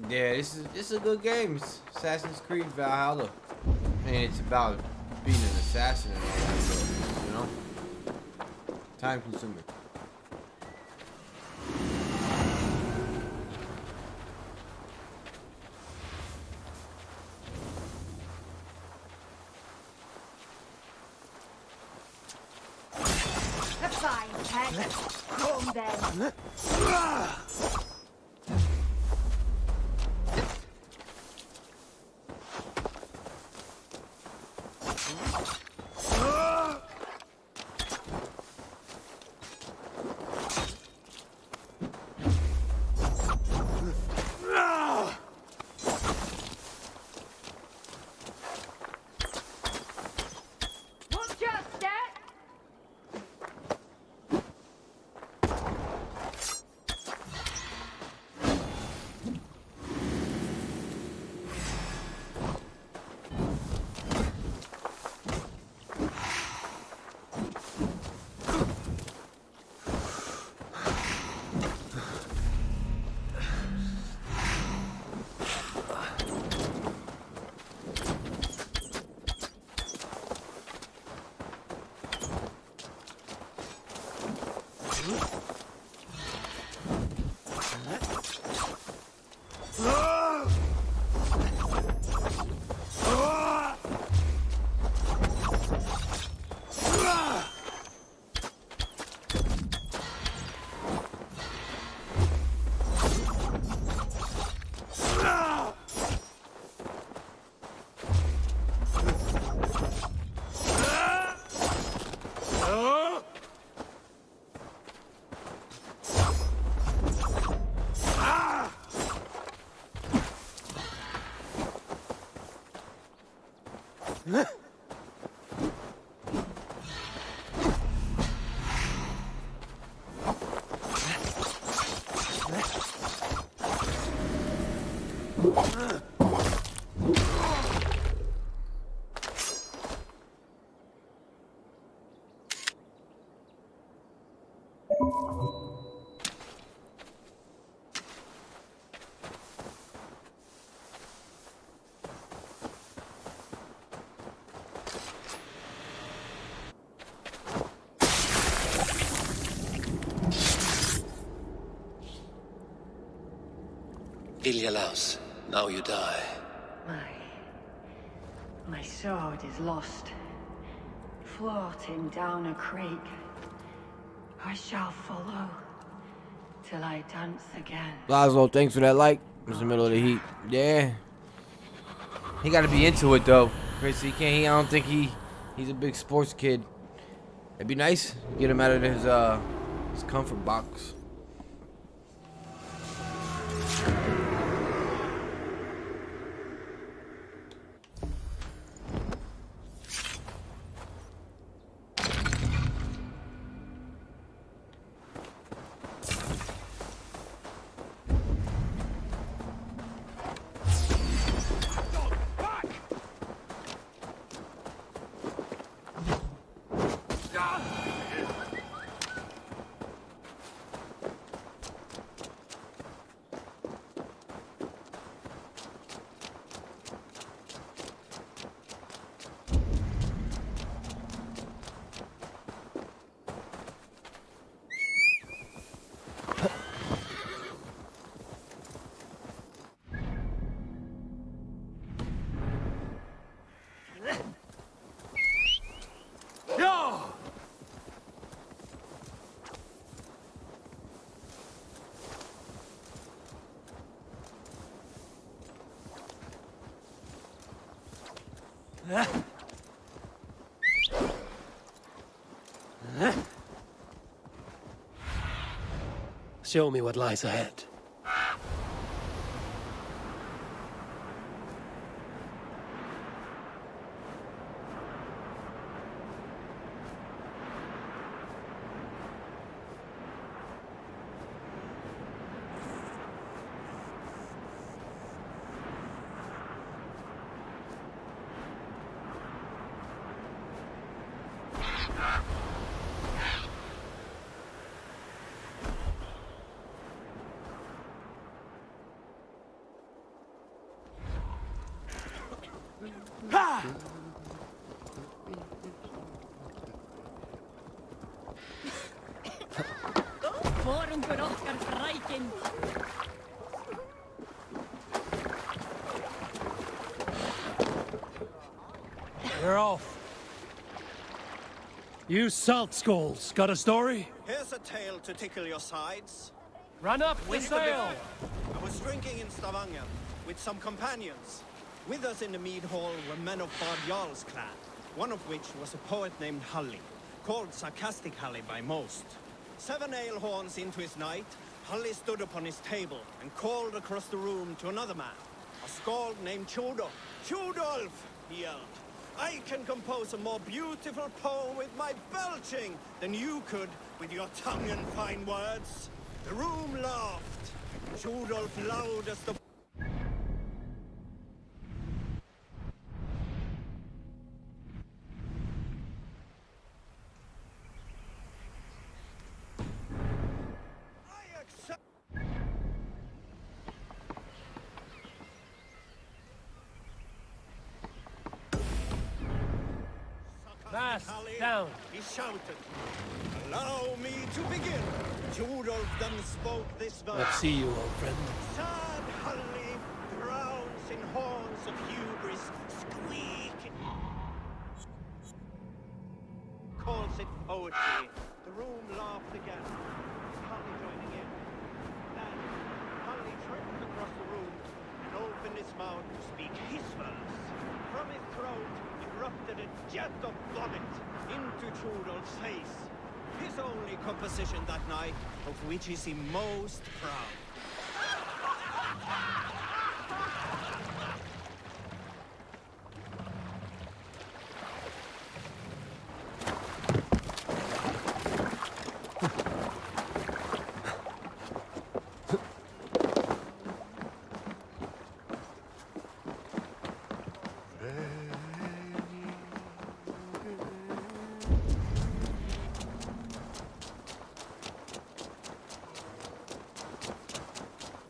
Yeah, this is a good game. It's Assassin's Creed Valhalla, and it's about being an assassin and all that stuff, you know. Time consuming. Fine, Ted. Come then. Ilyalaus, now you die. My sword is lost. Floating down a creek. I shall follow till I dance again. Laszlo, thanks for that like. It was the middle of the heat. Yeah. He gotta be into it though. Chris, I don't think he's a big sports kid. It'd be nice. Get him out of his comfort box. Show me what lies ahead. We're off. You salt skulls, got a story? Here's a tale to tickle your sides. Run up the Winter sail! before, I was drinking in Stavanger with some companions. With us in the mead hall were men of Bard Jarl's clan, one of which was a poet named Halli, called Sarcastic Halli by most. 7 ale horns into his night, Halli stood upon his table and called across the room to another man, a skald named Tjodolf. Tjodolf, he yelled, I can compose a more beautiful poem with my belching than you could with your tongue and fine words. The room laughed. Tjodolf loud as the... Fast, down. He shouted, allow me to begin. Tjodolf then spoke this verse. Let's see you, old friend. Sad Halli drowns in horns of hubris, squeaking. Calls it poetry. The room laughed again. Halli joining in. Then Halli tripped across the room and opened his mouth to speak his verse. From his throat erupted a jet of vomit into Tjodolf's face. His only composition that night, of which is he most proud.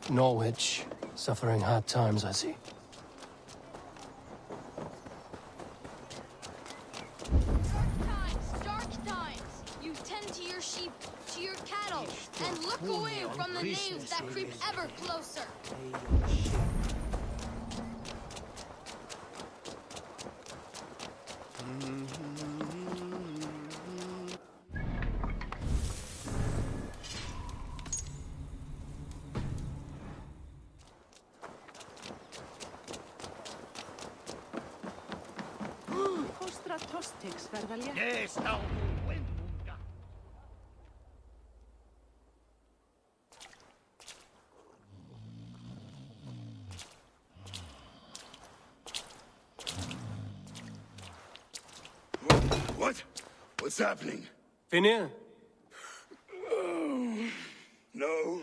Norwich, suffering hard times, I see. Dark times! You tend to your sheep, to your cattle, and look away from the knaves that creep ever closer. Yes, now WIGMUND. What? What's happening? Finir? Oh, no,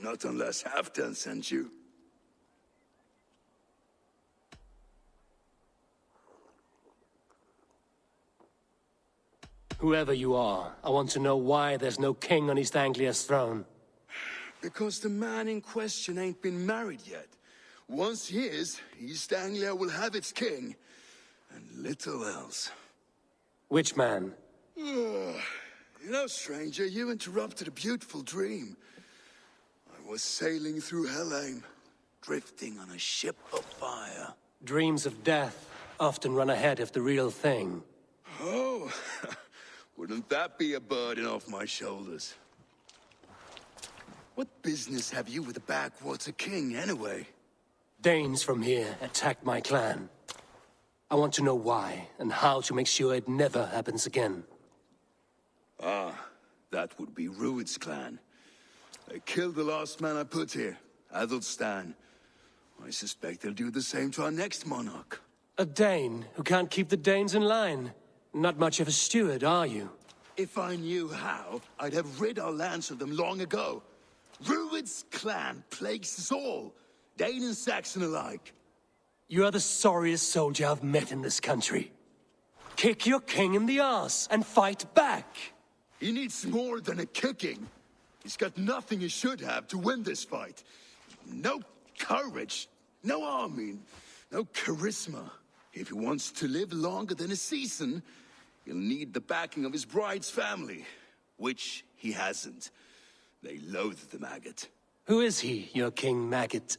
not unless Halfdan sent you. Whoever you are, I want to know why there's no king on East Anglia's throne. Because the man in question ain't been married yet. Once he is, East Anglia will have its king, and little else. Which man? You know, stranger, you interrupted a beautiful dream. I was sailing through Helheim, drifting on a ship of fire. Dreams of death often run ahead of the real thing. Oh, wouldn't that be a burden off my shoulders? What business have you with the backwater king, anyway? Danes from here attacked my clan. I I want to know why, and how to make sure it never happens again. Ah, that would be Rued's clan. They killed the last man I put here, Adelstan. I suspect they'll do the same to our next monarch. A Dane who can't keep the Danes in line. Not much of a steward, are you? If I knew how, I'd have rid our lands of them long ago. Rued's clan plagues us all, Dane and Saxon alike. You are the sorriest soldier I've met in this country. Kick your king in the arse and fight back! He needs more than a kicking. He's got nothing he should have to win this fight. No courage, no army, no charisma. If he wants to live longer than a season, he'll need the backing of his bride's family, which he hasn't. They loathe the maggot. Who is he, your king maggot?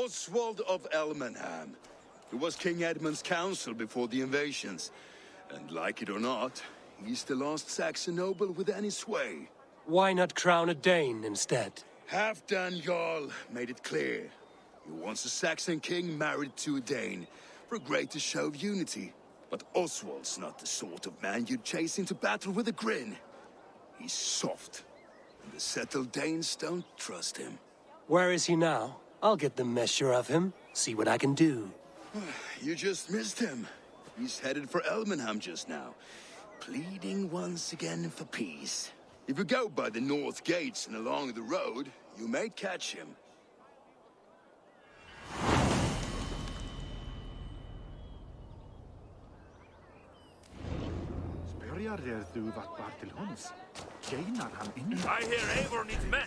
Oswald of Elmenham. He was King Edmund's counsel before the invasions. And like it or not, he's the last Saxon noble with any sway. Why not crown a Dane instead? Halfdan Jarl made it clear. He wants a Saxon king married to a Dane, for a greater show of unity. But Oswald's not the sort of man you'd chase into battle with a grin. He's soft, and the settled Danes don't trust him. Where is he now? I'll get the measure of him, see what I can do. You just missed him. He's headed for Elmenham just now, pleading once again for peace. If you go by the north gates and along the road, you may catch him. I hear Eivor needs men.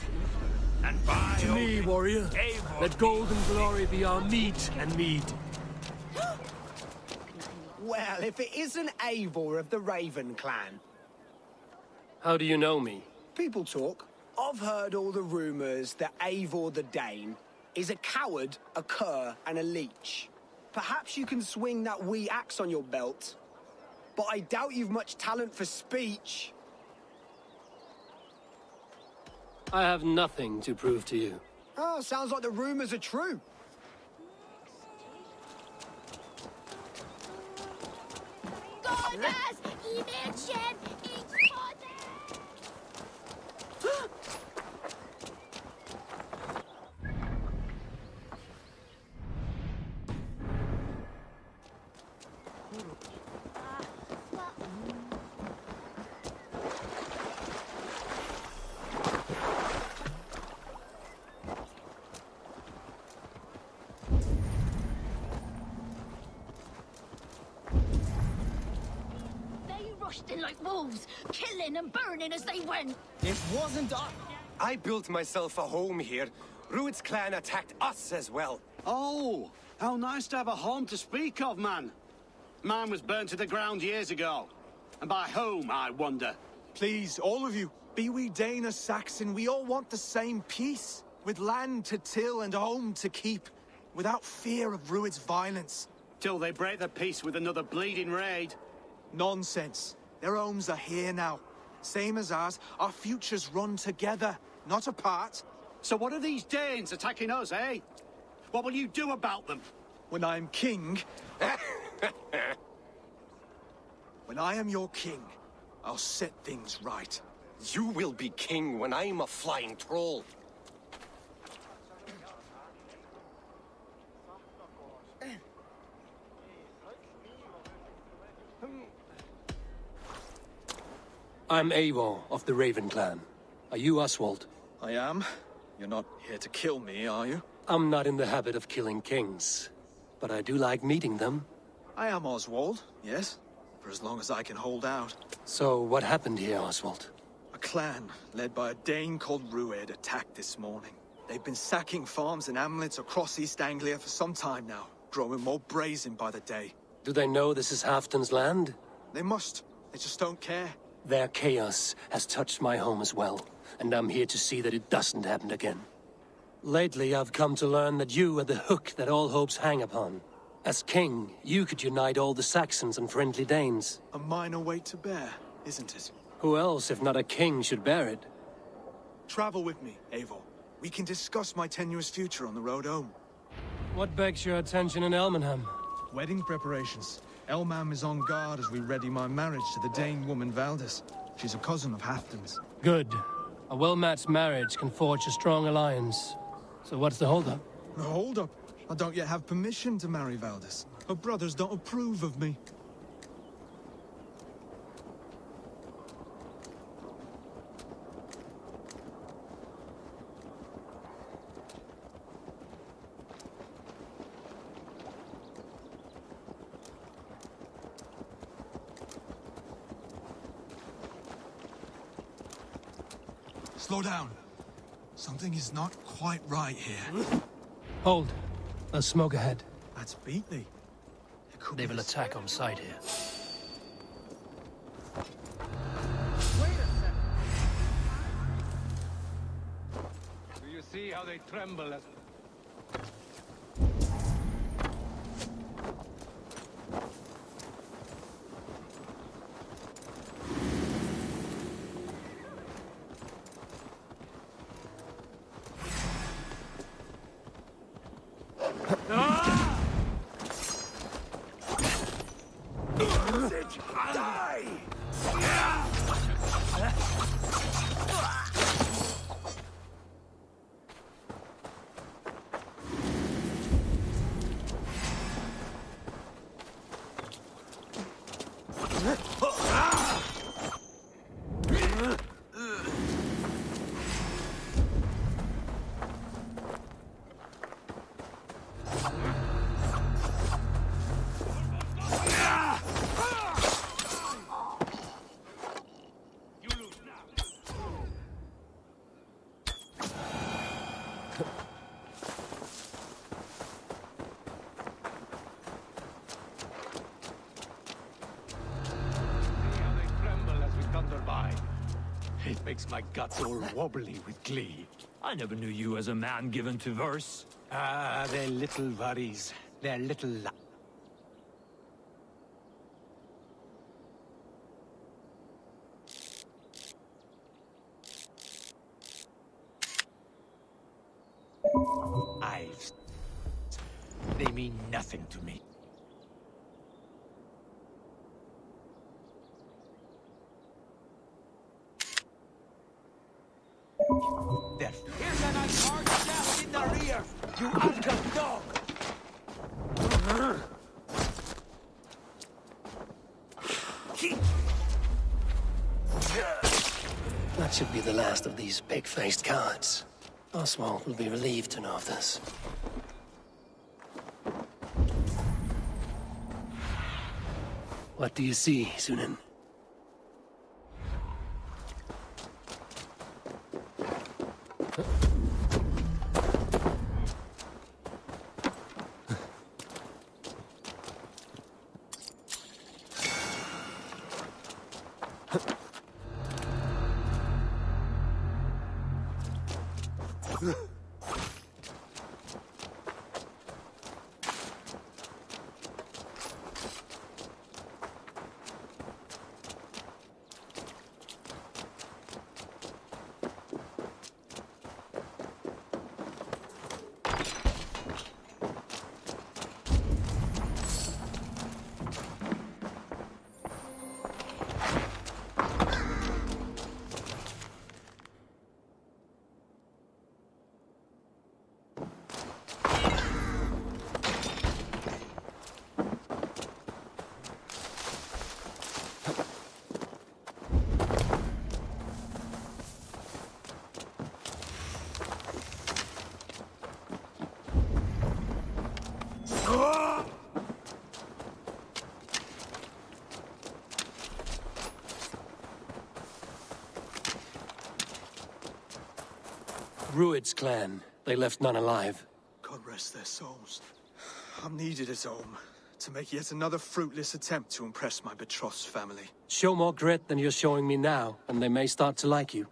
And by To me, warrior, let gold and glory be our meat and mead. Well, if it isn't Eivor of the Raven clan. How do you know me? People talk. I've heard all the rumors that Eivor the Dane is a coward, a cur, and a leech. Perhaps you can swing that wee axe on your belt. But I doubt you've much talent for speech. I have nothing to prove to you. Oh, sounds like the rumors are true. Goddess, i mädchen, i in like wolves, killing and burning as they went. It wasn't us. I built myself a home here. Rued's clan attacked us as well. Oh, how nice to have a home to speak of, man. Mine was burnt to the ground years ago. And by whom, I wonder? Please, all of you, be we Dane or Saxon, we all want the same peace. With land to till and a home to keep. Without fear of Rued's violence. Till they break the peace with another bleeding raid. Nonsense. Their homes are here now. Same as ours, our futures run together, not apart. So what are these Danes attacking us, eh? What will you do about them? When I am king... When I am your king, I'll set things right. You will be king when I'm a flying troll. I'm Eivor of the Raven clan. Are you Oswald? I am. You're not here to kill me, are you? I'm not in the habit of killing kings, but I do like meeting them. I am Oswald, yes. For as long as I can hold out. So what happened here, Oswald? A clan, led by a Dane called Rued, attacked this morning. They've been sacking farms and hamlets across East Anglia for some time now, growing more brazen by the day. Do they know this is Halfdan's land? They must. They just don't care. Their chaos has touched my home as well, and I'm here to see that it doesn't happen again. Lately, I've come to learn that you are the hook that all hopes hang upon. As king, you could unite all the Saxons and friendly Danes. A minor weight to bear, isn't it? Who else, if not a king, should bear it? Travel with me, Eivor. We can discuss my tenuous future on the road home. What begs your attention in Elmenham? Wedding preparations. Elmam is on guard as we ready my marriage to the Dane woman Valdis. She's a cousin of Halfdan's. Good. A well-matched marriage can forge a strong alliance. So what's the holdup? The hold-up? I don't yet have permission to marry Valdis. Her brothers don't approve of me. Slow down. Something is not quite right here. Hold. There's smoke ahead. That's Beatley. They will attack on sight here. Wait a second. Do you see how they tremble as... It makes my guts all wobbly with glee. I never knew you as a man given to verse. Ah, they're little worries. They're little... Ives. They mean nothing to me. There. Here's an unmarked shaft in the rear! You ugly dog! That should be the last of these big-faced cowards. Oswald will be relieved to know of this. What do you see, Sunan? Rued's clan. They left none alive. God rest their souls. I'm needed at home to make yet another fruitless attempt to impress my betrothed family. Show more grit than you're showing me now, and they may start to like you.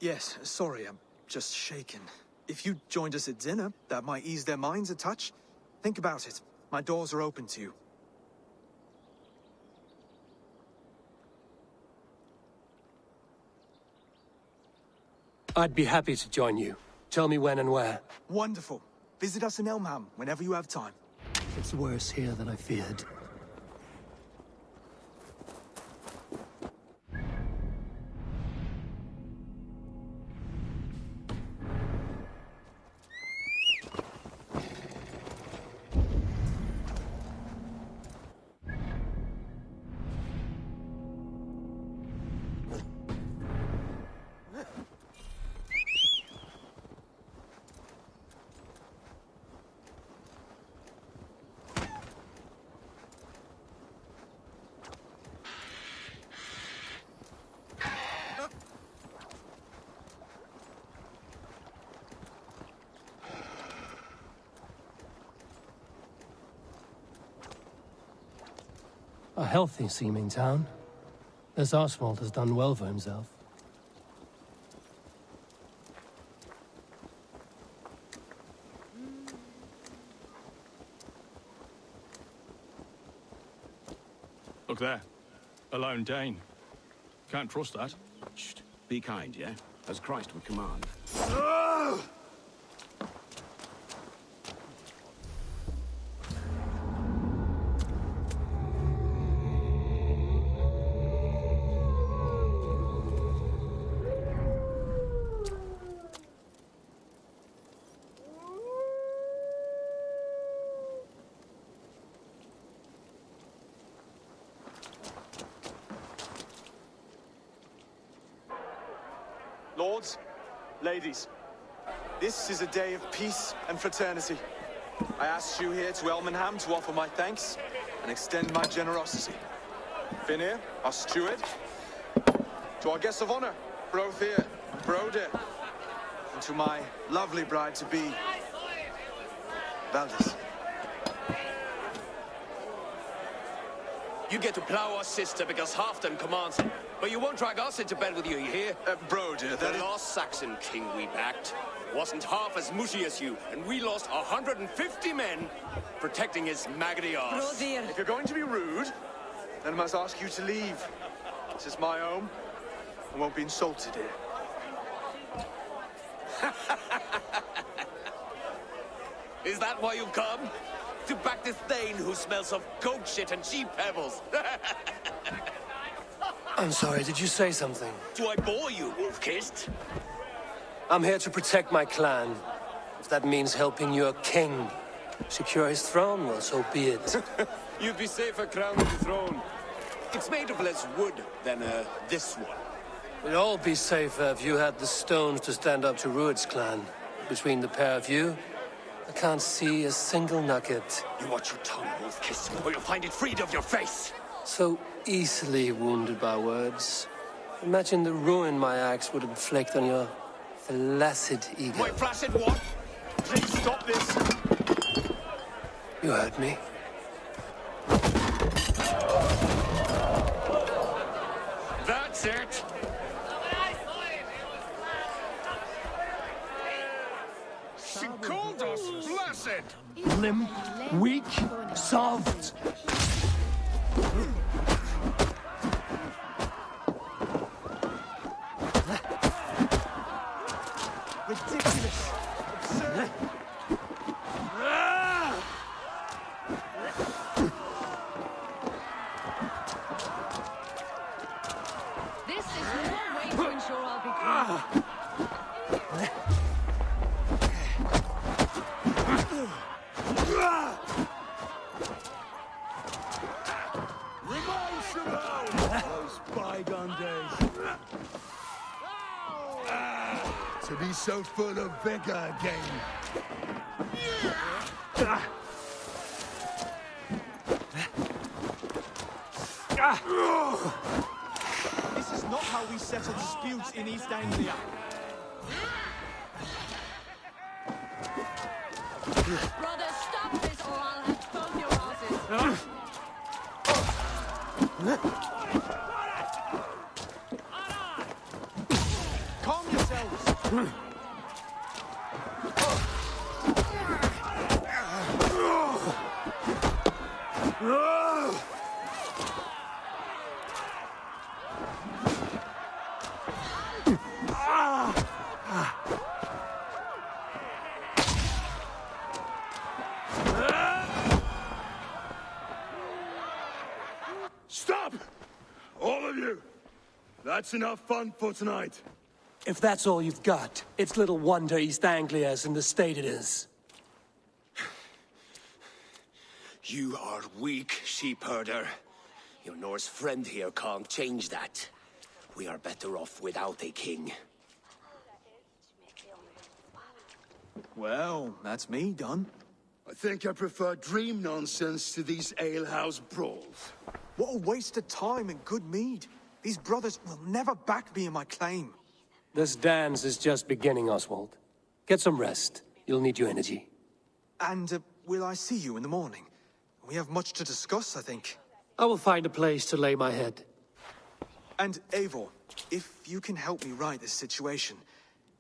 Yes, sorry, I'm just shaken. If you joined us at dinner, that might ease their minds a touch. Think about it. My doors are open to you. I'd be happy to join you. Tell me when and where. Wonderful. Visit us in Elmham whenever you have time. It's worse here than I feared. A healthy-seeming town. This Oswald has done well for himself. Look there. A lone Dane. Can't trust that. Shh. Be kind, yeah? As Christ would command. Lords, ladies, this is a day of peace and fraternity. I asked you here to Elmenham to offer my thanks and extend my generosity. Finir, our steward, to our guests of honor, Brothir and Broder, and to my lovely bride-to-be, Valdis. You get to plow our sister because Halfdan commands it. But you won't drag us into bed with you hear? Broder, the last Saxon king we backed wasn't half as mushy as you, and we lost 150 men protecting his maggoty arse. If you're going to be rude, then I must ask you to leave. This is my home. I won't be insulted here. Is that why you've come? To back this Thane who smells of goat shit and sheep pebbles? I'm sorry, did you say something? Do I bore you, wolf-kissed? I'm here to protect my clan. If that means helping your king secure his throne, well, so be it. You'd be safer crowned with the throne. It's made of less wood than, this one. We'd all be safer if you had the stones to stand up to Rued's clan. Between the pair of you, I can't see a single nugget. You watch your tongue, wolf-kissed, or you'll find it freed of your face. So easily wounded by words. Imagine the ruin my axe would inflict on your flaccid ego. My flaccid what? Please stop this. You heard me. That's it. She called us blessed. Limp, weak, soft. Ridiculous. Absurd. This is no way to ensure I'll be clean. Those bygone days. To be so full of vigor again. This is not how we settle disputes in East Anglia. Brother, stop this or I'll have both your asses. Calm yourselves. Stop! All of you! That's enough fun for tonight. If that's all you've got, it's little wonder East Anglia's in the state it is. You are weak, sheep herder. Your Norse friend here can't change that. We are better off without a king. Well, that's me done. I think I prefer dream nonsense to these alehouse brawls. What a waste of time and good mead. These brothers will never back me in my claim. This dance is just beginning, Oswald. Get some rest. You'll need your energy. And will I see you in the morning? We have much to discuss, I think. I will find a place to lay my head. And Eivor, if you can help me right this situation,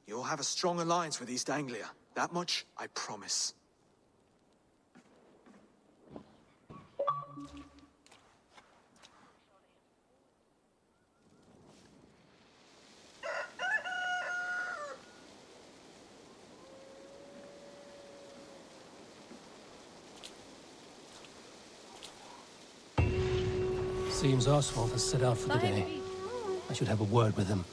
you'll have a strong alliance with East Anglia. That much, I promise. Seems Oswald has set out for the day. I should have a word with him.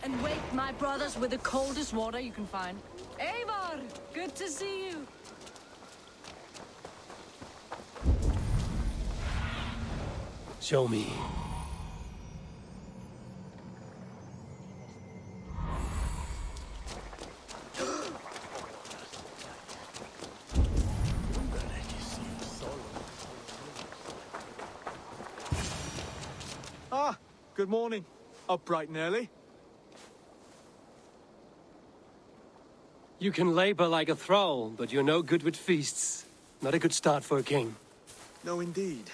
And wake my brothers with the coldest water you can find. Eivor, good to see you. Show me. Ah, good morning. Up bright and early. You can labor like a thrall, but you're no good with feasts. Not a good start for a king. No, indeed.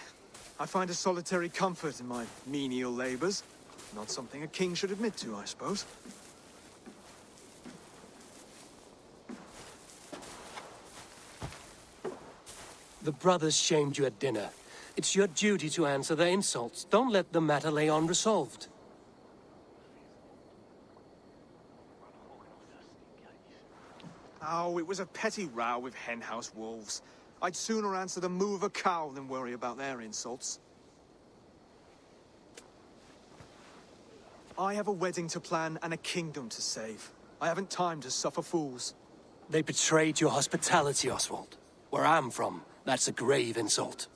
I find a solitary comfort in my menial labors. Not something a king should admit to, I suppose. The brothers shamed you at dinner. It's your duty to answer their insults. Don't let the matter lay unresolved. Oh, it was a petty row with henhouse wolves. I'd sooner answer the moo of a cow than worry about their insults. I have a wedding to plan and a kingdom to save. I haven't time to suffer fools. They betrayed your hospitality, Oswald. Where I'm from, that's a grave insult.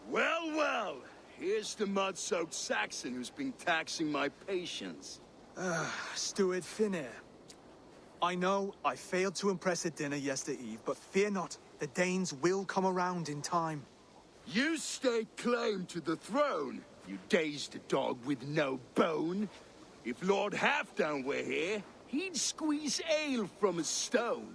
Well, well. Here's the mud-soaked Saxon who's been taxing my patience. Steward Finnair. I know I failed to impress at dinner yesterday eve, but fear not, the Danes will come around in time. You stake claim to the throne, you dazed dog with no bone. If Lord Halfdan were here, he'd squeeze ale from a stone.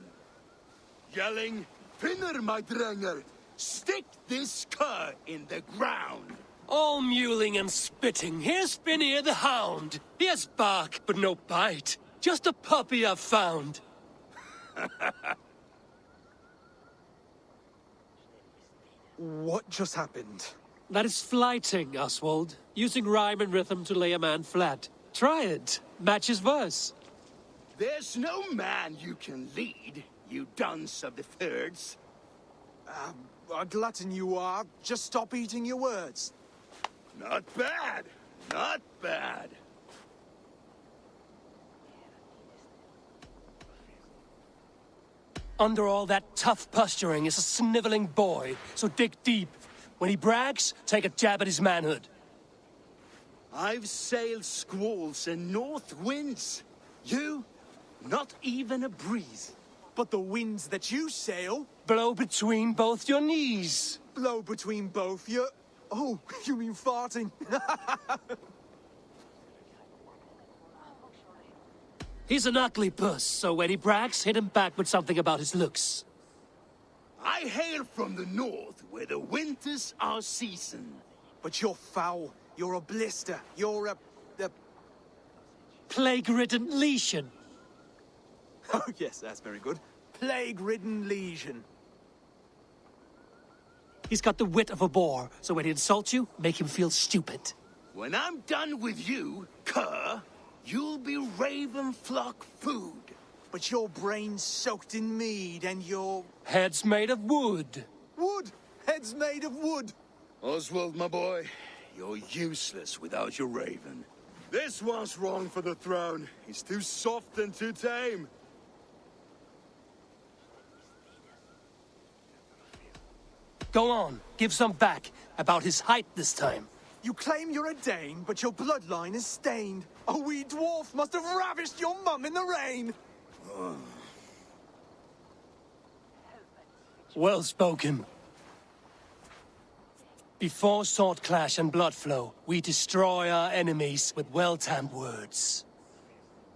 Yelling, Finner, my drenger, stick this cur in the ground. All mewling and spitting. Here's Finnear the hound. He has bark, but no bite. Just a puppy I've found. What just happened? That is flighting, Oswald. Using rhyme and rhythm to lay a man flat. Try it. Match his verse. There's no man you can lead, you dunce of the thirds. A glutton you are. Just stop eating your words. Not bad. Not bad. Under all that tough posturing is a sniveling boy, so dig deep. When he brags, take a jab at his manhood. I've sailed squalls and north winds. You, not even a breeze. But the winds that you sail... Blow between both your knees. Blow between both your... Oh, you mean farting? He's an ugly puss, so when he brags, hit him back with something about his looks. I hail from the north, where the winters are season. But you're foul. You're a blister. You're a... Plague-ridden lesion. Oh, yes, that's very good. Plague-ridden lesion. He's got the wit of a boar, so when he insults you, make him feel stupid. When I'm done with you, cur, you'll be raven flock food. But your brain's soaked in mead and your... Head's made of wood. Wood! Head's made of wood! Oswald, my boy, you're useless without your raven. This one's wrong for the throne. He's too soft and too tame. Go on, give some back. About his height this time. You claim you're a Dane, but your bloodline is stained. A wee dwarf must have ravished your mum in the rain! Well spoken. Before sword clash and blood flow, we destroy our enemies with well-timed words.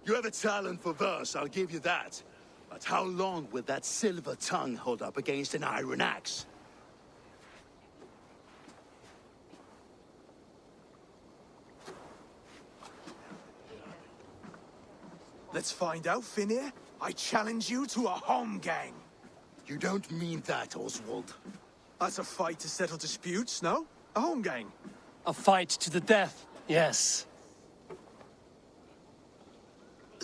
You have a talent for verse, I'll give you that. But how long will that silver tongue hold up against an iron axe? Let's find out, Finir. I challenge you to a home gang. You don't mean that, Oswald. That's a fight to settle disputes, no? A home gang. A fight to the death, yes.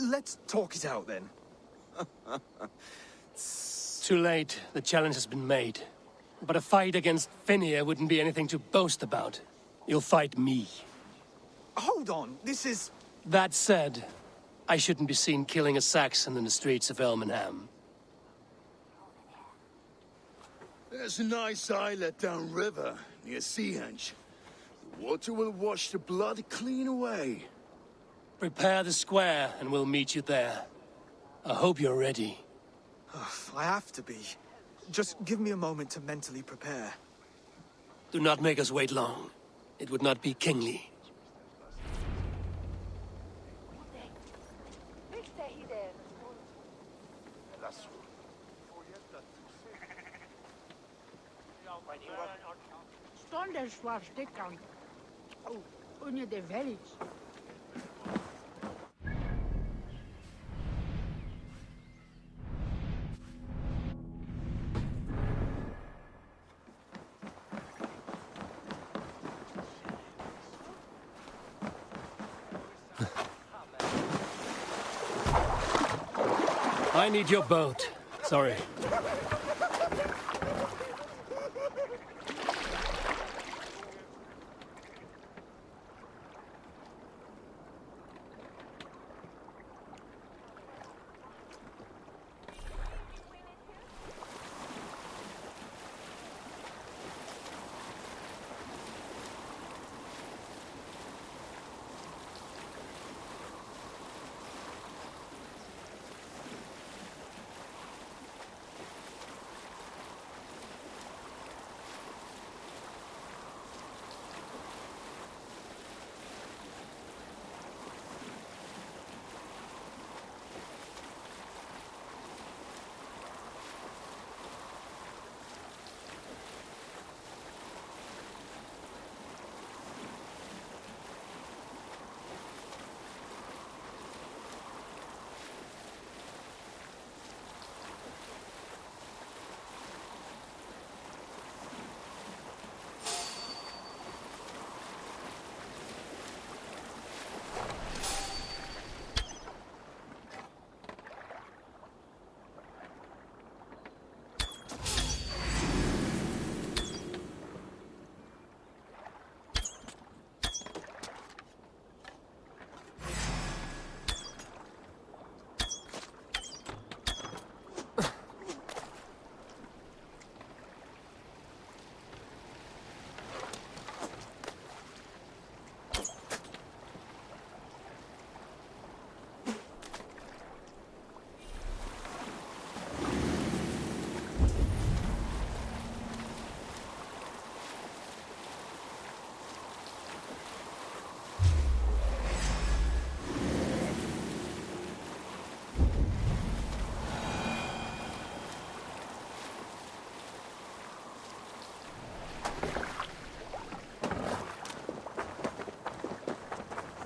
Let's talk it out, then. Too late. The challenge has been made. But a fight against Finir wouldn't be anything to boast about. You'll fight me. Hold on, this is... That said, I shouldn't be seen killing a Saxon in the streets of Elmenham. There's a nice islet downriver, near Seahenge. The water will wash the blood clean away. Prepare the square, and we'll meet you there. I hope you're ready. I have to be. Just give me a moment to mentally prepare. Do not make us wait long. It would not be kingly. Stonder swastikan. Oh, under the village. I need your boat. Sorry.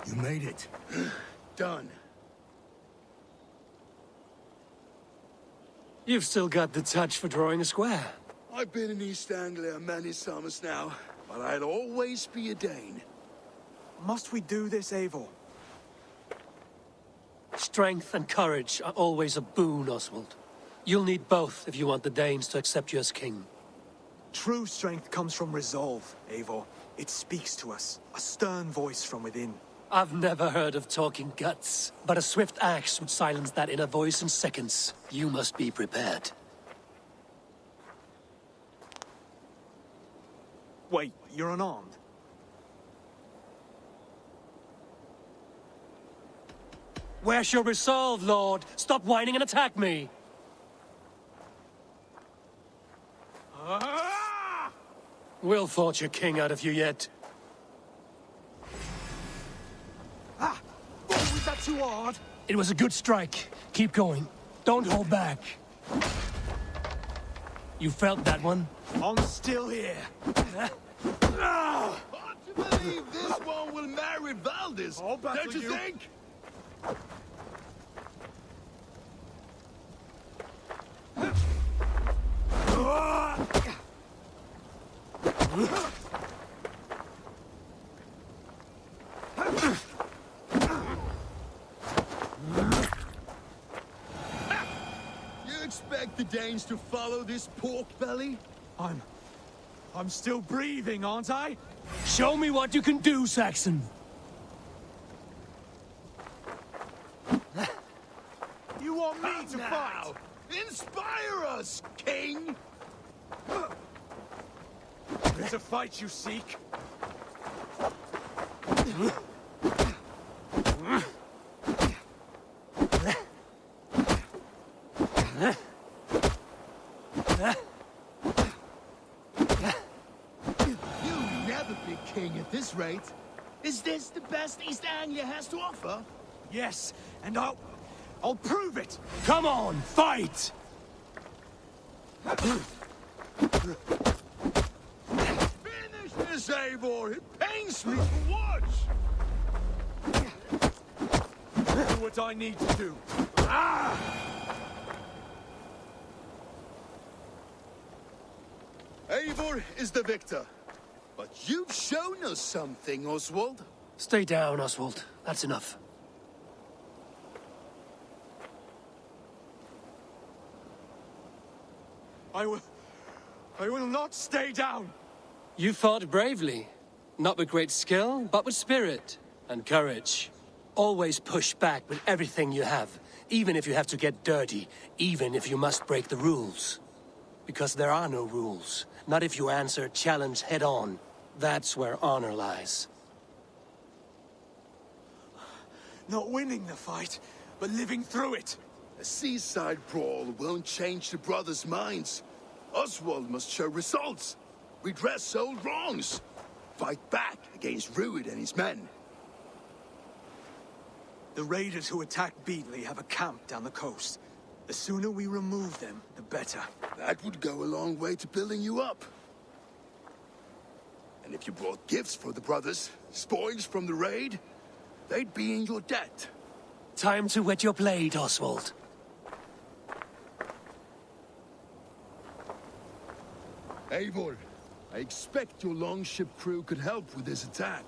You made it. Done. You've still got the touch for drawing a square. I've been in East Anglia many summers now, but I'll always be a Dane. Must we do this, Eivor? Strength and courage are always a boon, Oswald. You'll need both if you want the Danes to accept you as king. True strength comes from resolve, Eivor. It speaks to us, a stern voice from within. I've never heard of talking guts, but a swift axe would silence that inner voice in seconds. You must be prepared. Wait, you're unarmed? Where's your resolve, Lord? Stop whining and attack me! We'll forge your king out of you yet. Was that too hard? It was a good strike. Keep going. Don't hold back. You felt that one? I'm still here. Hard to believe this one will marry Valdis, don't you think? You expect the Danes to follow this pork belly? I'm still breathing, aren't I? Show me what you can do, Saxon. You want me to fight? Inspire us, King! It's a fight you seek. You'll never be king at this rate. Is this the best East Anglia has to offer? Yes, and I'll prove it! Come on, fight! Finish this, Eivor! It pains me to watch! Do what I need to do. Eivor is the victor. But you've shown us something, Oswald. Stay down, Oswald. That's enough. I will not stay down! You fought bravely. Not with great skill, but with spirit and courage. Always push back with everything you have, even if you have to get dirty, even if you must break the rules. Because there are no rules. Not if you answer a challenge head on. That's where honor lies. Not winning the fight, but living through it. A seaside brawl won't change the brothers' minds. Oswald must show results. Redress old wrongs. Fight back against Rued and his men. The raiders who attacked Beatley have a camp down the coast. The sooner we remove them, the better. That would go a long way to building you up. And if you brought gifts for the brothers, spoils from the raid, they'd be in your debt. Time to wet your blade, Oswald. Eivor, I expect your longship crew could help with this attack.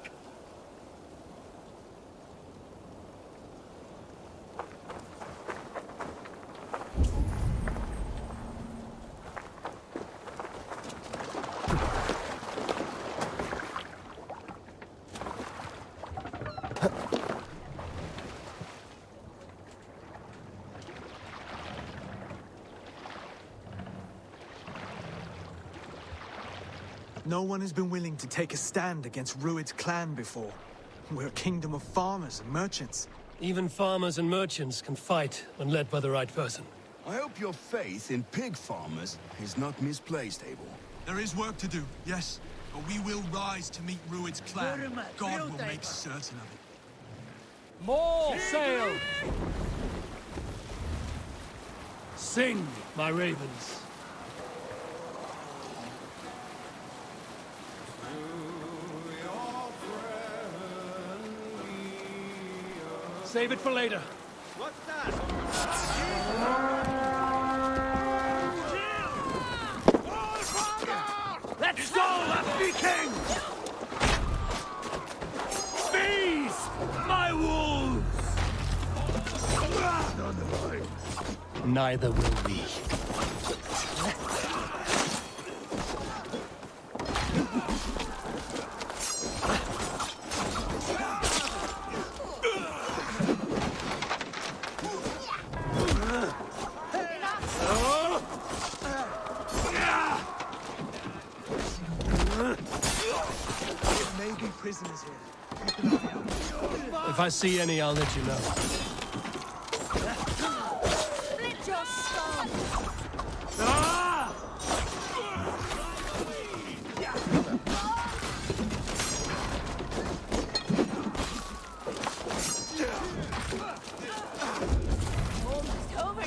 No one has been willing to take a stand against Rued's clan before. We're a kingdom of farmers and merchants. Even farmers and merchants can fight when led by the right person. I hope your faith in pig farmers is not misplaced, Abel. There is work to do, yes. But we will rise to meet Rued's clan. God will make certain of it. More sail! Sing, my ravens. Save it for later. What's that? All Viking! Feast my wolves! None of mine. Neither will we. There may be prisoners here. Keep an eye out. If I see any, I'll let you know. Split your skull! Almost over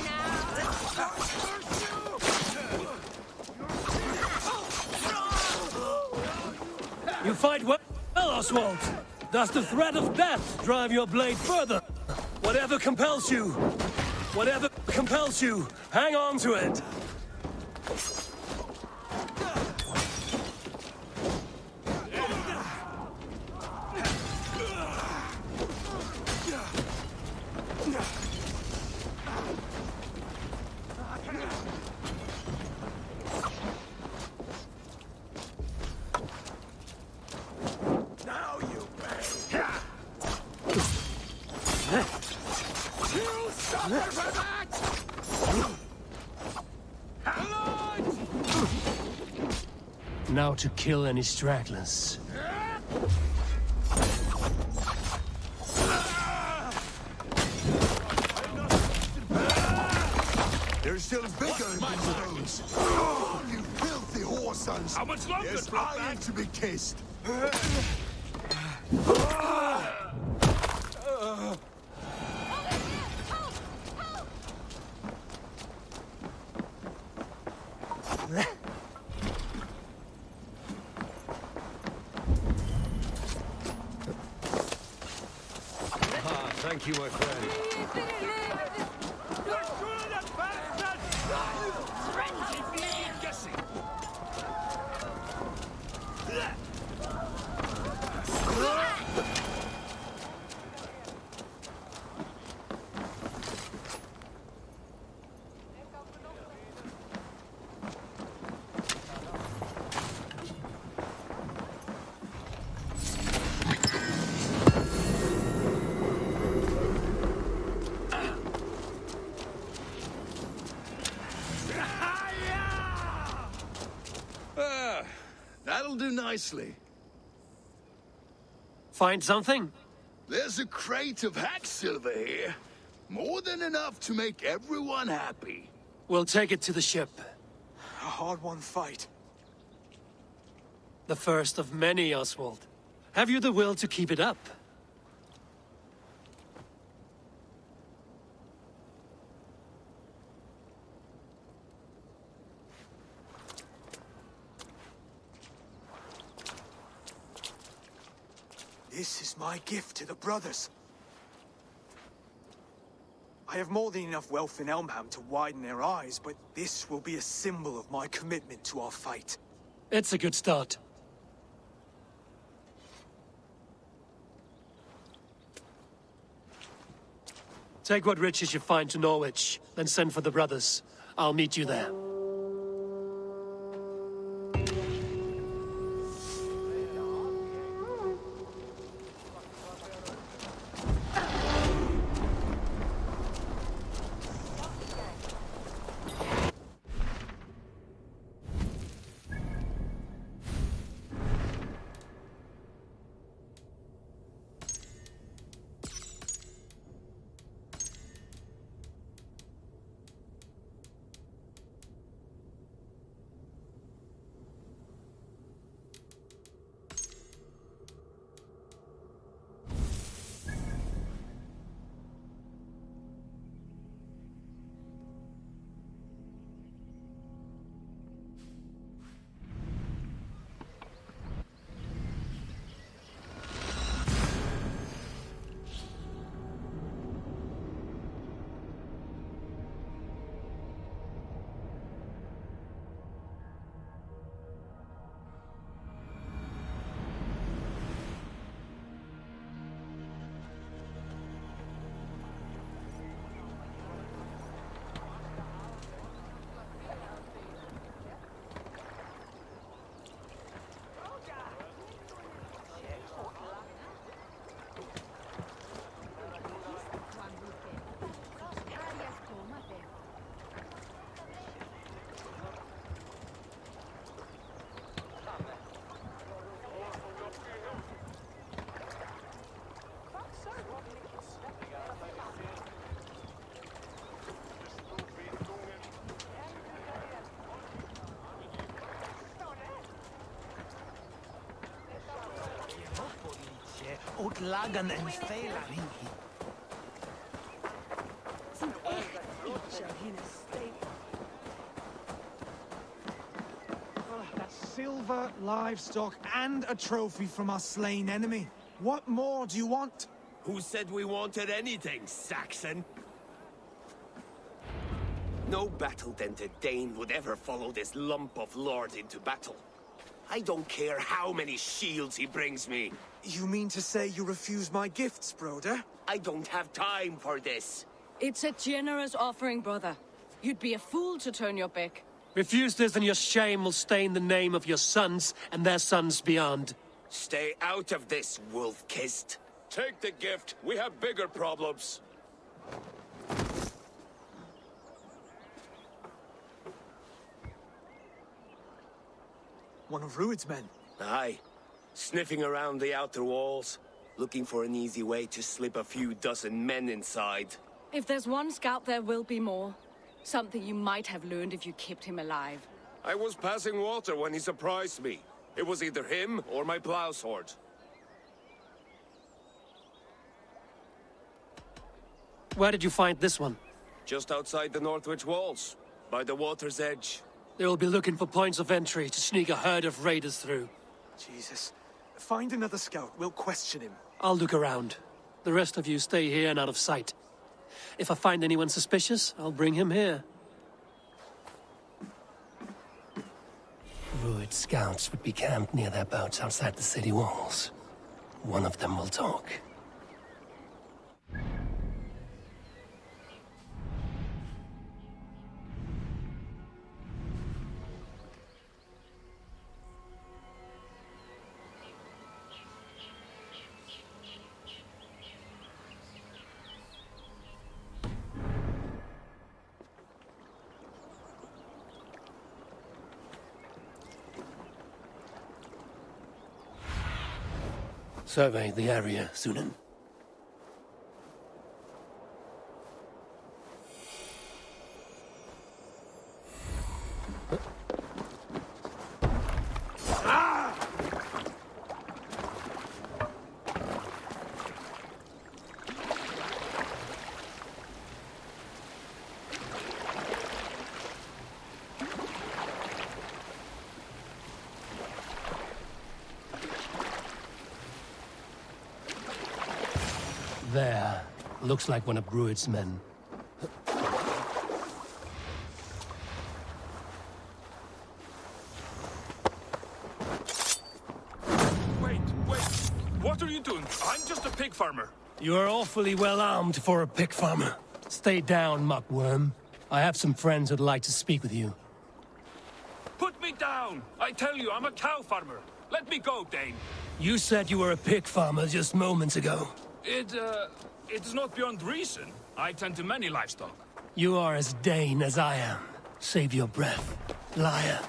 You fight well, Oswald. Does the threat of death drive your blade further? Whatever compels you, hang on to it. Now you pay! You suffer for that! Now to kill any stragglers. They're still bigger than those. Oh, you filthy whoresons! How much longer, Yes, Dropback? I am to be kissed. Thank you, my friend. That'll do nicely. Find something? There's a crate of hack silver here. More than enough to make everyone happy. We'll take it to the ship. A hard-won fight. The first of many, Oswald. Have you the will to keep it up? This is my gift to the brothers. I have more than enough wealth in Elmham to widen their eyes, but this will be a symbol of my commitment to our fight. It's a good start. Take what riches you find to Norwich, then send for the brothers. I'll meet you there. Outlagan en Fela. That's silver, livestock, and a trophy from our slain enemy. What more do you want? Who said we wanted anything, Saxon? No battle-dented Dane would ever follow this lump of lord into battle. I don't care how many shields he brings me. You mean to say you refuse my gifts, broder? I don't have time for this. It's a generous offering, brother. You'd be a fool to turn your back. Refuse this and your shame will stain the name of your sons and their sons beyond. Stay out of this, wolf-kissed. Take the gift. We have bigger problems. One of Rued's men. Aye. Sniffing around the outer walls, looking for an easy way to slip a few dozen men inside. If there's one scout, there will be more. Something you might have learned if you kept him alive. I was passing water when he surprised me. It was either him or my plow sword. Where did you find this one? Just outside the Northwich walls, by the water's edge. They will be looking for points of entry to sneak a herd of raiders through. Jesus. Find another scout. We'll question him. I'll look around. The rest of you stay here and out of sight. If I find anyone suspicious, I'll bring him here. Rued scouts would be camped near their boats outside the city walls. One of them will talk. Survey the area, Sunan. There. Looks like one of Rued's men. Wait. What are you doing? I'm just a pig farmer. You are awfully well armed for a pig farmer. Stay down, muckworm. I have some friends who'd like to speak with you. Put me down! I tell you, I'm a cow farmer. Let me go, Dane. You said you were a pig farmer just moments ago. It is not beyond reason. I tend to many livestock. You are as Dane as I am. Save your breath, liar.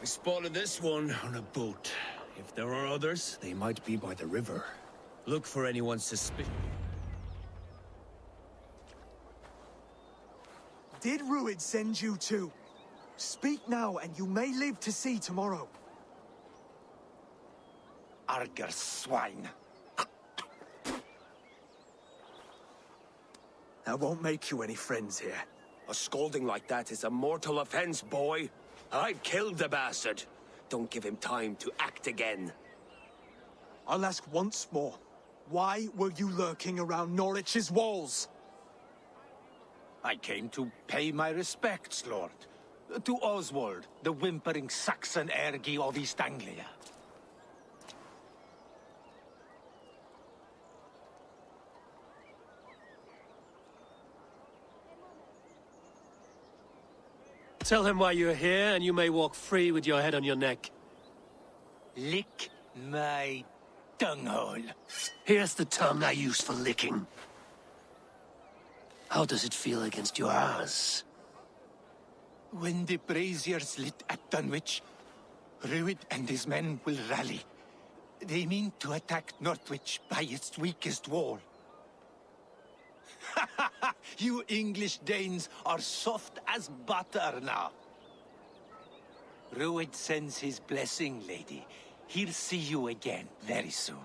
We spotted this one on a boat. If there are others, they might be by the river. Look for anyone suspicious. Did Rued send you too? Speak now, and you may live to see tomorrow. Arger swine. That won't make you any friends here. A scolding like that is a mortal offense, boy. I've killed the bastard. Don't give him time to act again. I'll ask once more. Why were you lurking around Norwich's walls? I came to pay my respects, Lord. To Oswald, the whimpering Saxon Ergi of East Anglia. Tell him why you're here, and you may walk free with your head on your neck. Lick my dunghole. Here's the tongue I use for licking. How does it feel against your ass? When the braziers lit at Dunwich, Rued and his men will rally. They mean to attack Northwich by its weakest wall. You English Danes are soft as butter now. Rued sends his blessing, lady. He'll see you again very soon.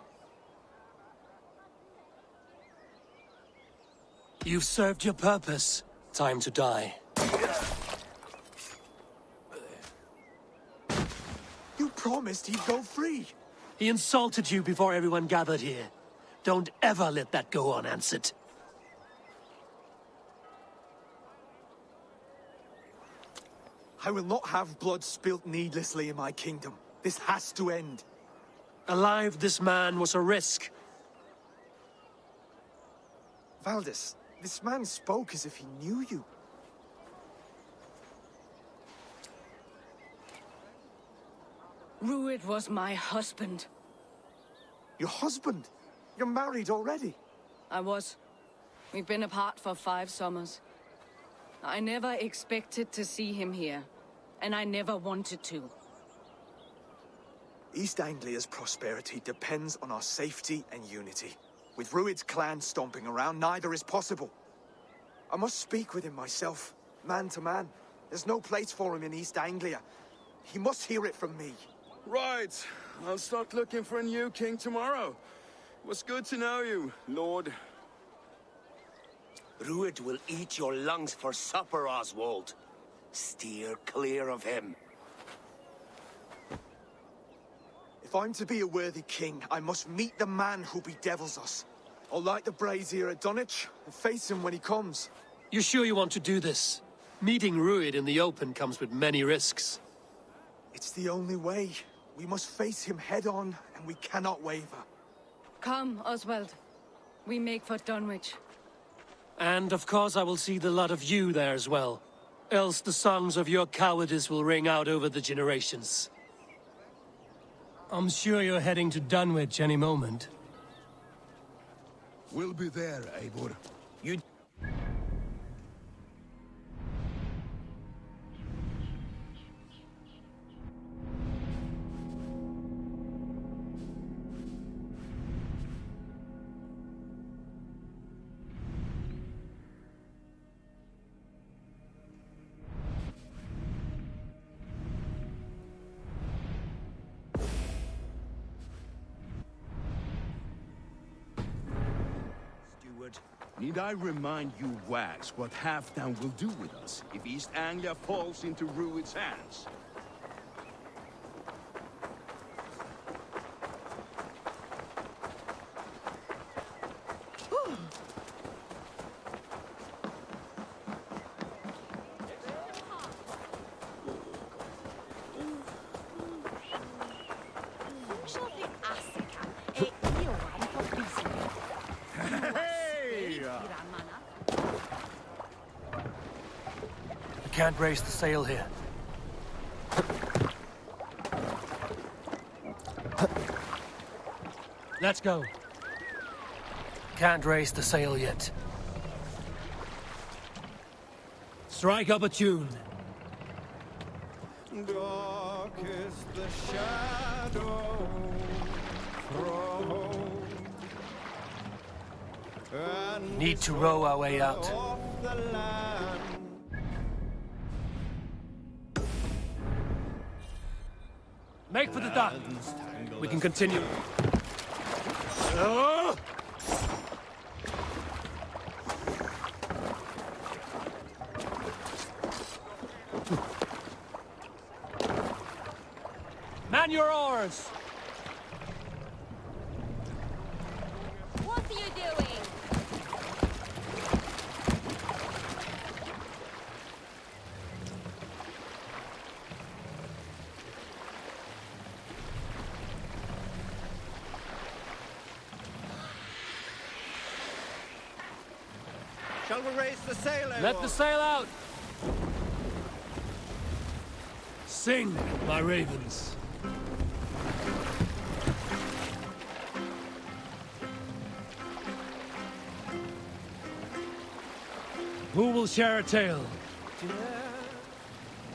You've served your purpose. Time to die. You promised he'd go free. He insulted you before everyone gathered here. Don't ever let that go unanswered. I will not have blood spilt needlessly in my kingdom. This has to end. Alive, this man was a risk. Valdis, this man spoke as if he knew you. Rued was my husband. Your husband? You're married already? I was. We've been apart for 5 summers. I never expected to see him here, and I never wanted to. East Anglia's prosperity depends on our safety and unity. With Rued's clan stomping around, neither is possible. I must speak with him myself, man to man. There's no place for him in East Anglia. He must hear it from me. Right. I'll start looking for a new king tomorrow. It was good to know you, Lord. Rued will eat your lungs for supper, Oswald. Steer clear of him. If I'm to be a worthy king, I must meet the man who bedevils us. I'll light the brazier at Dunwich and face him when he comes. You sure you want to do this? Meeting Rued in the open comes with many risks. It's the only way. We must face him head-on, and we cannot waver. Come, Oswald. We make for Dunwich. And of course I will see the lot of you there as well. Else the songs of your cowardice will ring out over the generations. I'm sure you're heading to Dunwich any moment. We'll be there, Eivor. You... Need I remind you, Wags, what Halfdown will do with us if East Anglia falls into Rued's hands? Can't raise the sail here. Let's go. Can't raise the sail yet. Strike up a tune. Dark is the shadow from home. Need to row our way out. Make for the dock. We can continue. Man your oars! What are you doing? Shall we raise the sail, Let the sail out! Sing, my ravens. Who will share a tale?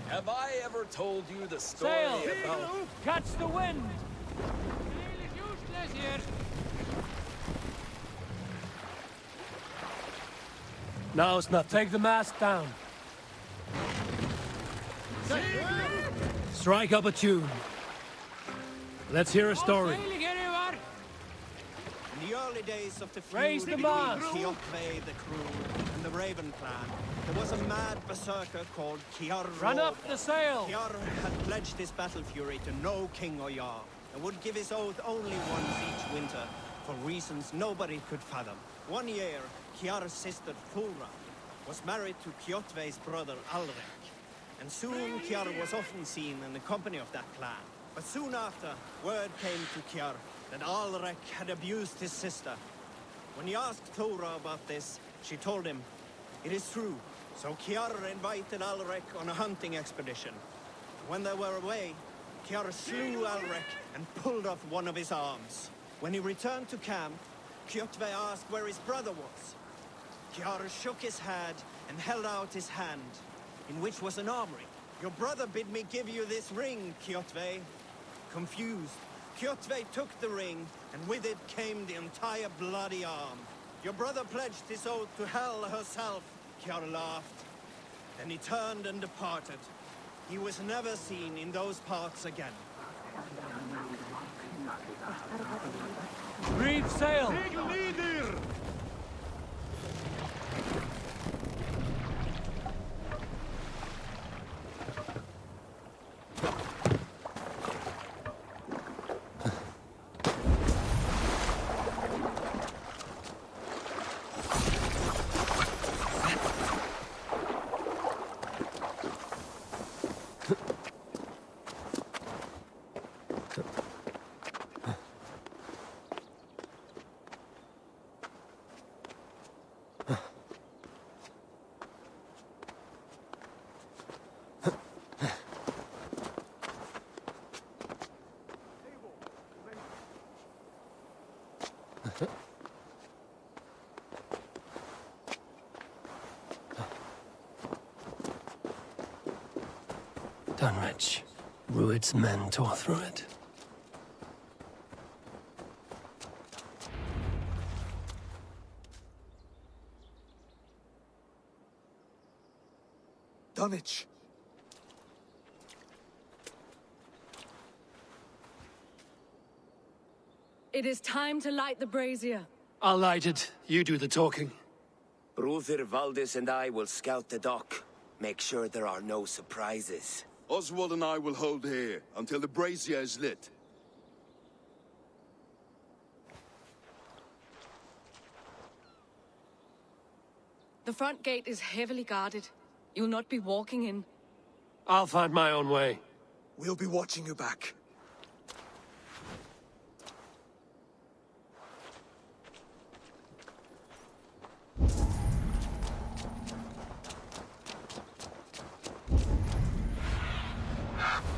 Have I ever told you the story Sail! about... Catch the wind! Now it's not. Take the mast down. Strike up a tune. Let's hear a story. In the early days of the Raise feud the between mast. Kjotve the Cruel and the Raven clan, there was a mad berserker called Kiar. Run up the sail! Kiar had pledged his battle fury to no king or jarl, and would give his oath only once each winter, for reasons nobody could fathom. One year, Kiar's sister Thora was married to Kjotve's brother Alrek, and soon Kiar was often seen in the company of that clan. But soon after, word came to Kiar that Alrek had abused his sister. When he asked Thora about this, she told him, "It is true." So Kiar invited Alrek on a hunting expedition. When they were away, Kiar slew Alrek and pulled off one of his arms. When he returned to camp, Kjotve asked where his brother was. Kiar shook his head and held out his hand, in which was an armory. "Your brother bid me give you this ring, Kjotve." Confused, Kjotve took the ring, and with it came the entire bloody arm. "Your brother pledged his oath to Hell herself," Kiar laughed. Then he turned and departed. He was never seen in those parts again. Reef sail! Dunwich. Rued's men tore through it. Dunwich. It is time to light the brazier. I'll light it. You do the talking. Brother Valdis and I will scout the dock. Make sure there are no surprises. Oswald and I will hold here until the brazier is lit. The front gate is heavily guarded. You'll not be walking in. I'll find my own way. We'll be watching you back.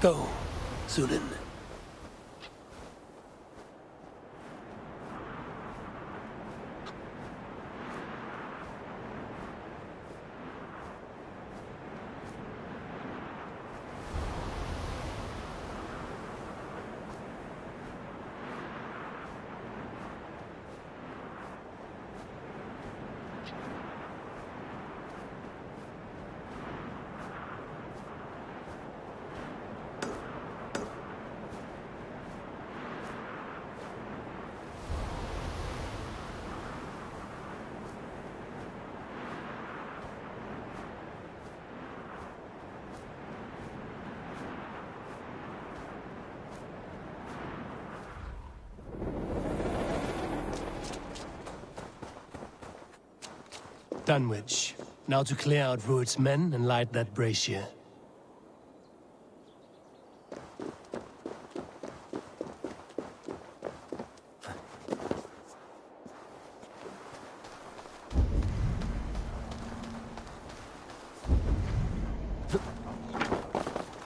Go, Zulin. Dunwich. Now to clear out Rued's men and light that brazier.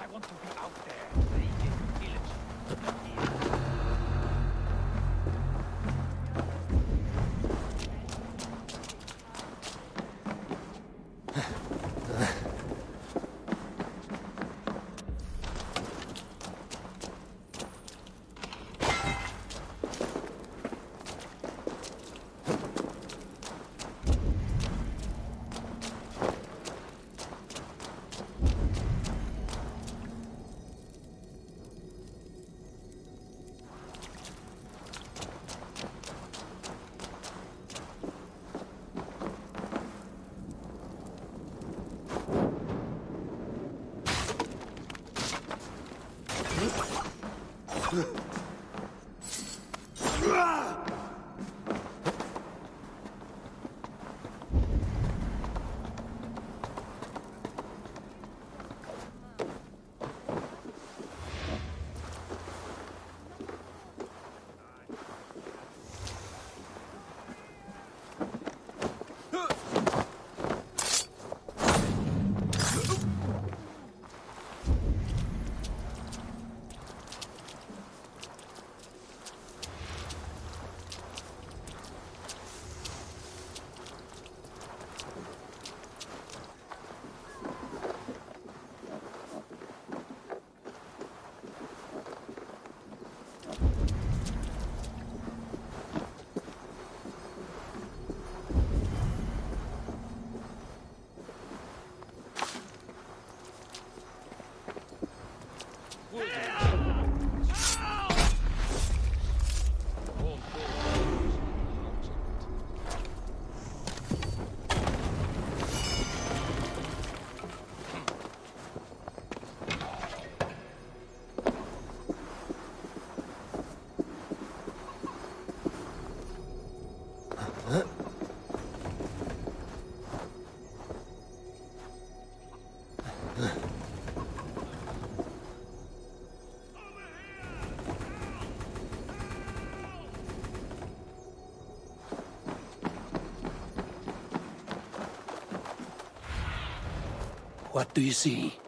I want to be out What do you see?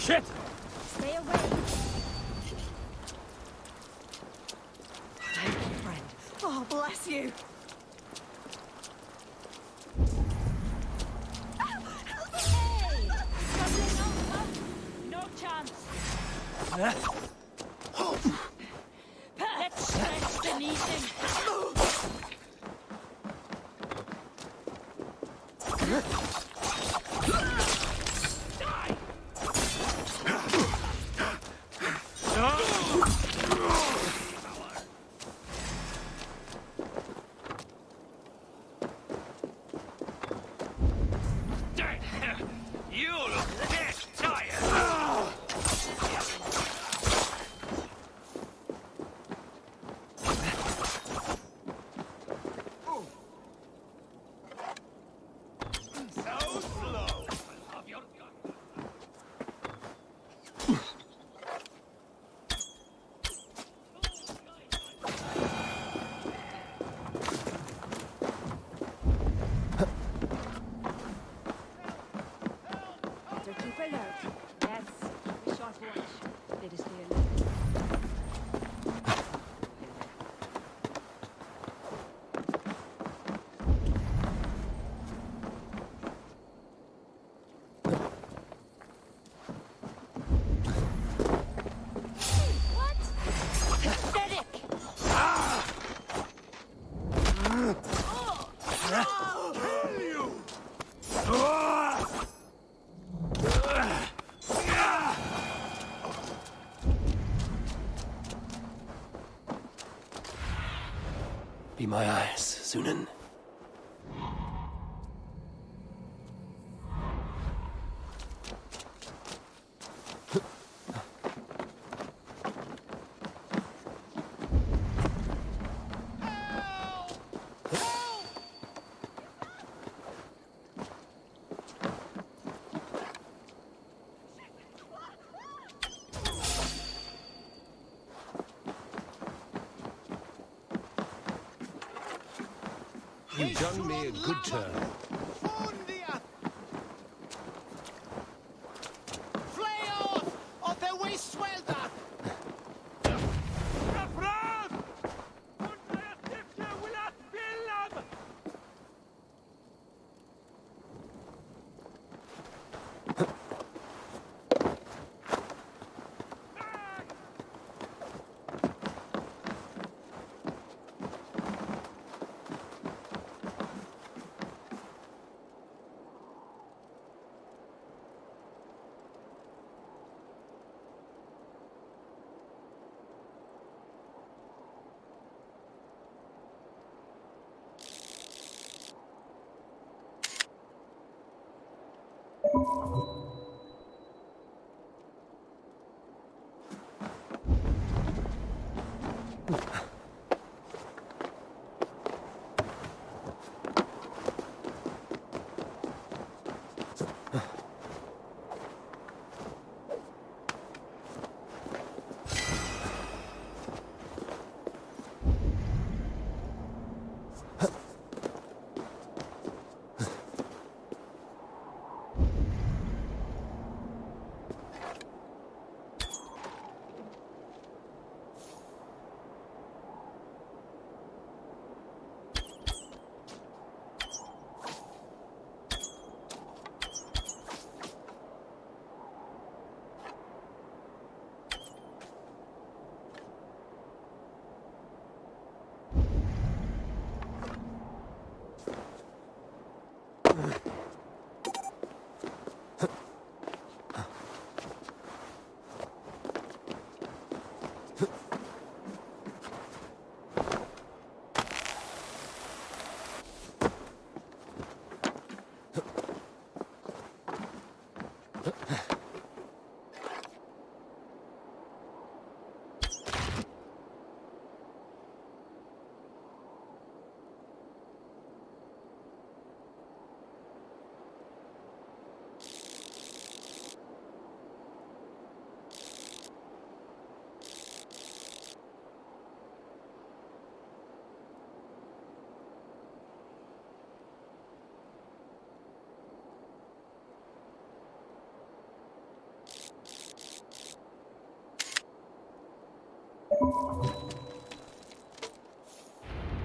Shit! Stay away. Thank you, friend. Oh, bless you. Hey! No chance. Let's stretch the knees You look dead tired. Be my eyes, Sunan. You've done me a good turn.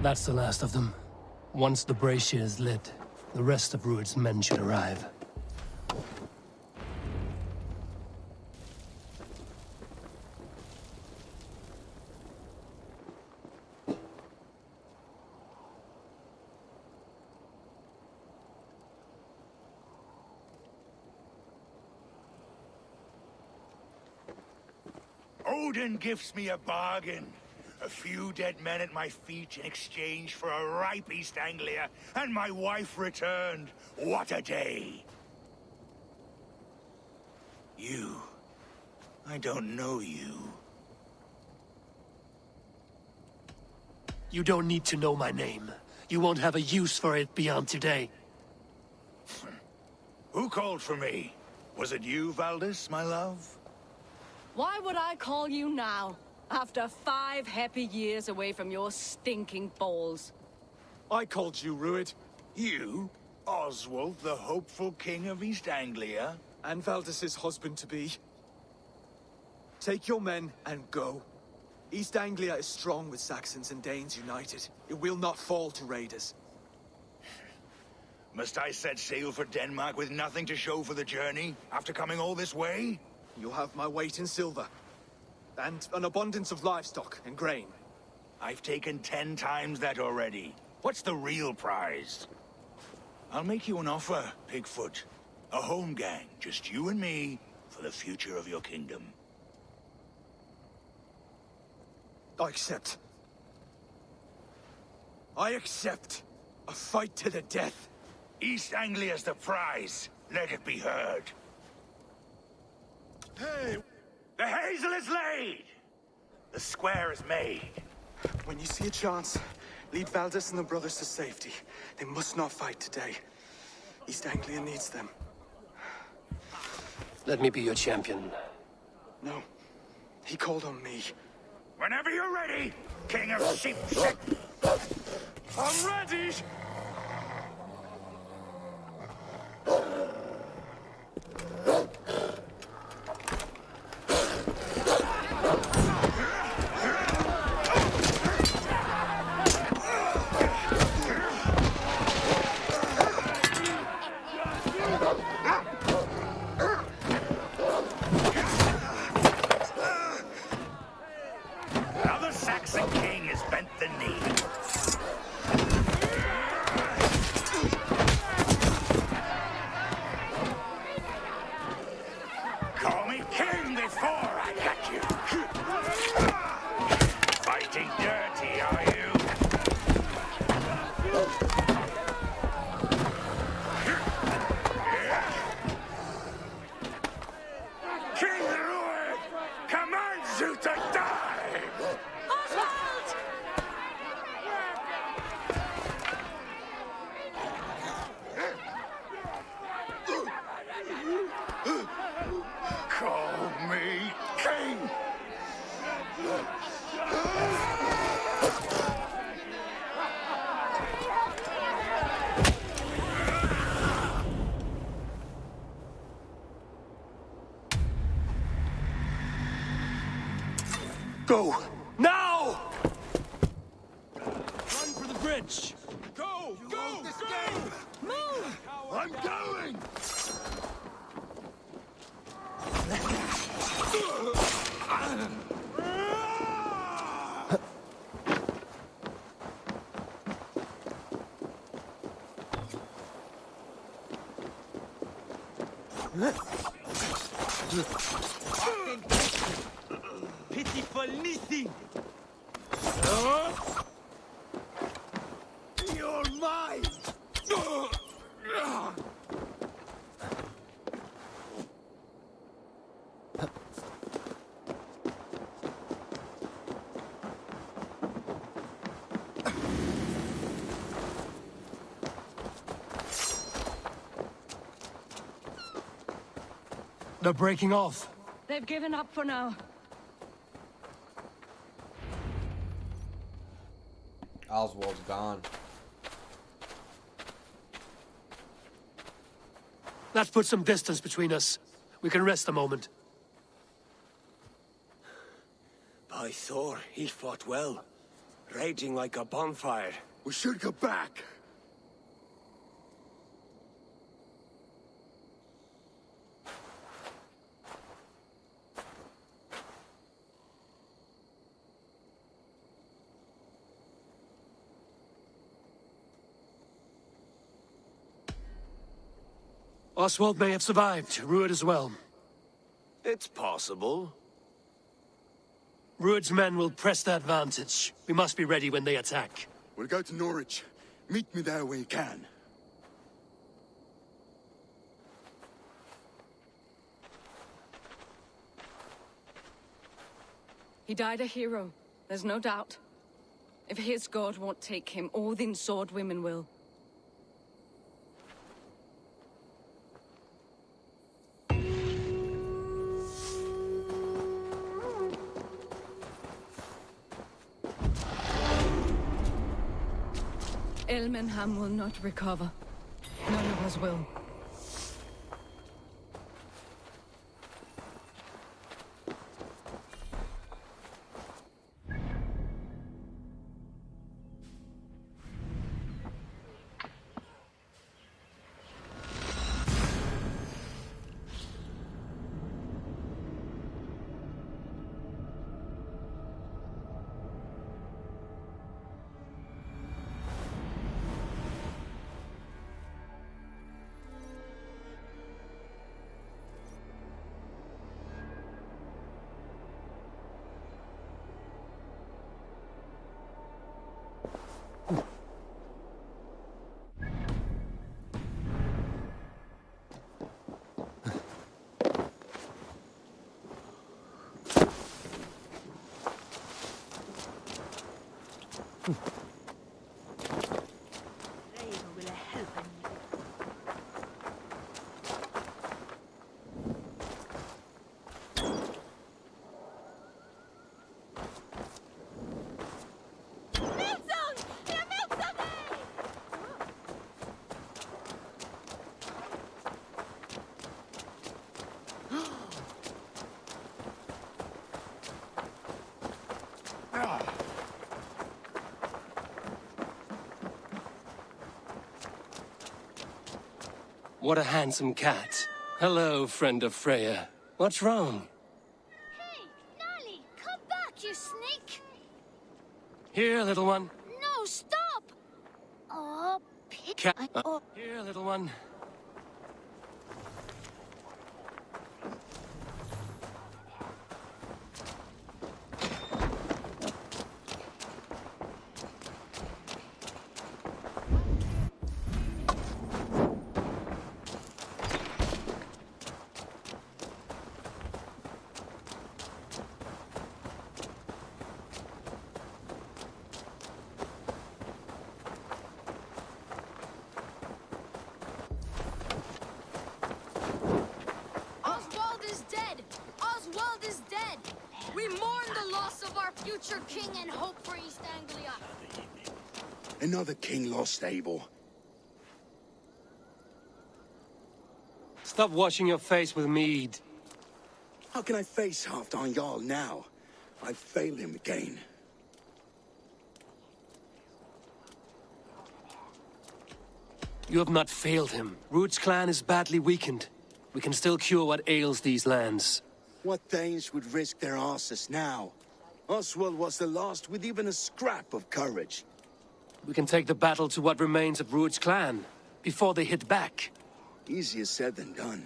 That's the last of them. Once the brazier is lit, the rest of Rued's men should arrive. Odin gives me a bargain. A few dead men at my feet in exchange for a ripe East Anglia, and my wife returned. What a day! You. I don't know you. You don't need to know my name. You won't have a use for it beyond today. Who called for me? Was it you, Valdis, my love? Why would I call you now? After 5 happy years away from your stinking balls. I called you, Rued. You? Oswald, the hopeful king of East Anglia? And Valdis's husband-to-be. Take your men and go. East Anglia is strong with Saxons and Danes united. It will not fall to raiders. Must I set sail for Denmark with nothing to show for the journey, after coming all this way? You'll have my weight in silver. And an abundance of livestock and grain. I've taken 10 times that already. What's the real prize? I'll make you an offer, Pigfoot. A home gang, just you and me, for the future of your kingdom. I accept. I accept. A fight to the death. East Anglia's the prize. Let it be heard. Hey! The hazel is laid! The square is made. When you see a chance, lead Valdis and the brothers to safety. They must not fight today. East Anglia needs them. Let me be your champion. No. He called on me. Whenever you're ready, King of Sheep. I'm ready! Now the Saxon king has bent the knee. Call me king before I got you. Fighting dirty, are you? King Rued commands you to die! Oswald! Call me king! Go! Now! Run for the bridge! Go! Go! Go! Move! I'm going! Pitiful nothing! You're mine! They're breaking off. They've given up for now. Oswald's gone. Let's put some distance between us. We can rest a moment. By Thor, he fought well. Raging like a bonfire. We should go back. Oswald may have survived, Rued as well. It's possible. Rued's men will press the advantage. We must be ready when they attack. We'll go to Norwich. Meet me there when you can. He died a hero, there's no doubt. If his god won't take him, Odin's sword women will. Elmenham will not recover. None of us will. What a handsome cat. Hello, friend of Freya. What's wrong? Hey, Nally, come back, you sneak! Here, little one. No, stop! Oh, Cat. Here, little one. Oswald is dead! Oswald is dead! We mourn the loss of our future king and hope for East Anglia. Another king lost, Abel. Stop washing your face with mead. How can I face Halfdan Jarl now? I failed him again. You have not failed him. Ruud's clan is badly weakened. We can still cure what ails these lands. What Danes would risk their asses now? Oswald was the last with even a scrap of courage. We can take the battle to what remains of Ruud's clan, before they hit back. Easier said than done.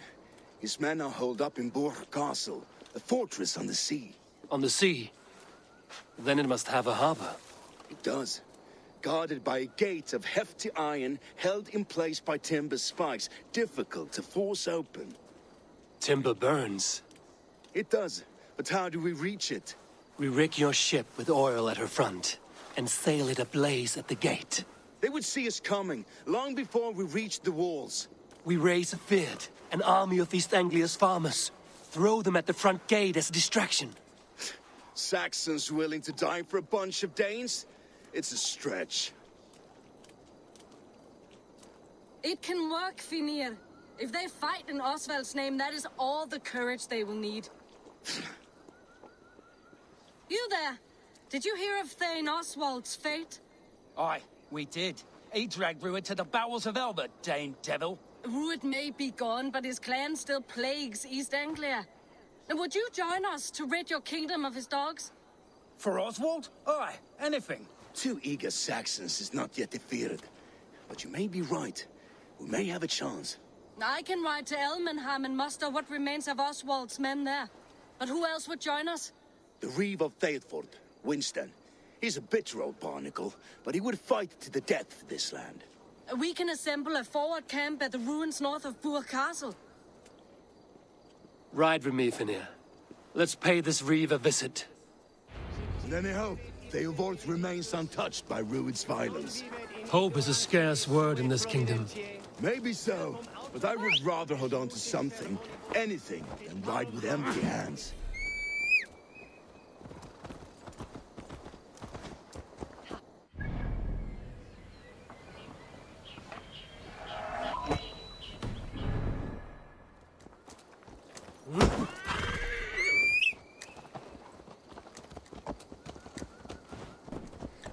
His men are holed up in Borg Castle, a fortress on the sea. On the sea? Then it must have a harbor. It does. Guarded by a gate of hefty iron, held in place by timber spikes, difficult to force open. Timber burns. It does, but how do we reach it? We rig your ship with oil at her front, and sail it ablaze at the gate. They would see us coming, long before we reached the walls. We raise a Fyrd, an army of East Anglia's farmers. Throw them at the front gate as a distraction. Saxons willing to die for a bunch of Danes? It's a stretch. It can work, Finir. If they fight in Oswald's name, that is all the courage they will need. You there! Did you hear of Thane Oswald's fate? Aye, we did. He dragged Ruud to the bowels of Elba, Dane devil. Ruud may be gone, but his clan still plagues East Anglia. Would you join us to rid your kingdom of his dogs? For Oswald? Aye, anything. 2 eager Saxons is not yet defeated. But you may be right. We may have a chance. I can ride to Elmenham and muster what remains of Oswald's men there. But who else would join us? The Reeve of Thetford, Winston. He's a bitter old barnacle, but he would fight to the death for this land. We can assemble a forward camp at the ruins north of Burg Castle. Ride with me, Finir. Let's pay this Reeve a visit. Let me hope Theobald remains untouched by Ruud's violence. Hope is a scarce word in this kingdom. Maybe so, but I would rather hold on to something, anything, than ride with empty hands.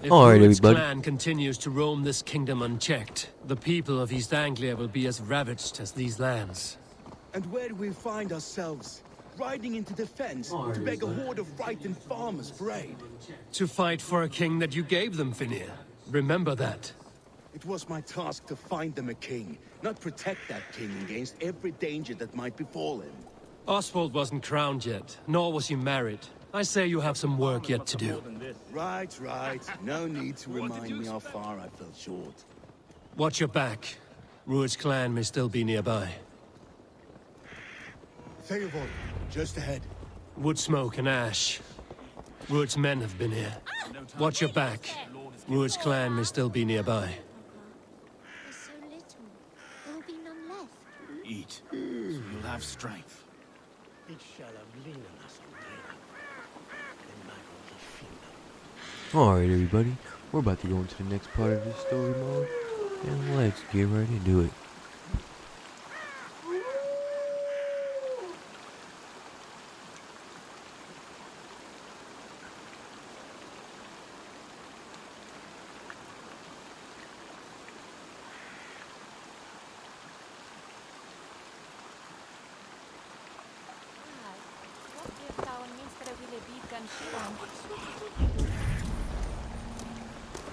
If Alright, Ruud's everybody. clan continues to roam this kingdom unchecked, the people of East Anglia will be as ravaged as these lands. And where do we find ourselves? Riding into defense to beg a horde of frightened farmers for aid. To fight for a king that you gave them, Finir. Remember that. It was my task to find them a king, not protect that king against every danger that might befall him. Oswald wasn't crowned yet, nor was he married. I say you have some work yet to do. Right. No need to remind me how far I fell short. Watch your back. Ruud's clan may still be nearby. Theobald, just ahead. Wood smoke and ash. Ruud's men have been here. Watch your back. Rued's clan may still be nearby. There's so little. There will be none left. Eat, so you'll have strength. Alright everybody, we're about to go into the next part of this story mode, and let's get right into it.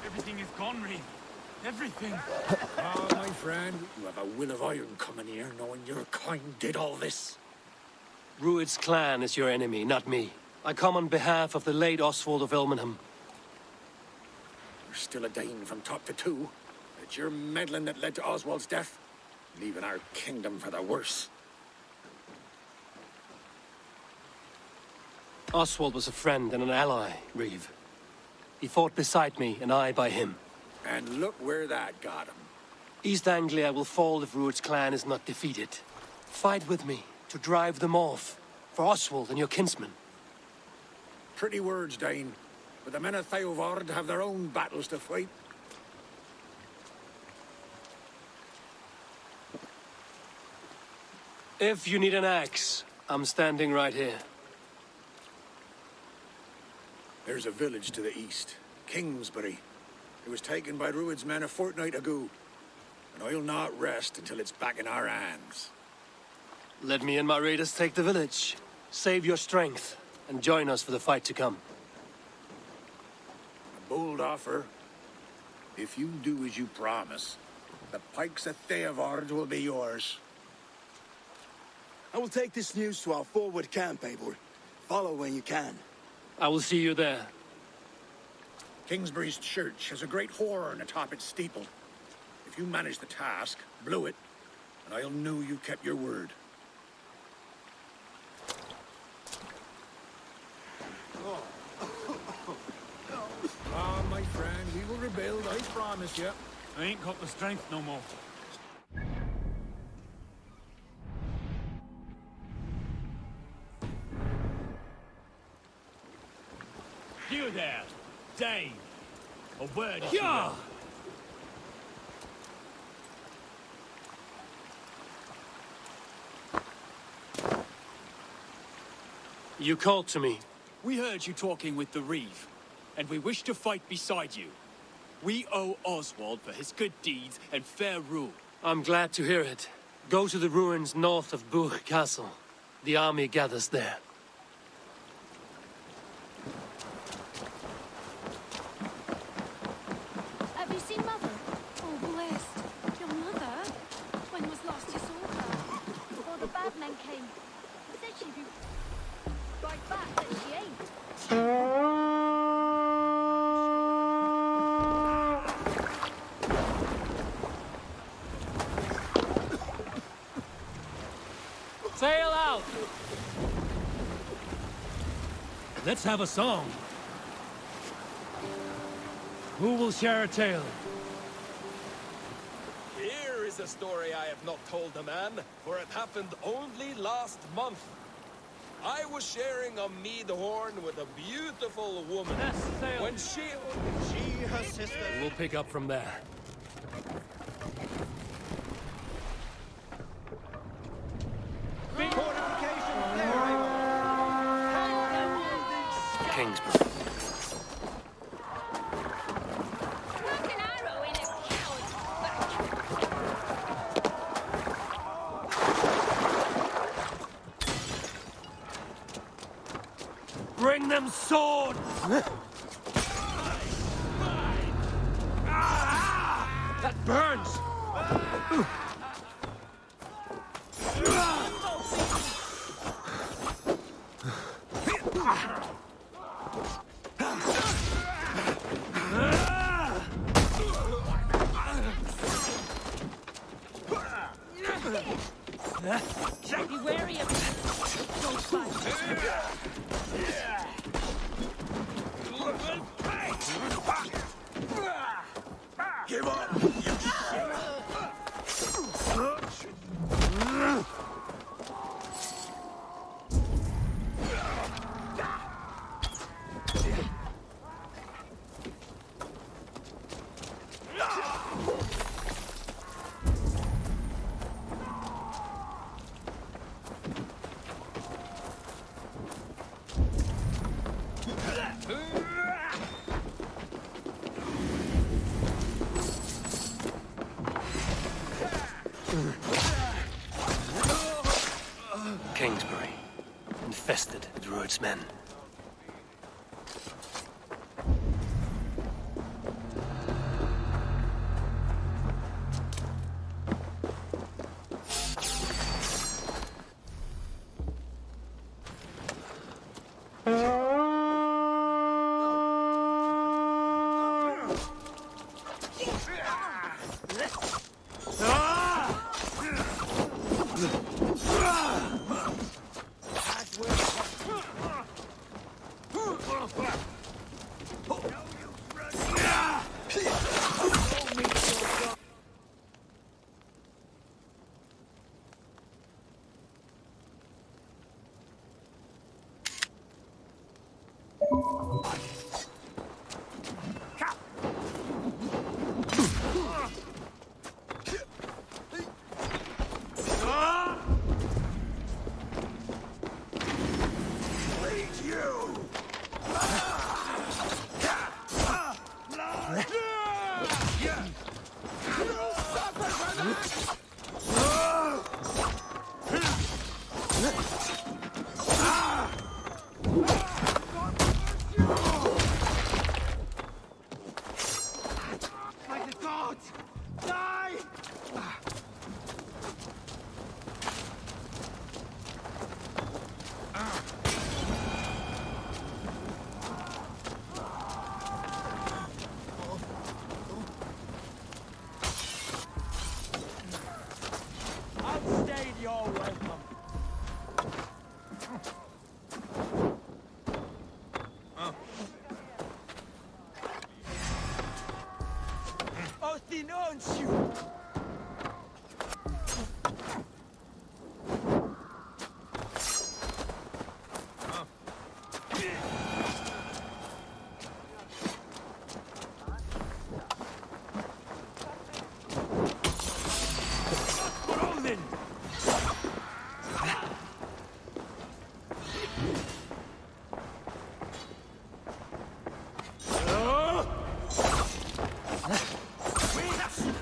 Everything is gone, Reeve. Everything. Ah, my friend, you have a will of iron coming here, knowing your kind did all this. Rued's clan is your enemy, not me. I come on behalf of the late Oswald of Elmenham. You're still a Dane from top to two. It's your meddling that led to Oswald's death, leaving our kingdom for the worse. Oswald was a friend and an ally, Reeve. He fought beside me, and I by him. And look where that got him. East Anglia will fall if Rued's clan is not defeated. Fight with me to drive them off, for Oswald and your kinsmen. Pretty words, Dane. But the men of Theovard have their own battles to fight. If you need an axe, I'm standing right here. There's a village to the east, Kingsbury. It was taken by Rued's men a fortnight ago, and I'll not rest until it's back in our hands. Let me and my raiders take the village. Save your strength, and join us for the fight to come. A bold offer. If you do as you promise, the pikes of Theovard will be yours. I will take this news to our forward camp, Eivor. Follow when you can. I will see you there. Kingsbury's church has a great horn atop its steeple. If you manage the task, blow it, and I'll know you kept your word. Ah, my friend, we will rebuild, I promise you. I ain't got the strength no more. You there, Dane. A word is Yeah. You called to me. We heard you talking with the Reeve, and we wish to fight beside you. We owe Oswald for his good deeds and fair rule. I'm glad to hear it. Go to the ruins north of Burg Castle. The army gathers there. Have you seen Mother? Oh, blessed. Your mother? When was last you saw her? Before the bad men came. Said she'd be right back, but she ain't. Sail out! Let's have a song. Who will share a tale? Here is a story I have not told a man, for it happened only last month. I was sharing a mead horn with a beautiful woman. When she, her sister... We'll pick up from there. Kingsbury. Bring them swords! That burns! Be wary of don't fight. Give up! Kingsbury, infested with Rued's men.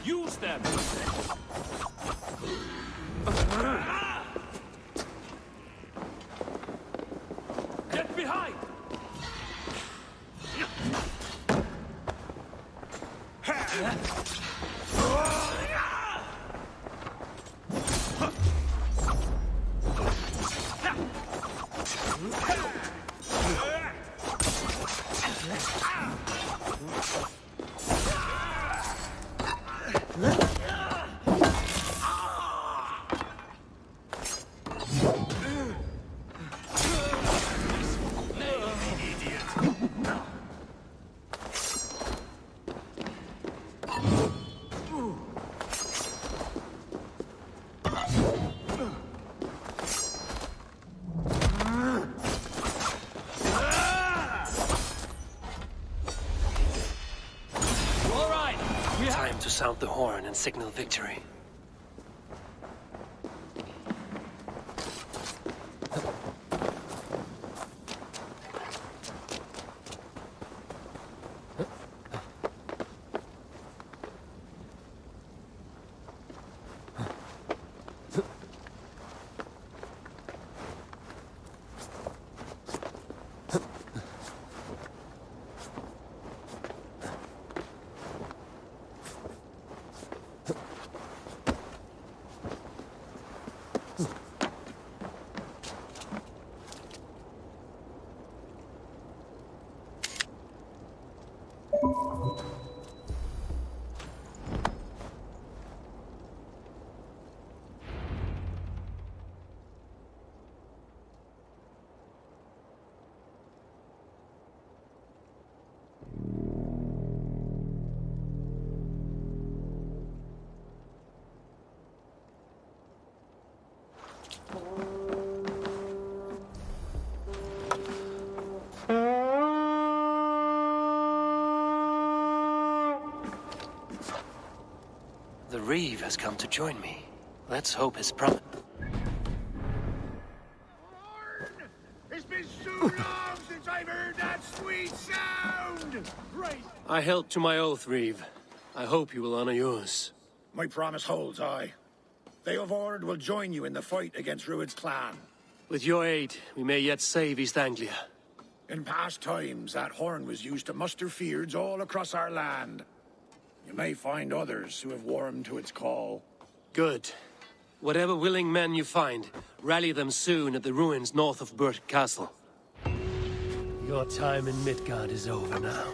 Use them! Get behind! Time to sound the horn and signal victory. The Reeve has come to join me. Let's hope his promise. It's been so long since I've heard that sweet sound! Right. I held to my oath, Reeve. I hope you will honor yours. My promise holds, aye. They of Ord will join you in the fight against Rued's clan. With your aid, we may yet save East Anglia. In past times, that horn was used to muster fyrds all across our land. You may find others who have warmed to its call. Good. Whatever willing men you find, rally them soon at the ruins north of Burt Castle. Your time in Midgard is over now.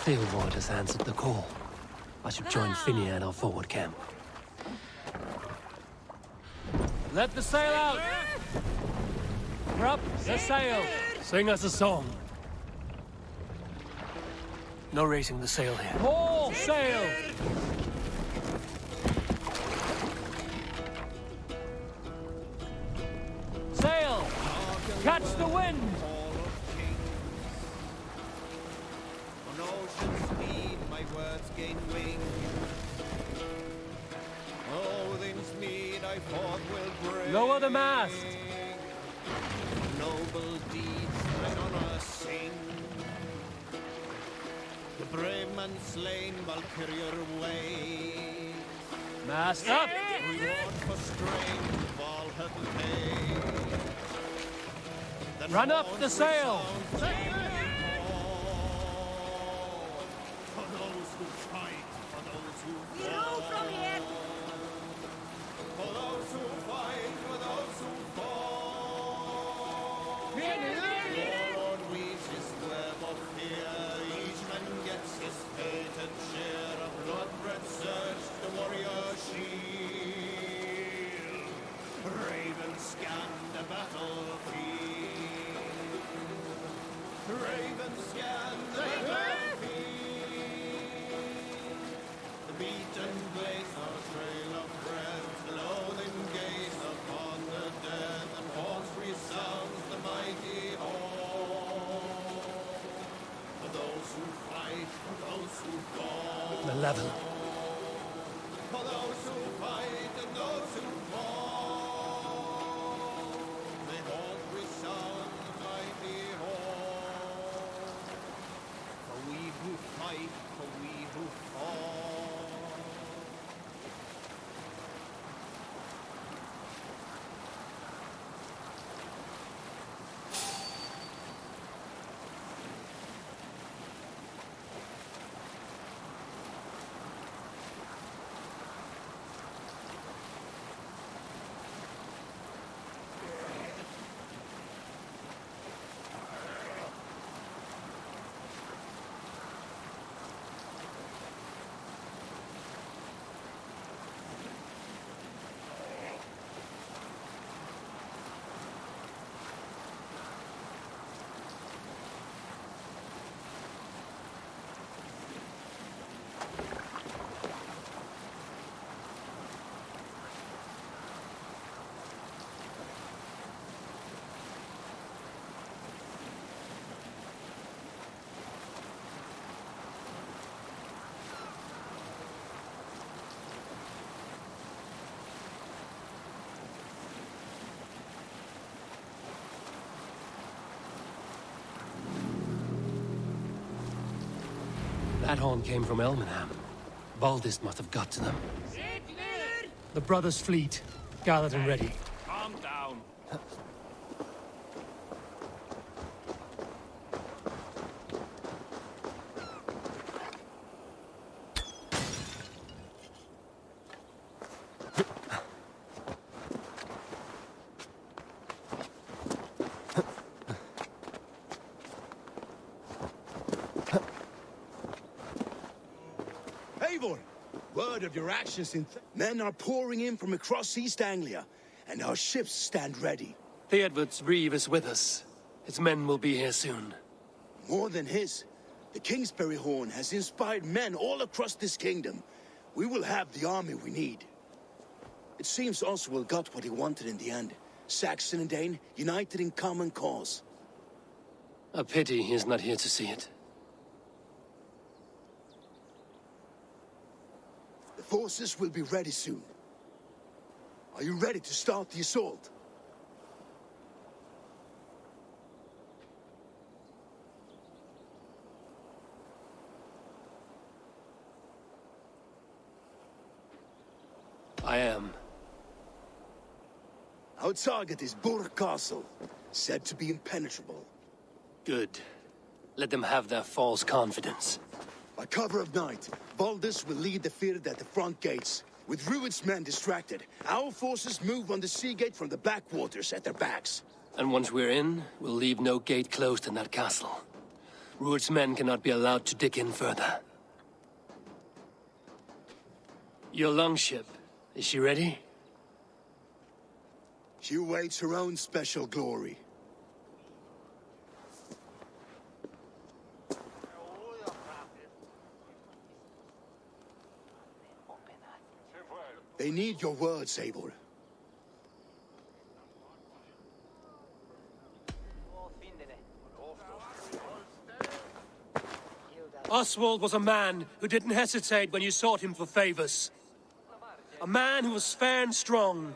Theobald has answered the call. I should join Finny at our forward camp. Let the sail out! Drop the sail! Sing us a song. No raising the sail here. All sail! Sail! Catch the wind! On ocean speed, my words gain wing. Odin's mead I fought will bring. Lower the mast! Noble deeds let honor sing. The brave man slain, Valkyrier way. Mast up! Reward for strength, Valhall pay. Run up the sail! For those who fight, for those who fall. From here. For those who fight, for those who fall. Lord weaves his web of fear. Each man gets his fated share of blood-red surge, the warrior shield. Ravens scan the battlefield. Ravens scan the battlefield. The beaten blaze our trail of red, the loathing gaze upon the dead, and horns resounds the mighty horn. For those who fight, for those who fall. The level. For those who fight and those who fall. They horns resound the mighty horn. For we who fight, for we who fall. That horn came from Elmenham. Baldist must have got to them. The brothers' fleet, gathered and ready. Calm down. Eivor! Word of your actions in... Men are pouring in from across East Anglia, and our ships stand ready. Theodward's reeve is with us. His men will be here soon. More than his. The Kingsbury Horn has inspired men all across this kingdom. We will have the army we need. It seems Oswald got what he wanted in the end. Saxon and Dane united in common cause. A pity he is not here to see it. The forces will be ready soon. Are you ready to start the assault? I am. Our target is Burg Castle, said to be impenetrable. Good. Let them have their false confidence. By cover of night, Baldus will lead the field at the front gates. With Rued's men distracted, our forces move on the sea gate from the backwaters at their backs. And once we're in, we'll leave no gate closed in that castle. Rued's men cannot be allowed to dig in further. Your longship, is she ready? She awaits her own special glory. They need your words, Eivor. Oswald was a man who didn't hesitate when you sought him for favors. A man who was fair and strong.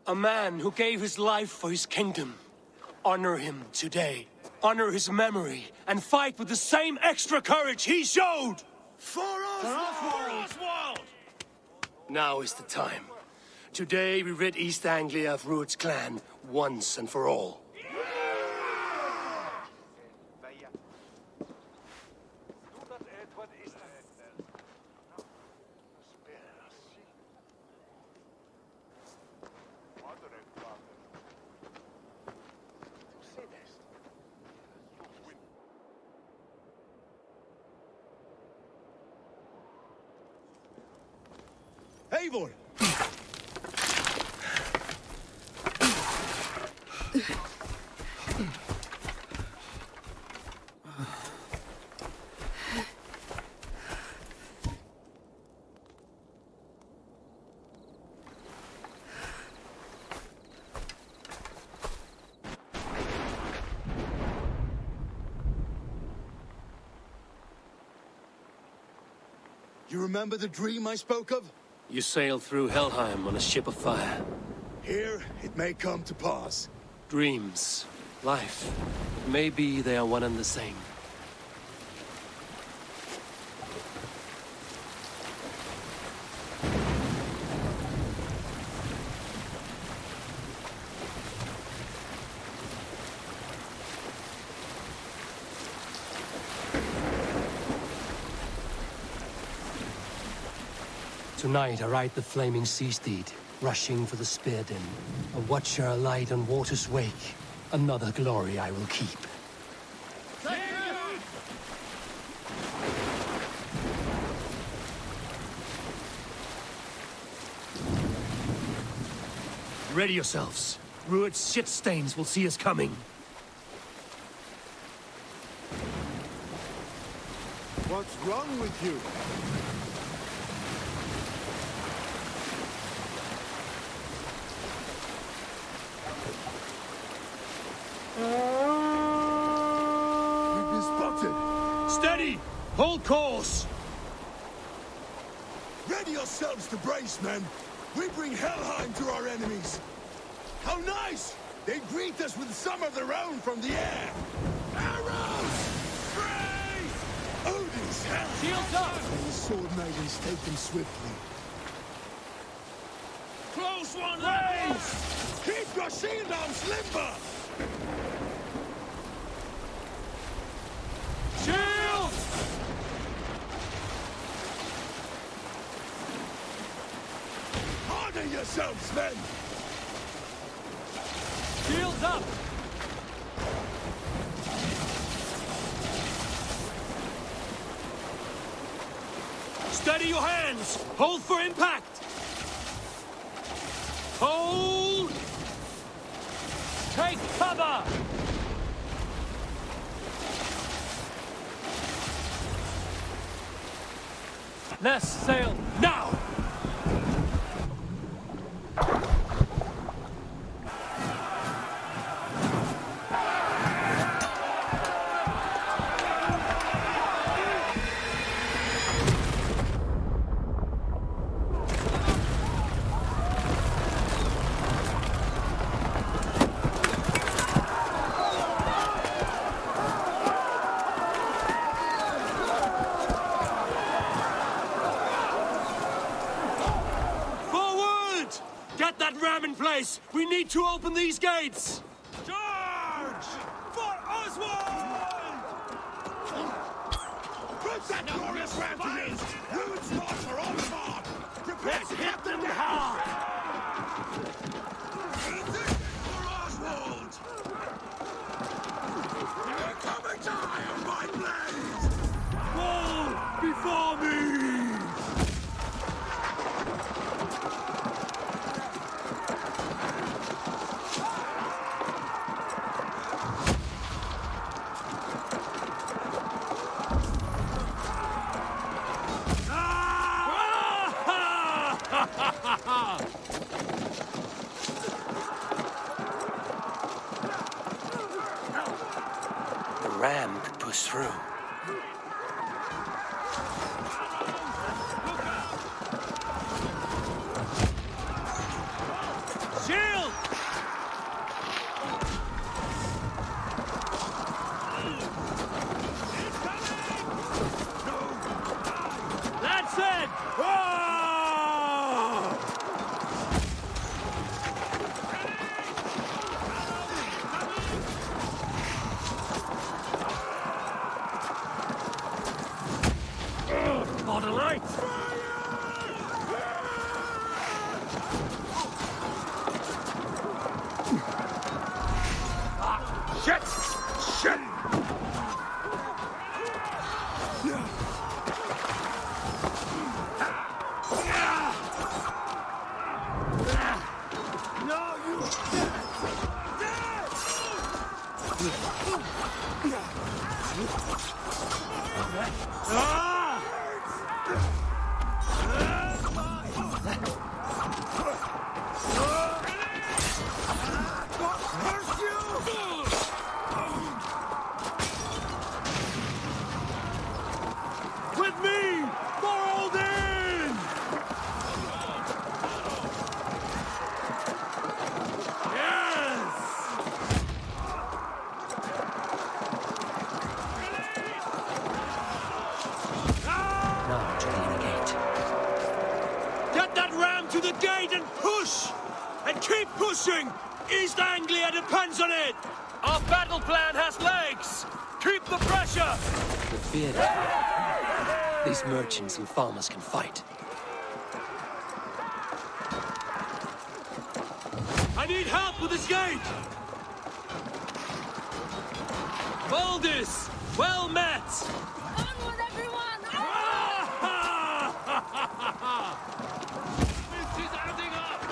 A man who gave his life for his kingdom. Honor him today. Honor his memory, and fight with the same extra courage he showed! For Oswald! Now is the time. Today we rid East Anglia of Rued's clan, once and for all. Eivor! You remember the dream I spoke of? You sailed through Helheim on a ship of fire. Here, it may come to pass. Dreams, life, maybe they are one and the same. Tonight I ride the flaming sea steed, rushing for the spear din. A watcher alight on water's wake. Another glory I will keep. Ready yourselves. Rued's shit stains will see us coming. What's wrong with you? We've been spotted. Steady! Hold course! Ready yourselves to brace, men. We bring Helheim to our enemies. How nice! They greet us with some of their own from the air. Arrows! Brace! Odin Shields up! And the sword maidens take them swiftly. Close one, lads! Keep your shield arms limber! Shield! Harder yourselves, men! Shields up! Steady your hands! Hold for impact! Hold! Take cover! Let's sail now! Get that ram in place! We need to open these gates! Charge! For Oswald! Put that glorious ram to use! Ruin's thoughts are on the mark! Prepare Let's hit them hard! For Oswald! You're coming to iron my blade! Whoa! Before me! The ram could push through. Shield! That's it! For the light! Shit! Shit! No, you With me! For Odin! Yes! Now to the gate. Get that ram to the gate and push! And keep pushing! East Anglia depends on it! Our battle plan has legs! Keep the pressure! Fear these merchants and farmers can fight. I need help with this gate! Baldis! Well met! Onward, everyone! This is adding up!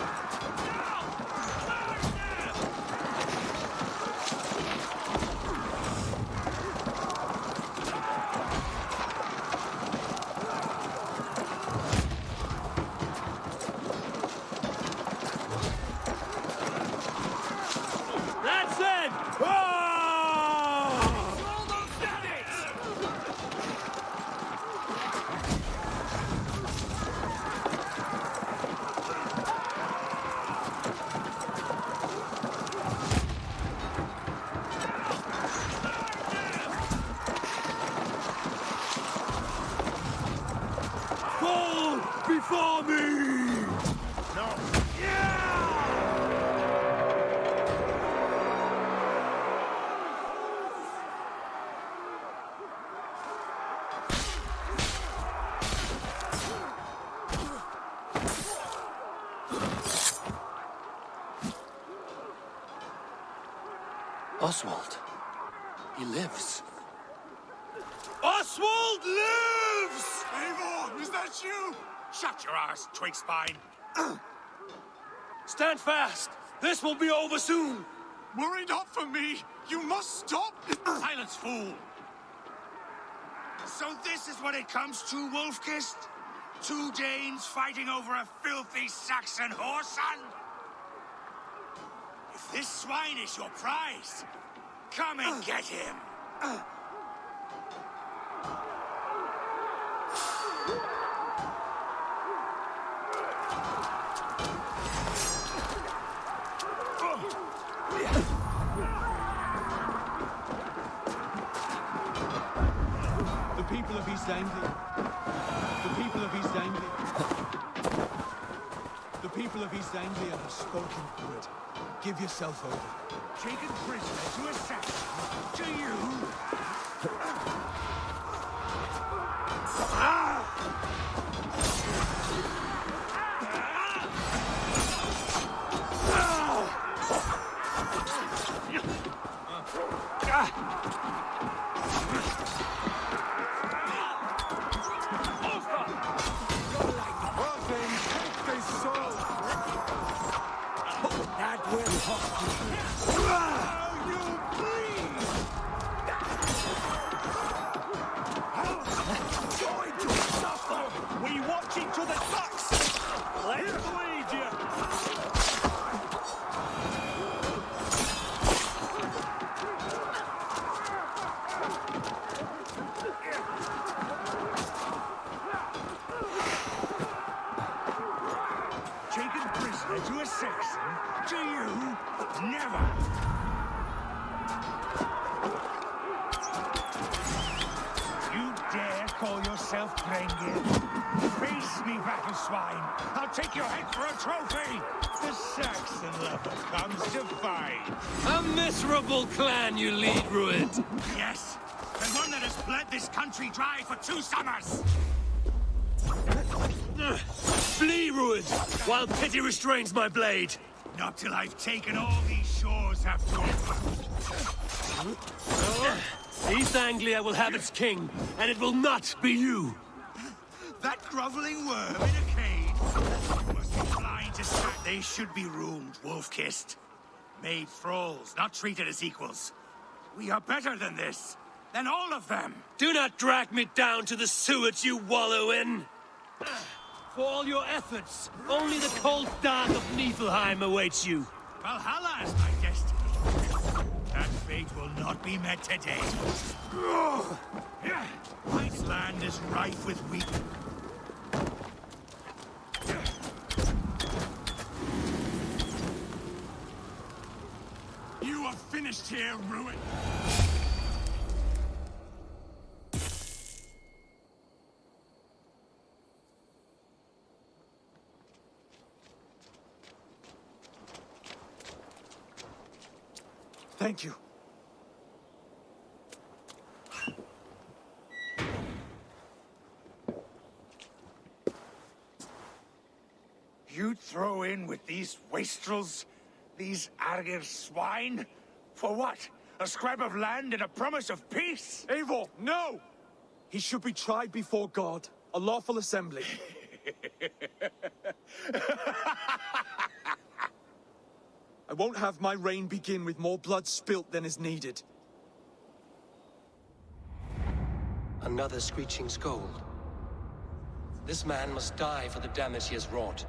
That's it! Roll those bandits! for me! No. Oswald. He lives. Oswald lives! Eivor, is that you? Shut your arse, twig spine. Stand fast! This will be over soon! Worry not for me! You must stop! Silence, fool! So this is what it comes to, Wolfkist? 2 Danes fighting over a filthy Saxon whoreson? If this swine is your prize, come and get him! The people of East Anglia. The people of East Anglia. The people of East Anglia have spoken good. Give yourself over. Taken prisoner to a Saxon? To you? We watch each other's backs! Let's bleed you! Taken prisoner to a Saxon? To you? Never! You dare call yourself Grengir? Face me, battle swine! I'll take your head for a trophy! The Saxon lover comes to fight! A miserable clan you lead, Rued! Yes! And one that has bled this country dry for 2 summers! Flee, Rued, while pity restrains my blade! Not till I've taken all these shores after all. East Anglia will have its king, and it will not be you! That groveling worm in a cage must be blind to sight. They should be roomed, wolf-kissed. Made thralls, not treated as equals. We are better than this, than all of them. Do not drag me down to the sewage you wallow in! For all your efforts, only the cold dark of Niflheim awaits you. Valhalla is my destiny. That fate will not be met today. This land is rife with weak. You are finished here, Ruin! Thank you. You'd throw in with these wastrels? These Argir swine? For what? A scrap of land and a promise of peace? Eivor, no! He should be tried before God, a lawful assembly. I won't have my reign begin with more blood spilt than is needed. Another screeching scold. This man must die for the damage he has wrought.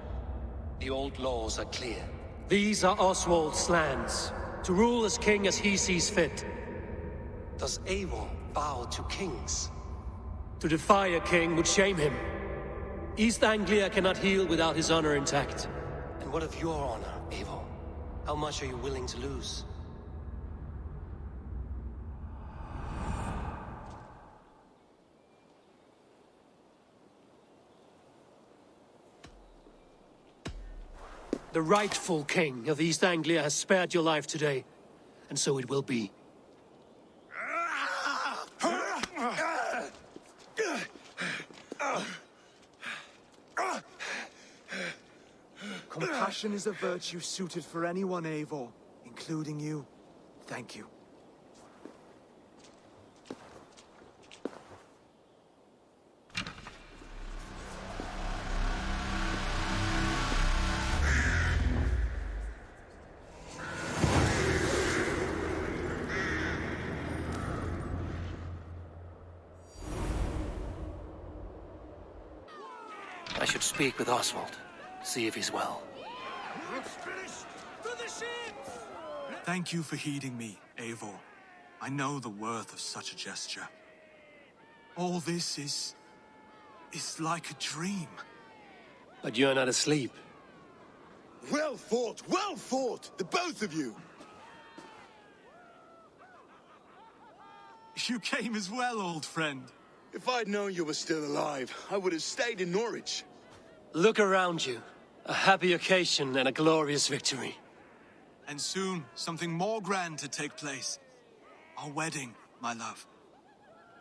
The old laws are clear. These are Oswald's lands, to rule as king as he sees fit. Does Eivor bow to kings? To defy a king would shame him. East Anglia cannot heal without his honor intact. And what of your honor, Eivor? How much are you willing to lose? The rightful king of East Anglia has spared your life today, and so it will be. Compassion is a virtue suited for anyone, Eivor, including you. Thank you. I should speak with Oswald, see if he's well. Thank you for heeding me, Eivor. I know the worth of such a gesture. All this is like a dream. But you're not asleep. Well fought, the both of you! You came as well, old friend. If I'd known you were still alive, I would have stayed in Norwich. Look around you. A happy occasion and a glorious victory. And soon, something more grand to take place. Our wedding, my love.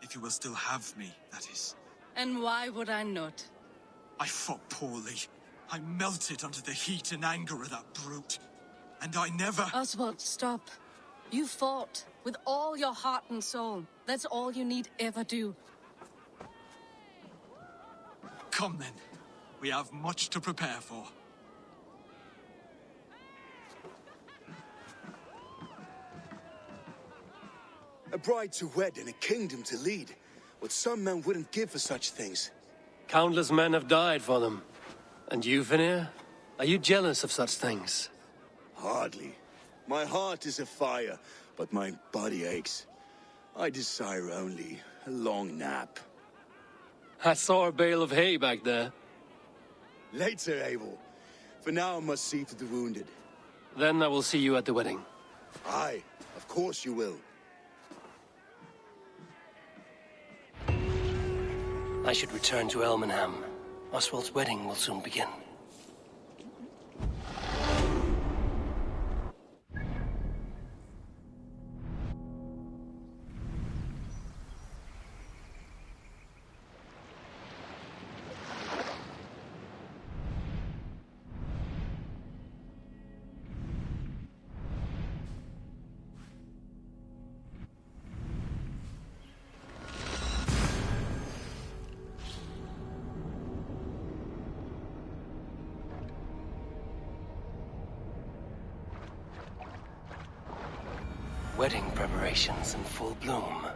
If you will still have me, that is. And why would I not? I fought poorly. I melted under the heat and anger of that brute. And I never... Oswald, stop. You fought with all your heart and soul. That's all you need ever do. Come then. We have much to prepare for. A bride to wed and a kingdom to lead. What some men wouldn't give for such things. Countless men have died for them. And you, Vanir? Are you jealous of such things? Hardly. My heart is afire, but my body aches. I desire only a long nap. I saw a bale of hay back there. Later, Abel. For now, I must see to the wounded. Then I will see you at the wedding. Aye, of course you will. I should return to Elmenham. Oswald's wedding will soon begin. Wedding preparations in full bloom.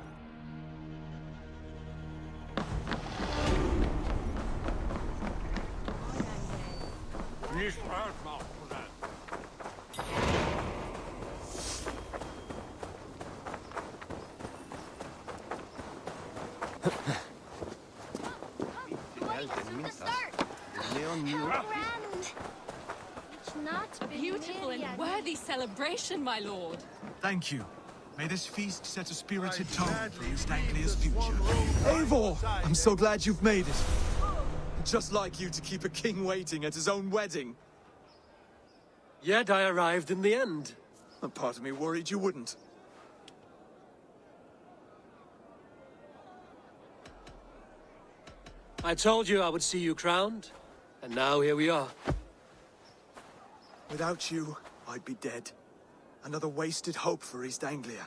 Beautiful and worthy celebration, my lord. Thank you. May this feast set a spirited tone for East Anglia's future. Eivor! I'm so glad you've made it. Just like you to keep a king waiting at his own wedding. Yet I arrived in the end. A part of me worried you wouldn't. I told you I would see you crowned, and now here we are. Without you, I'd be dead. Another wasted hope for East Anglia.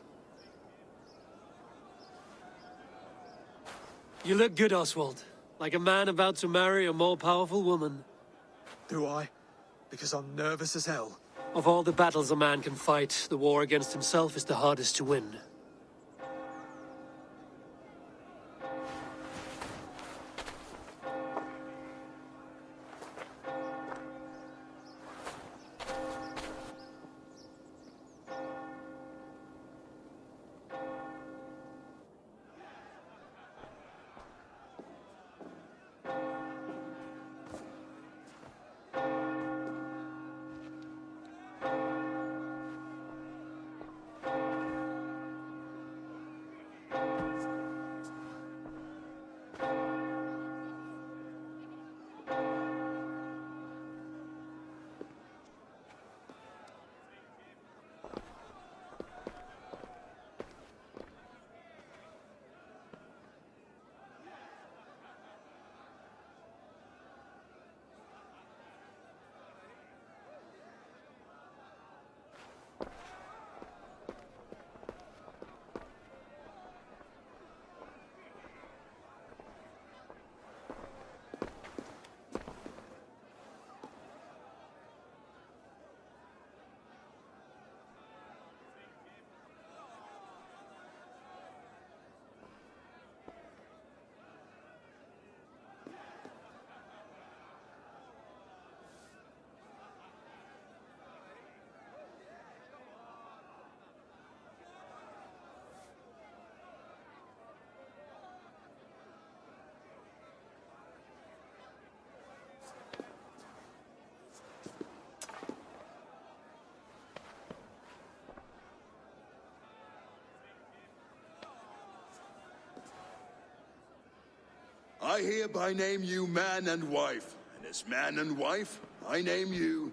You look good, Oswald. Like a man about to marry a more powerful woman. Do I? Because I'm nervous as hell. Of all the battles a man can fight, the war against himself is the hardest to win. I hereby name you man and wife. And as man and wife, I name you...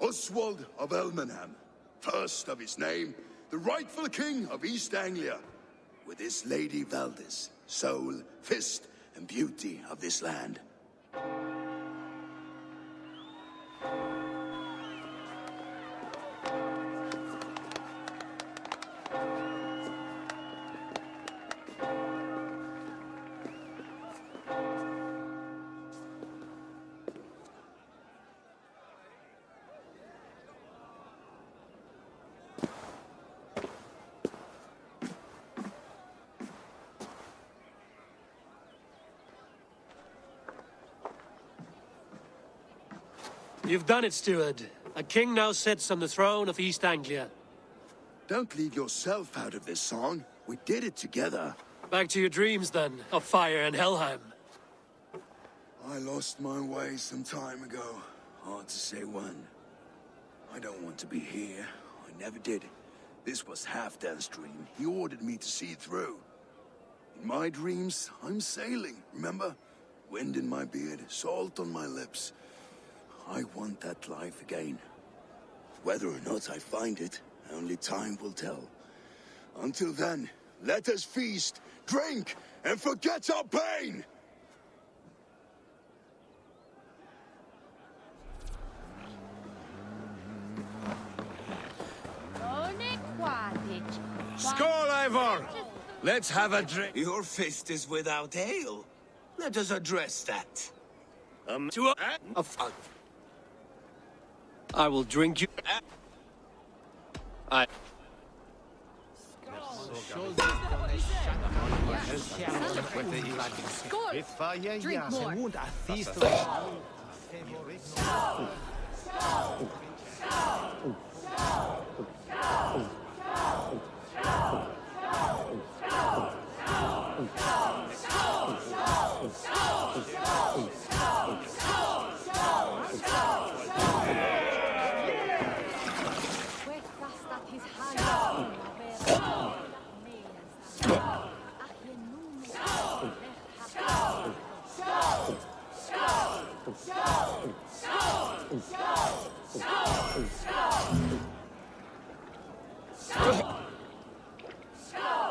Oswald of Elmenham, first of his name, the rightful king of East Anglia, with his lady Valdis, soul, fist, and beauty of this land. You've done it, steward. A king now sits on the throne of East Anglia. Don't leave yourself out of this song. We did it together. Back to your dreams, then, of fire and Helheim. I lost my way some time ago. Hard to say when. I don't want to be here. I never did. This was Halfdan's dream. He ordered me to see through. In my dreams, I'm sailing, remember? Wind in my beard, salt on my lips. I want that life again. Whether or not I find it, only time will tell. Until then, let us feast, drink, and forget our pain! Skål, Ivor! Let's have a drink. Your fist is without ale. Let us address that. I will drink you. Drink more.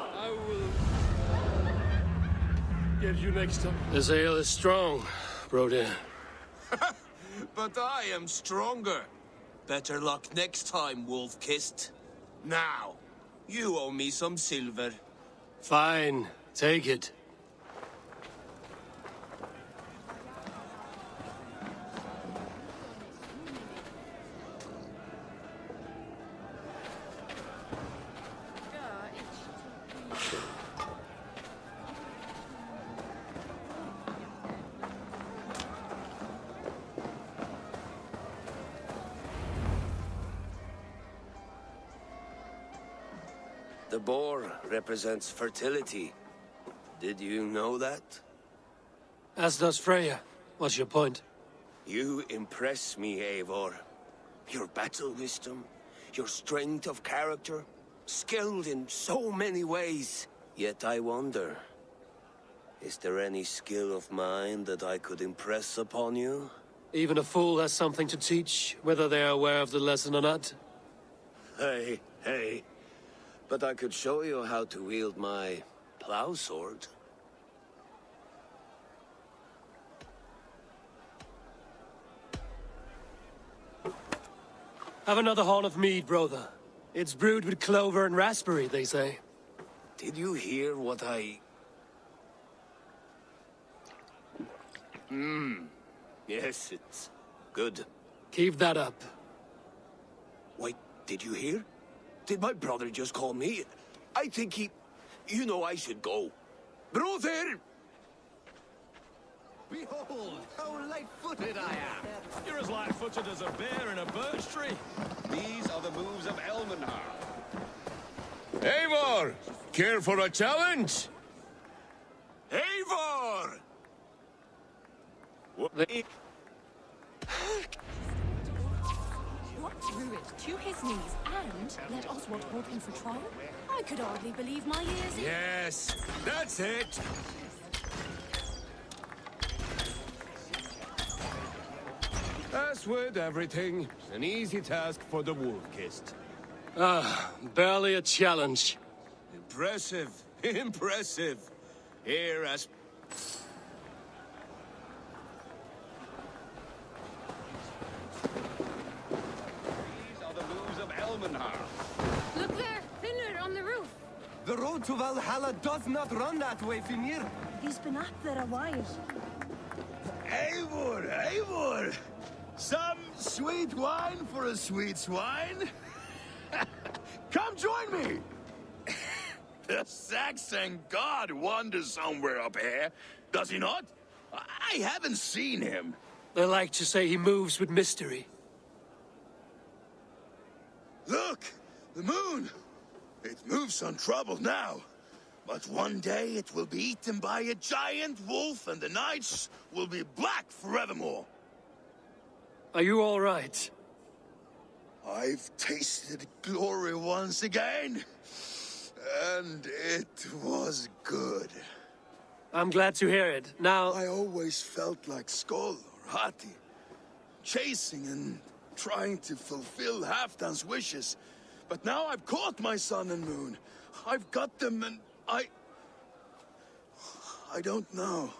I will get you next time. This ale is strong, Brody. But I am stronger. Better luck next time, Wolf-Kissed. Now, you owe me some silver. Fine, take it. The boar represents fertility. Did you know that? As does Freya. What's your point? You impress me, Eivor. Your battle wisdom, your strength of character, skilled in so many ways. Yet I wonder, is there any skill of mine that I could impress upon you? Even a fool has something to teach, whether they are aware of the lesson or not. Hey. But I could show you how to wield my plow sword. Have another horn of mead, brother. It's brewed with clover and raspberry, they say. Did you hear what I... Yes, it's good. Keep that up. Wait, did you hear? Did my brother just call me? I think he... You know I should go. Brother! Behold, how light-footed I am! You're as light-footed as a bear in a birch tree. These are the moves of Elmenham. Eivor! Care for a challenge? Eivor! What druid? to his knees and let Oswald hold him for trial? I could hardly believe my ears. Yes, that's it. As with everything, an easy task for the wolf-kissed. Ah, barely a challenge. Impressive, impressive. Here as... These are the moves of Elmenhar. Look there, Finner on the roof. The road to Valhalla does not run that way, Finir. He's been up there a while. Eivor, Eivor! Some sweet wine for a sweet swine? Come join me! The Saxon god wanders somewhere up here, does he not? I haven't seen him. They like to say he moves with mystery. Look! The moon! It moves untroubled now. But one day it will be eaten by a giant wolf and the nights will be black forevermore. Are you all right? I've tasted glory once again. And it was good. I'm glad to hear it. Now... I always felt like Skoll or Hati. Chasing and trying to fulfill Halfdan's wishes. But now I've caught my sun and moon. I've got them and I don't know.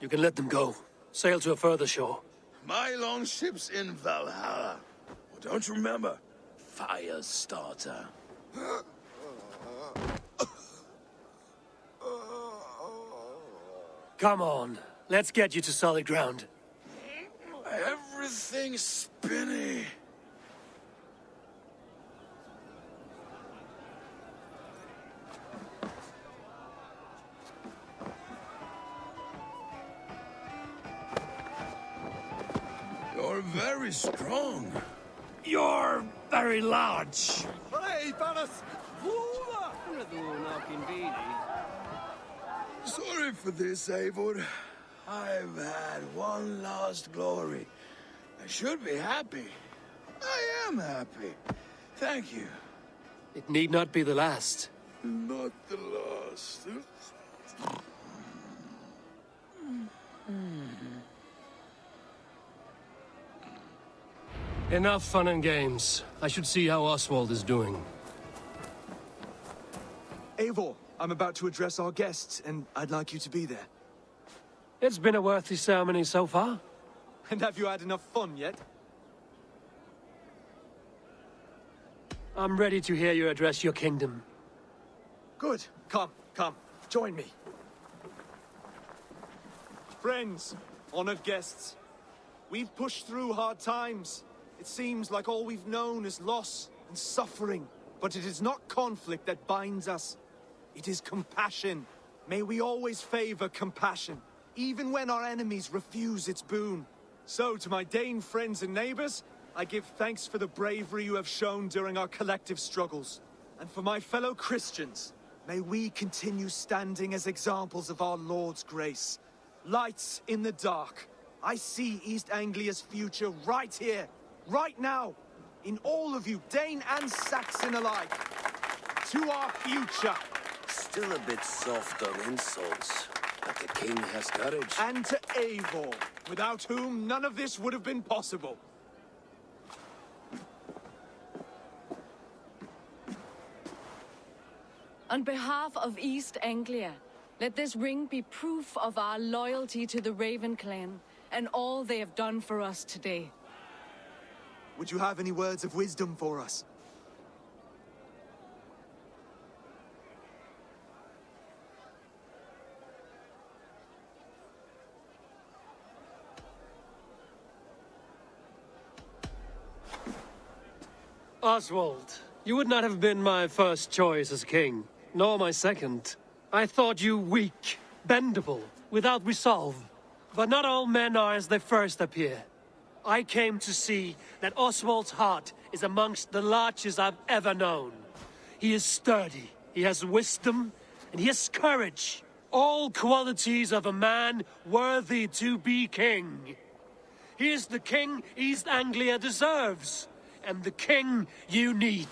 You can let them go. Sail to a further shore. My longship's in Valhalla. Oh, don't you remember? Firestarter. Come on. Let's get you to solid ground. Everything's spinny. You're very strong. You're very large. Hey, Paris! Sorry for this, Eivor. I've had one last glory. I should be happy. I am happy. Thank you. It need not be the last. Not the last. Enough fun and games. I should see how Oswald is doing. Eivor, I'm about to address our guests, and I'd like you to be there. It's been a worthy ceremony so far. And have you had enough fun yet? I'm ready to hear you address your kingdom. Good. Come, join me. Friends, honored guests, we've pushed through hard times. It seems like all we've known is loss and suffering. But it is not conflict that binds us. It is compassion. May we always favor compassion, even when our enemies refuse its boon. So, to my Dane friends and neighbors, I give thanks for the bravery you have shown during our collective struggles. And for my fellow Christians, may we continue standing as examples of our Lord's grace. Lights in the dark. I see East Anglia's future right here, right now. In all of you, Dane and Saxon alike. To our future. Still a bit soft on insults, but the king has courage. And to Eivor, without whom none of this would have been possible. On behalf of East Anglia, let this ring be proof of our loyalty to the Raven clan and all they have done for us today. Would you have any words of wisdom for us? Oswald, you would not have been my first choice as king, nor my second. I thought you weak, bendable, without resolve. But not all men are as they first appear. I came to see that Oswald's heart is amongst the largest I've ever known. He is sturdy, he has wisdom, and he has courage. All qualities of a man worthy to be king. He is the king East Anglia deserves. and the king you need.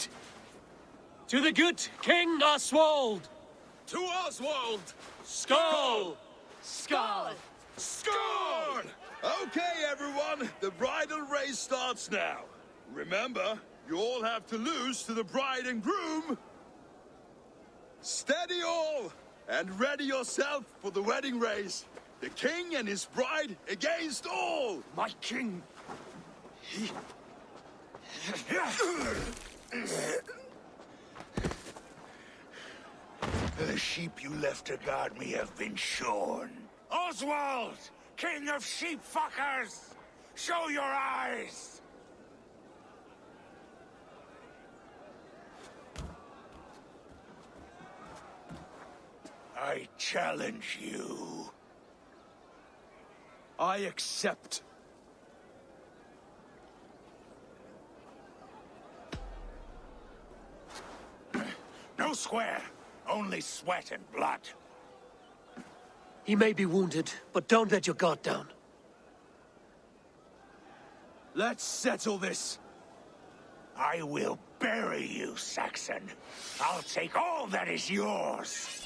To the good King Oswald! To Oswald! Skull! Skull! Score! Okay, everyone, the bridal race starts now. Remember, you all have to lose to the bride and groom. Steady all, and ready yourself for the wedding race. The king and his bride against all. My king. The sheep you left to guard me have been shorn. Oswald! King of sheep fuckers! Show your eyes! I challenge you. I accept. No square, only sweat and blood. He may be wounded, but don't let your guard down. Let's settle this. I will bury you, Saxon. I'll take all that is yours.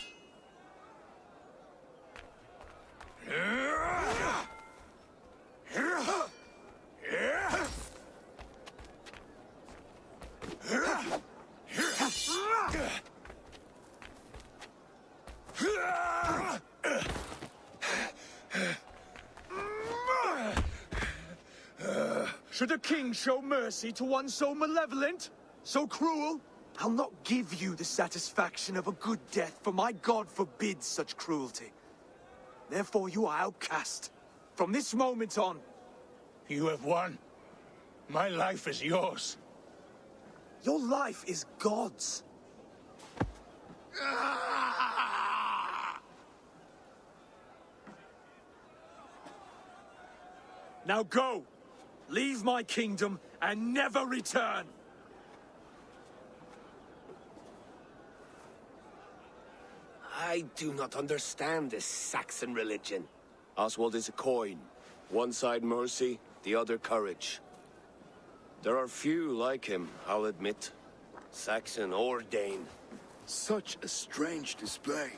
Should a king show mercy to one so malevolent? So cruel? I'll not give you the satisfaction of a good death, for my god forbids such cruelty. Therefore you are outcast. From this moment on. You have won. My life is yours. Your life is God's. Now go! Leave my kingdom and never return! I do not understand this Saxon religion. Oswald is a coin. One side mercy, the other courage. There are few like him, I'll admit. Saxon or Dane. Such a strange display.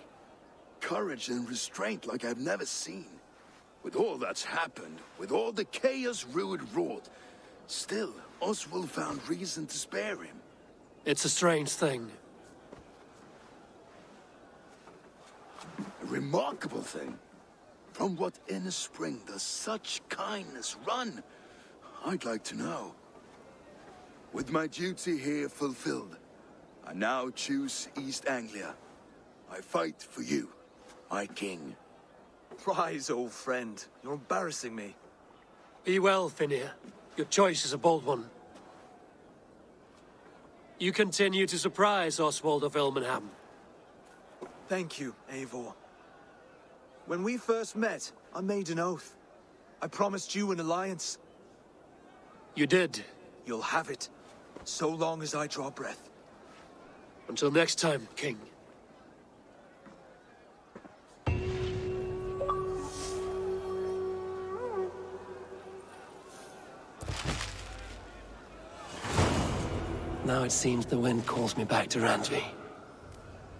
Courage and restraint like I've never seen. With all that's happened, with all the chaos Rued wrought, still, Oswald found reason to spare him. It's a strange thing. A remarkable thing. From what inner spring does such kindness run? I'd like to know. With my duty here fulfilled, I now choose East Anglia. I fight for you, my king. Rise, old friend. You're embarrassing me. Be well, Finir. Your choice is a bold one. You continue to surprise Oswald of Ilmenham. Thank you, Eivor. When we first met, I made an oath. I promised you an alliance. You did. You'll have it, so long as I draw breath. Until next time, King. Now it seems the wind calls me back to Randvi.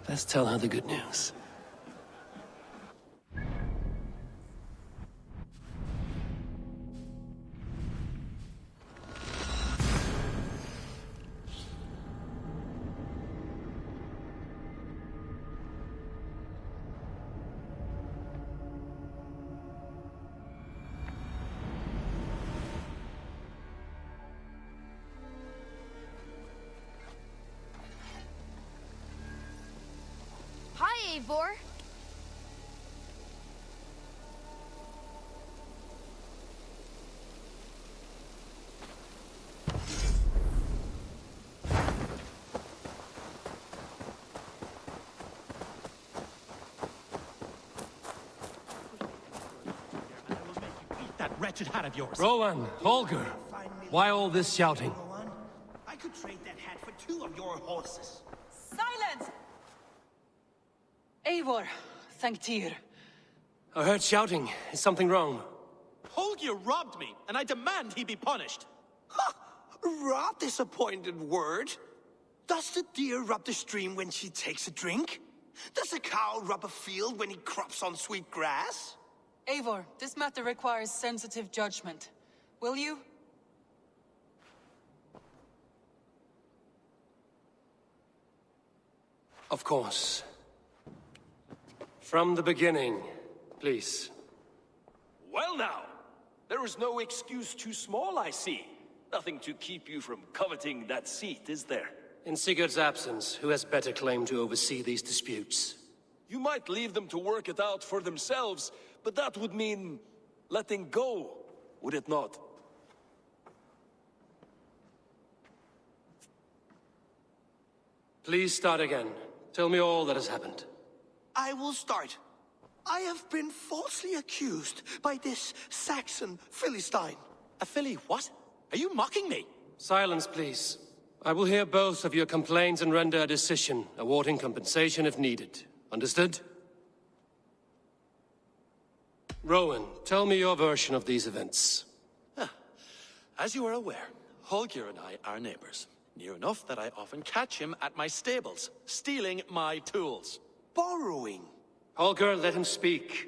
Let's tell her the good news. Hi, Eivor. That wretched hat of yours. Rowan, Holger, why all this shouting? I could trade that hat for 2 of your horses. Silence! Eivor, thank Tyr. I heard shouting. Is something wrong? Holger robbed me, and I demand he be punished. Ha! Rot disappointed word. Does the deer rub the stream when she takes a drink? Does a cow rub a field when he crops on sweet grass? Eivor, this matter requires sensitive judgment. Will you? Of course. From the beginning, please. Well now, there is no excuse too small, I see. Nothing to keep you from coveting that seat, is there? In Sigurd's absence, who has better claim to oversee these disputes? You might leave them to work it out for themselves, but that would mean letting go, would it not? Please start again. Tell me all that has happened. I will start. I have been falsely accused by this Saxon Philistine. A Philly what? Are you mocking me? Silence, please. I will hear both of your complaints and render a decision, awarding compensation if needed. Understood? Rowan, tell me your version of these events. As you are aware, Holger and I are neighbors. Near enough that I often catch him at my stables, stealing my tools. Borrowing. Holger, let him speak.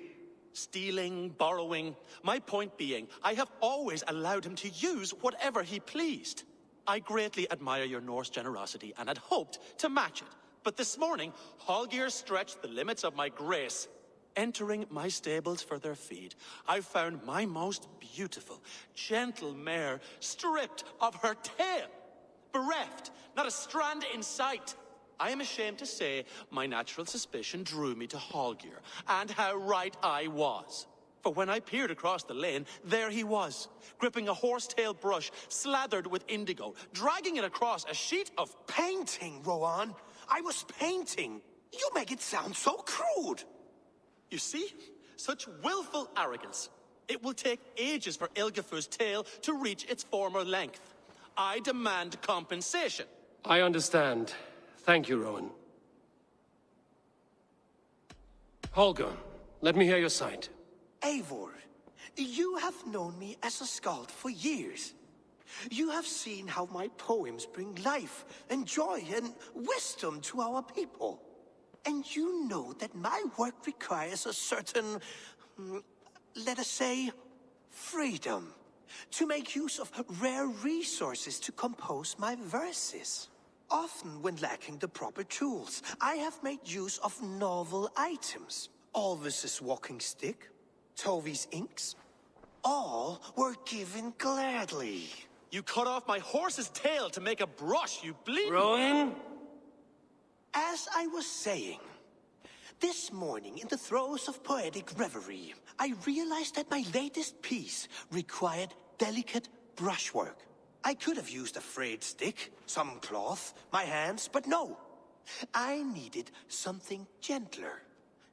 Stealing, borrowing. My point being, I have always allowed him to use whatever he pleased. I greatly admire your Norse generosity and had hoped to match it. But this morning, Holger stretched the limits of my grace. Entering my stables for their feed, I found my most beautiful, gentle mare stripped of her tail. Bereft, not a strand in sight. I am ashamed to say my natural suspicion drew me to Holger, and how right I was. For when I peered across the lane, there he was, gripping a horsetail brush slathered with indigo, dragging it across a sheet of painting, Rowan. I was painting. You make it sound so crude. You see? Such willful arrogance. It will take ages for Ilgafur's tail to reach its former length. I demand compensation. I understand. Thank you, Rowan. Holger, let me hear your side. Eivor, you have known me as a skald for years. You have seen how my poems bring life and joy and wisdom to our people. And you know that my work requires a certain, let us say, freedom, to make use of rare resources to compose my verses. Often when lacking the proper tools, I have made use of novel items. Alvis's walking stick, Tovi's inks, all were given gladly. You cut off my horse's tail to make a brush, you bleed. Rowan? As I was saying, this morning in the throes of poetic reverie, I realized that my latest piece required delicate brushwork. I could have used a frayed stick, some cloth, my hands, but no. I needed something gentler,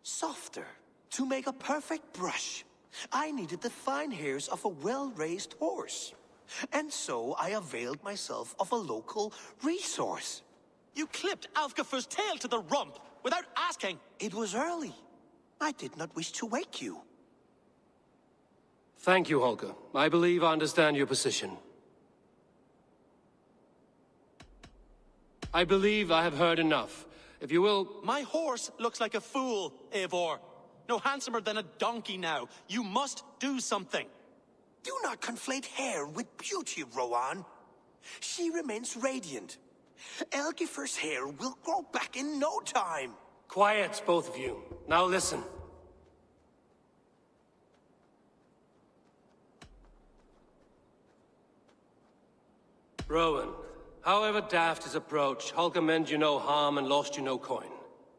softer. To make a perfect brush, I needed the fine hairs of a well-raised horse. And so I availed myself of a local resource. You clipped Alfgafur's tail to the rump, without asking. It was early. I did not wish to wake you. Thank you, Holger. I believe I understand your position. I believe I have heard enough. If you will... My horse looks like a fool, Eivor. No handsomer than a donkey now. You must do something. Do not conflate hair with beauty, Rowan. She remains radiant. Elgifur's hair will grow back in no time. Quiet, both of you. Now listen. Rowan, however daft his approach, Holger meant you no harm and lost you no coin.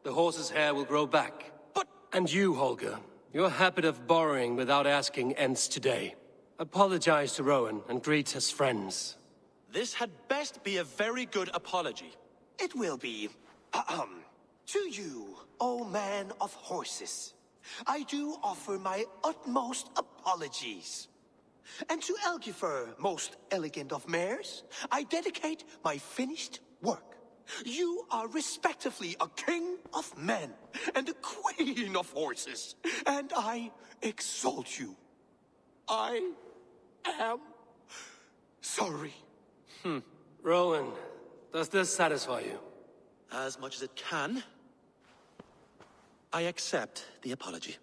The horse's hair will grow back. But... And you, Holger, your habit of borrowing without asking ends today. Apologize to Rowan and greet as friends. This had best be a very good apology. It will be. To you, O man of horses, I do offer my utmost apologies. And to Elgifur, most elegant of mares, I dedicate my finished work. You are respectively a king of men and a queen of horses, and I exalt you. I am sorry. Rowan, does this satisfy you? As much as it can. I accept the apology.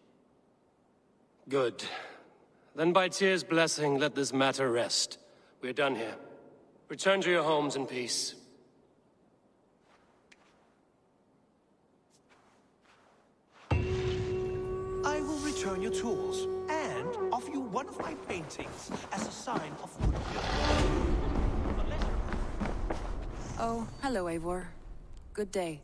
Good. Then by Tyr's blessing, let this matter rest. We're done here. Return to your homes in peace. I will return your tools and offer you one of my paintings as a sign of goodwill. Oh, hello, Eivor. Good day.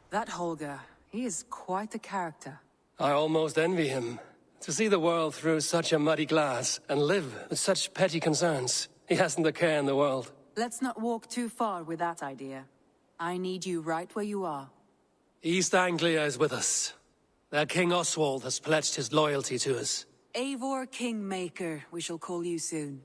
That Holger, he is quite a character. I almost envy him. To see the world through such a muddy glass and live with such petty concerns. He hasn't a care in the world. Let's not walk too far with that idea. I need you right where you are. East Anglia is with us. Their King Oswald has pledged his loyalty to us. Eivor Kingmaker, we shall call you soon.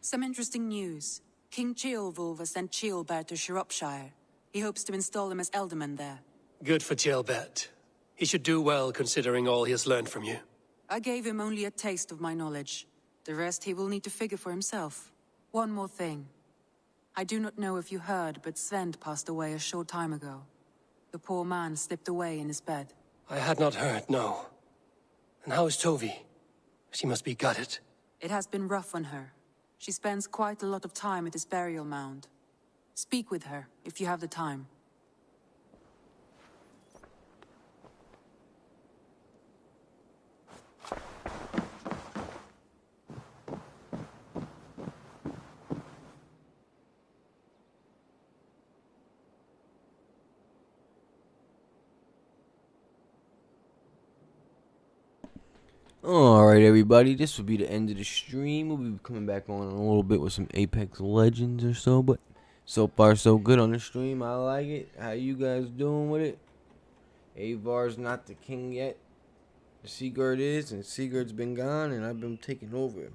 Some interesting news. King Ceolwulf has sent Ceolbert to Shropshire. He hopes to install him as Elderman there. Good for Ceolbert. He should do well considering all he has learned from you. I gave him only a taste of my knowledge. The rest he will need to figure for himself. One more thing. I do not know if you heard, but Sven passed away a short time ago. The poor man slipped away in his bed. I had not heard, no. And how is Tovi? She must be gutted. It has been rough on her. She spends quite a lot of time at his burial mound. Speak with her, if you have the time. Alright everybody, this will be the end of the stream. We'll be coming back on in a little bit with some Apex Legends or so, but so far so good on the stream. I like it. How you guys doing with it? Eivar's not the king yet. Sigurd is, and Sigurd's been gone, and I've been taking over.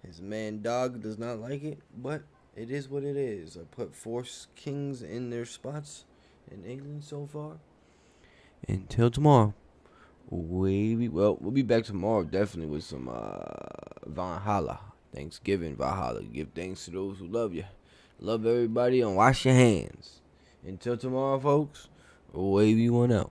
His man Dog does not like it, but it is what it is. I put 4 kings in their spots in England so far. Until tomorrow. We'll be back tomorrow definitely with some Valhalla. Thanksgiving Valhalla. Give thanks to those who love you. Love everybody and wash your hands. Until tomorrow, folks. WaVyRab out.